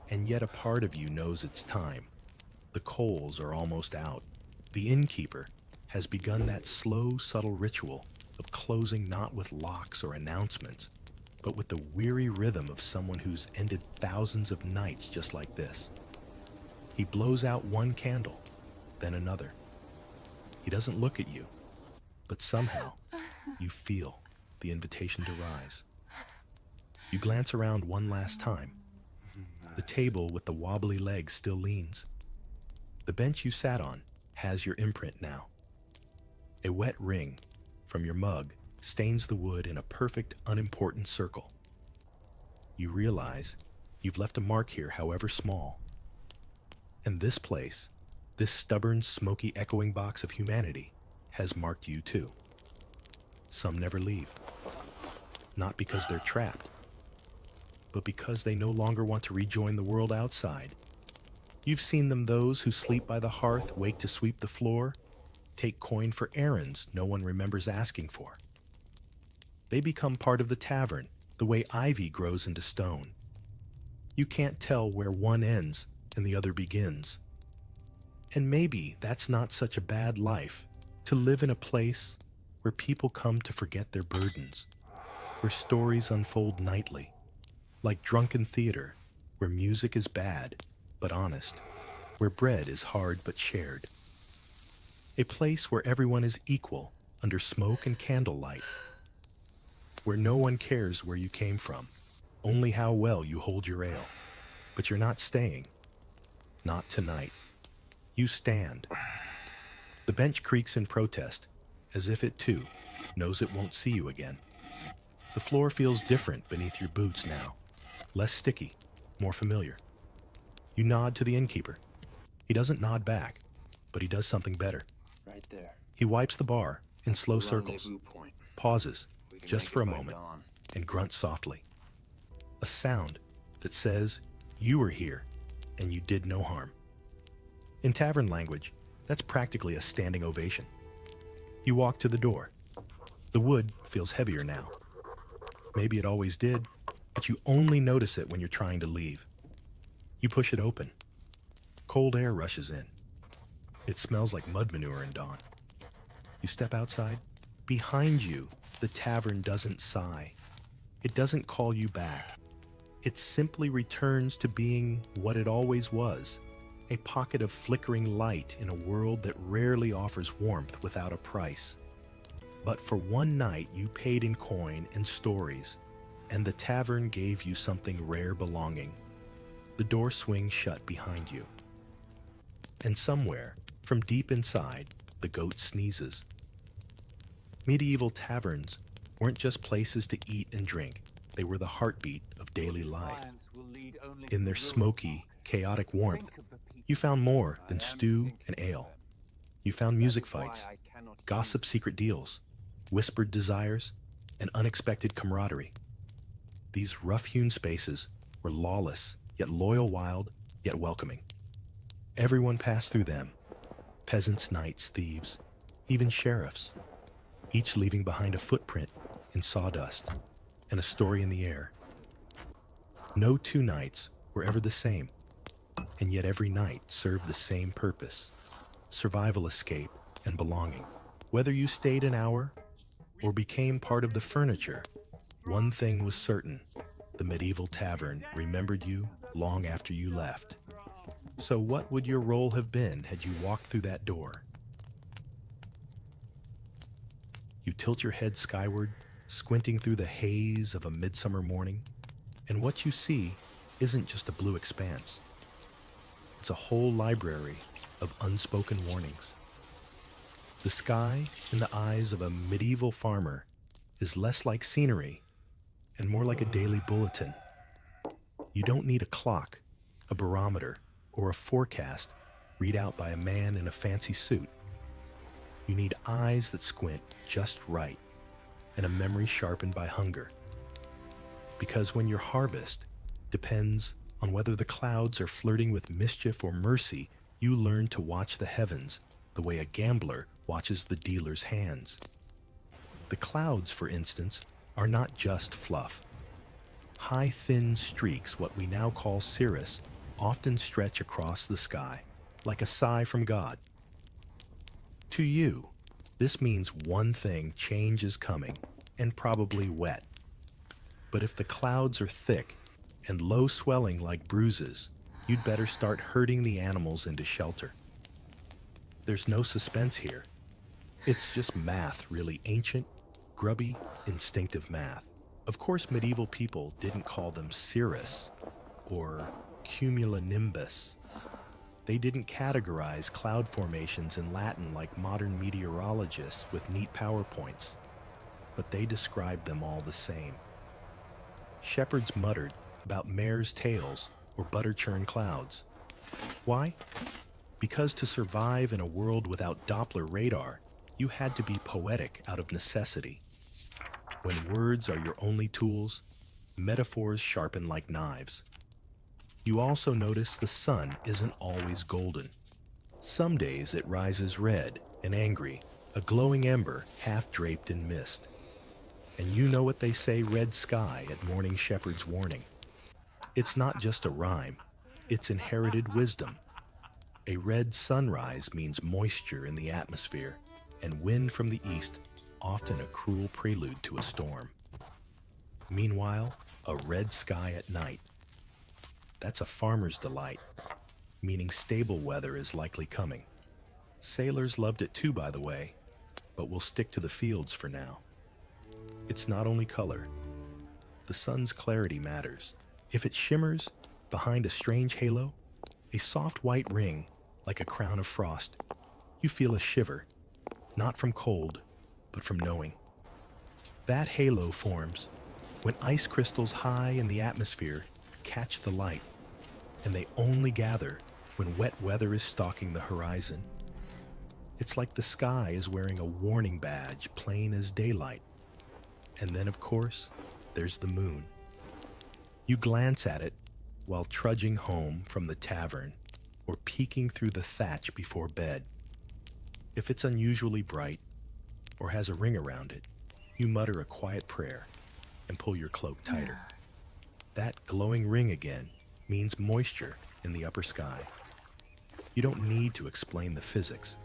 And yet a part of you knows it's time. The coals are almost out. The innkeeper has begun that slow, subtle ritual of closing not with locks or announcements, but with the weary rhythm of someone who's ended thousands of nights just like this. He blows out one candle, then another. He doesn't look at you, but somehow you feel the invitation to rise. You glance around one last time. The table with the wobbly legs still leans. The bench you sat on has your imprint now. A wet ring from your mug stains the wood in a perfect, unimportant circle. You realize you've left a mark here, however small. And this place, this stubborn, smoky, echoing box of humanity, has marked you too. Some never leave. Not because they're trapped, but because they no longer want to rejoin the world outside. You've seen them, those who sleep by the hearth, wake to sweep the floor, take coin for errands no one remembers asking for. They become part of the tavern, the way ivy grows into stone. You can't tell where one ends and the other begins. And maybe that's not such a bad life, to live in a place where people come to forget their burdens, where stories unfold nightly, like drunken theater, where music is bad but honest, where bread is hard but shared. A place where everyone is equal under smoke and candlelight, where no one cares where you came from, only how well you hold your ale. But you're not staying. Not tonight. You stand. The bench creaks in protest, as if it too knows it won't see you again. The floor feels different beneath your boots now, less sticky, more familiar. You nod to the innkeeper. He doesn't nod back, but he does something better.
Right there.
He wipes the bar in slow circles,
Point.
pauses just for a moment, and grunts softly. A sound that says you were here and you did no harm. In tavern language, that's practically a standing ovation. You walk to the door. The wood feels heavier now. Maybe it always did, but you only notice it when you're trying to leave. You push it open. Cold air rushes in. It smells like mud manure in dawn. You step outside. Behind you, the tavern doesn't sigh. It doesn't call you back. It simply returns to being what it always was, a pocket of flickering light in a world that rarely offers warmth without a price. But for one night you paid in coin and stories, and the tavern gave you something rare belonging. The door swings shut behind you. And somewhere, from deep inside, the goat sneezes. Medieval taverns weren't just places to eat and drink. They were the heartbeat of daily life. In their smoky, chaotic warmth, you found more than stew and ale. You found music fights, gossip secret deals, whispered desires, and unexpected camaraderie. These rough-hewn spaces were lawless, yet loyal, wild, yet welcoming. Everyone passed through them, peasants, knights, thieves, even sheriffs, each leaving behind a footprint in sawdust and a story in the air. No two nights were ever the same, and yet every night served the same purpose: survival, escape, and belonging. Whether you stayed an hour or became part of the furniture, one thing was certain: the medieval tavern remembered you long after you left. So what would your role have been had you walked through that door? You tilt your head skyward, squinting through the haze of a midsummer morning, and what you see isn't just a blue expanse. It's a whole library of unspoken warnings. The sky, in the eyes of a medieval farmer, is less like scenery and more like a daily bulletin. You don't need a clock, a barometer, or a forecast read out by a man in a fancy suit. You need eyes that squint just right and a memory sharpened by hunger. Because when your harvest depends on whether the clouds are flirting with mischief or mercy, you learn to watch the heavens the way a gambler watches the dealer's hands. The clouds, for instance, are not just fluff. High, thin streaks, what we now call cirrus, often stretch across the sky, like a sigh from God. To you, this means one thing: change is coming, and probably wet. But if the clouds are thick and low swelling like bruises, you'd better start herding the animals into shelter. There's no suspense here. It's just math, really ancient, grubby, instinctive math. Of course, medieval people didn't call them cirrus or cumulonimbus. They didn't categorize cloud formations in Latin like modern meteorologists with neat PowerPoints, but they described them all the same. Shepherds muttered about mares' tails or butter-churn clouds. Why? Because to survive in a world without Doppler radar, you had to be poetic out of necessity. When words are your only tools, metaphors sharpen like knives. You also notice the sun isn't always golden. Some days it rises red and angry, a glowing ember half draped in mist. And you know what they say, red sky at morning shepherd's warning. It's not just a rhyme, it's inherited wisdom. A red sunrise means moisture in the atmosphere, and wind from the east, often a cruel prelude to a storm. Meanwhile, a red sky at night. That's a farmer's delight, meaning stable weather is likely coming. Sailors loved it too, by the way, but we'll stick to the fields for now. It's not only color. The sun's clarity matters. If it shimmers behind a strange halo, a soft white ring like a crown of frost, you feel a shiver, not from cold, but from knowing. That halo forms when ice crystals high in the atmosphere catch the light, and they only gather when wet weather is stalking the horizon. It's like the sky is wearing a warning badge, plain as daylight. And then, of course, there's the moon. You glance at it while trudging home from the tavern or peeking through the thatch before bed. If it's unusually bright or has a ring around it, you mutter a quiet prayer and pull your cloak tighter. That glowing ring again means moisture in the upper sky. You don't need to explain the physics.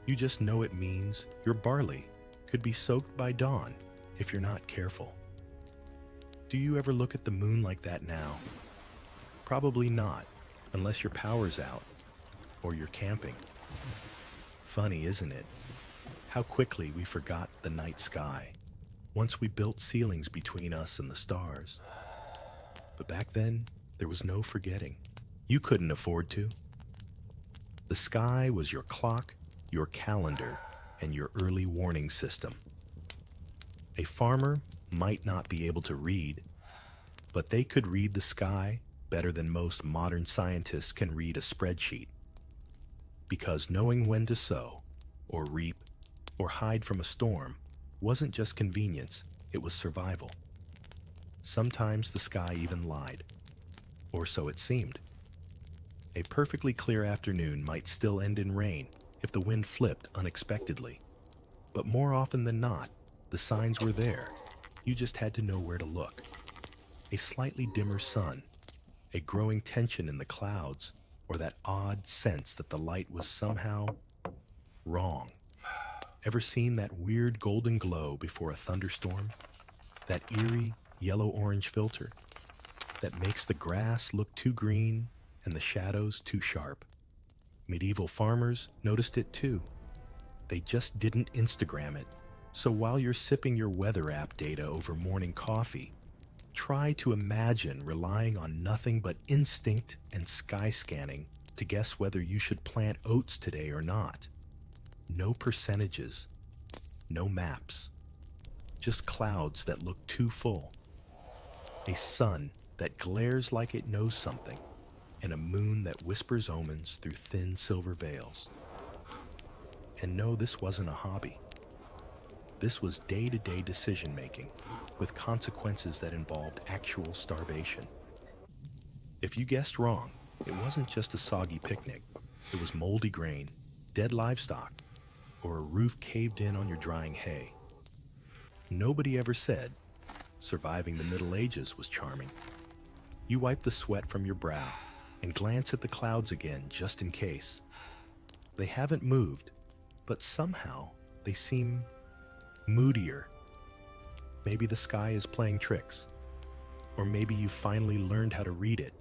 You just know it means your barley could be soaked by dawn if you're not careful. Do you ever look at the moon like that now? Probably not, unless your power's out or you're camping. Funny, isn't it? How quickly we forgot the night sky once we built ceilings between us and the stars. But back then, there was no forgetting. You couldn't afford to. The sky was your clock, your calendar, and your early warning system. A farmer might not be able to read, but they could read the sky better than most modern scientists can read a spreadsheet. Because knowing when to sow, or reap, or hide from a storm wasn't just convenience, it was survival. Sometimes the sky even lied, or so it seemed. A perfectly clear afternoon might still end in rain if the wind flipped unexpectedly. But more often than not, the signs were there. You just had to know where to look. A slightly dimmer sun, a growing tension in the clouds, or that odd sense that the light was somehow wrong. Ever seen that weird golden glow before a thunderstorm? That eerie yellow-orange filter that makes the grass look too green and the shadows too sharp. Medieval farmers noticed it too. They just didn't Instagram it. So while you're sipping your weather app data over morning coffee, try to imagine relying on nothing but instinct and sky scanning to guess whether you should plant oats today or not. No percentages, no maps, just clouds that look too full, a sun that glares like it knows something, and a moon that whispers omens through thin silver veils. And no, this wasn't a hobby. This was day-to-day decision-making, with consequences that involved actual starvation. If you guessed wrong, it wasn't just a soggy picnic. It was moldy grain, dead livestock, or a roof caved in on your drying hay. Nobody ever said surviving the Middle Ages was charming. You wipe the sweat from your brow and glance at the clouds again just in case. They haven't moved, but somehow they seem moodier. Maybe the sky is playing tricks, or maybe you finally learned how to read it.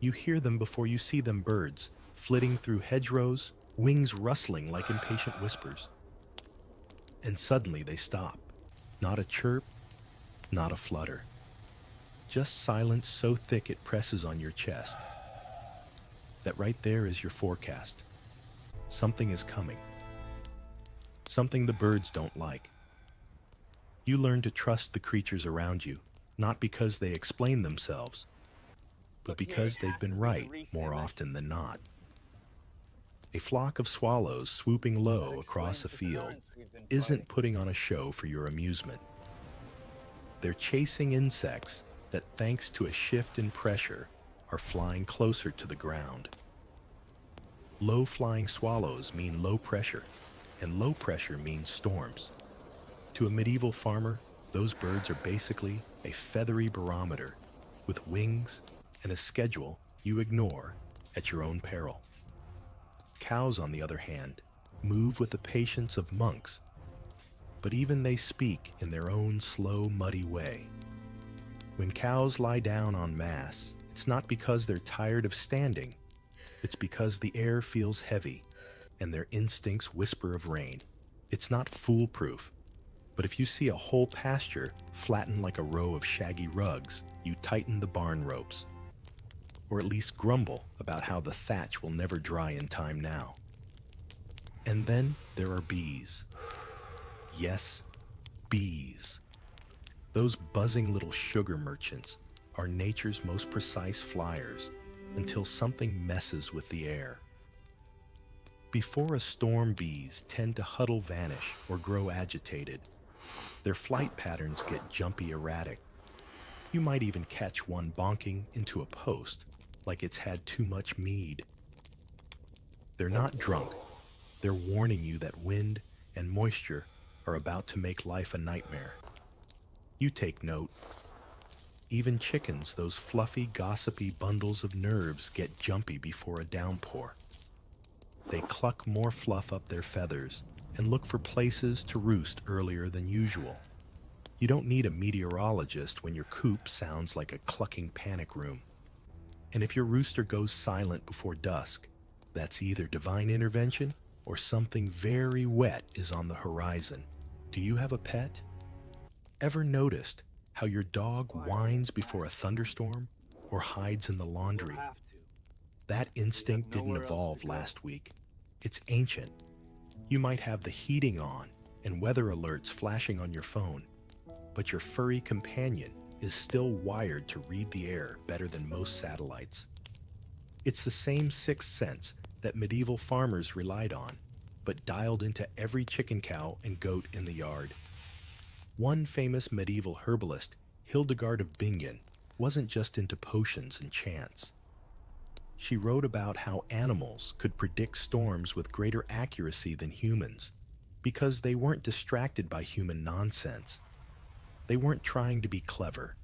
You hear them before you see them, birds flitting through hedgerows, wings rustling like impatient whispers. And suddenly they stop. Not a chirp, not a flutter. Just silence so thick it presses on your chest. That right there is your forecast. Something is coming. Something the birds don't like. You learn to trust the creatures around you, not because they explain themselves, but because they've been right more often than not. A flock of swallows swooping low across a field isn't putting on a show for your amusement. They're chasing insects that, thanks to a shift in pressure, are flying closer to the ground. Low-flying swallows mean low pressure, and low pressure means storms. To a medieval farmer, those birds are basically a feathery barometer with wings and a schedule you ignore at your own peril. Cows, on the other hand, move with the patience of monks, but even they speak in their own slow, muddy way. When cows lie down en masse, it's not because they're tired of standing, it's because the air feels heavy and their instincts whisper of rain. It's not foolproof, but if you see a whole pasture flattened like a row of shaggy rugs, you tighten the barn ropes, or at least grumble about how the thatch will never dry in time now. And then there are bees. Yes, bees. Those buzzing little sugar merchants are nature's most precise flyers until something messes with the air. Before a storm, bees tend to huddle, vanish, or grow agitated. Their flight patterns get jumpy, erratic. You might even catch one bonking into a post like it's had too much mead. They're not drunk. They're warning you that wind and moisture are about to make life a nightmare. You take note. Even chickens, those fluffy, gossipy bundles of nerves, get jumpy before a downpour. They cluck more fluff up their feathers and look for places to roost earlier than usual. You don't need a meteorologist when your coop sounds like a clucking panic room. And if your rooster goes silent before dusk, that's either divine intervention or something very wet is on the horizon. Do you have a pet? Ever noticed how your dog whines before a thunderstorm or hides in the laundry? That instinct didn't evolve last week. It's ancient. You might have the heating on and weather alerts flashing on your phone, but your furry companion is still wired to read the air better than most satellites. It's the same sixth sense that medieval farmers relied on, but dialed into every chicken, cow, and goat in the yard. One famous medieval herbalist, Hildegard of Bingen, wasn't just into potions and chants. She wrote about how animals could predict storms with greater accuracy than humans because they weren't distracted by human nonsense. They weren't trying to be clever.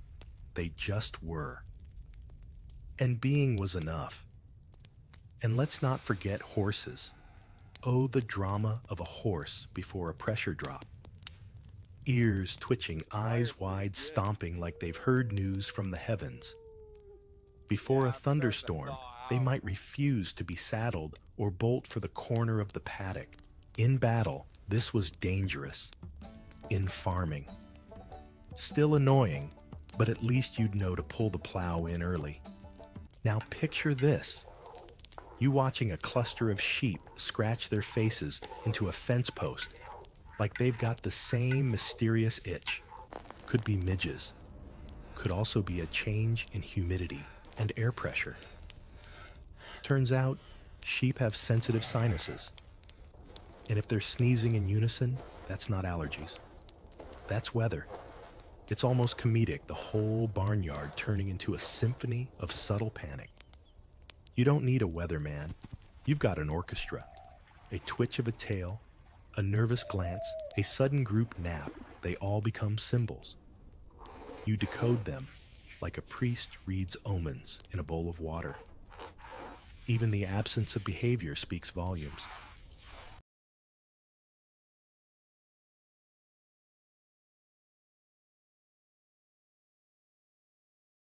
They just were. And being was enough. And let's not forget horses. Oh, the drama of a horse before a pressure drop. Ears twitching, eyes wide, stomping like they've heard news from the heavens. Before a thunderstorm, they might refuse to be saddled or bolt for the corner of the paddock. In battle, this was dangerous. In farming. Still annoying, but at least you'd know to pull the plow in early. Now picture this. You watching a cluster of sheep scratch their faces into a fence post, like they've got the same mysterious itch. Could be midges. Could also be a change in humidity and air pressure. Turns out, sheep have sensitive sinuses. And if they're sneezing in unison, that's not allergies. That's weather. It's almost comedic, the whole barnyard turning into a symphony of subtle panic. You don't need a weatherman. You've got an orchestra. A twitch of a tail, a nervous glance, a sudden group nap, they all become symbols. You decode them like a priest reads omens in a bowl of water. Even the absence of behavior speaks volumes.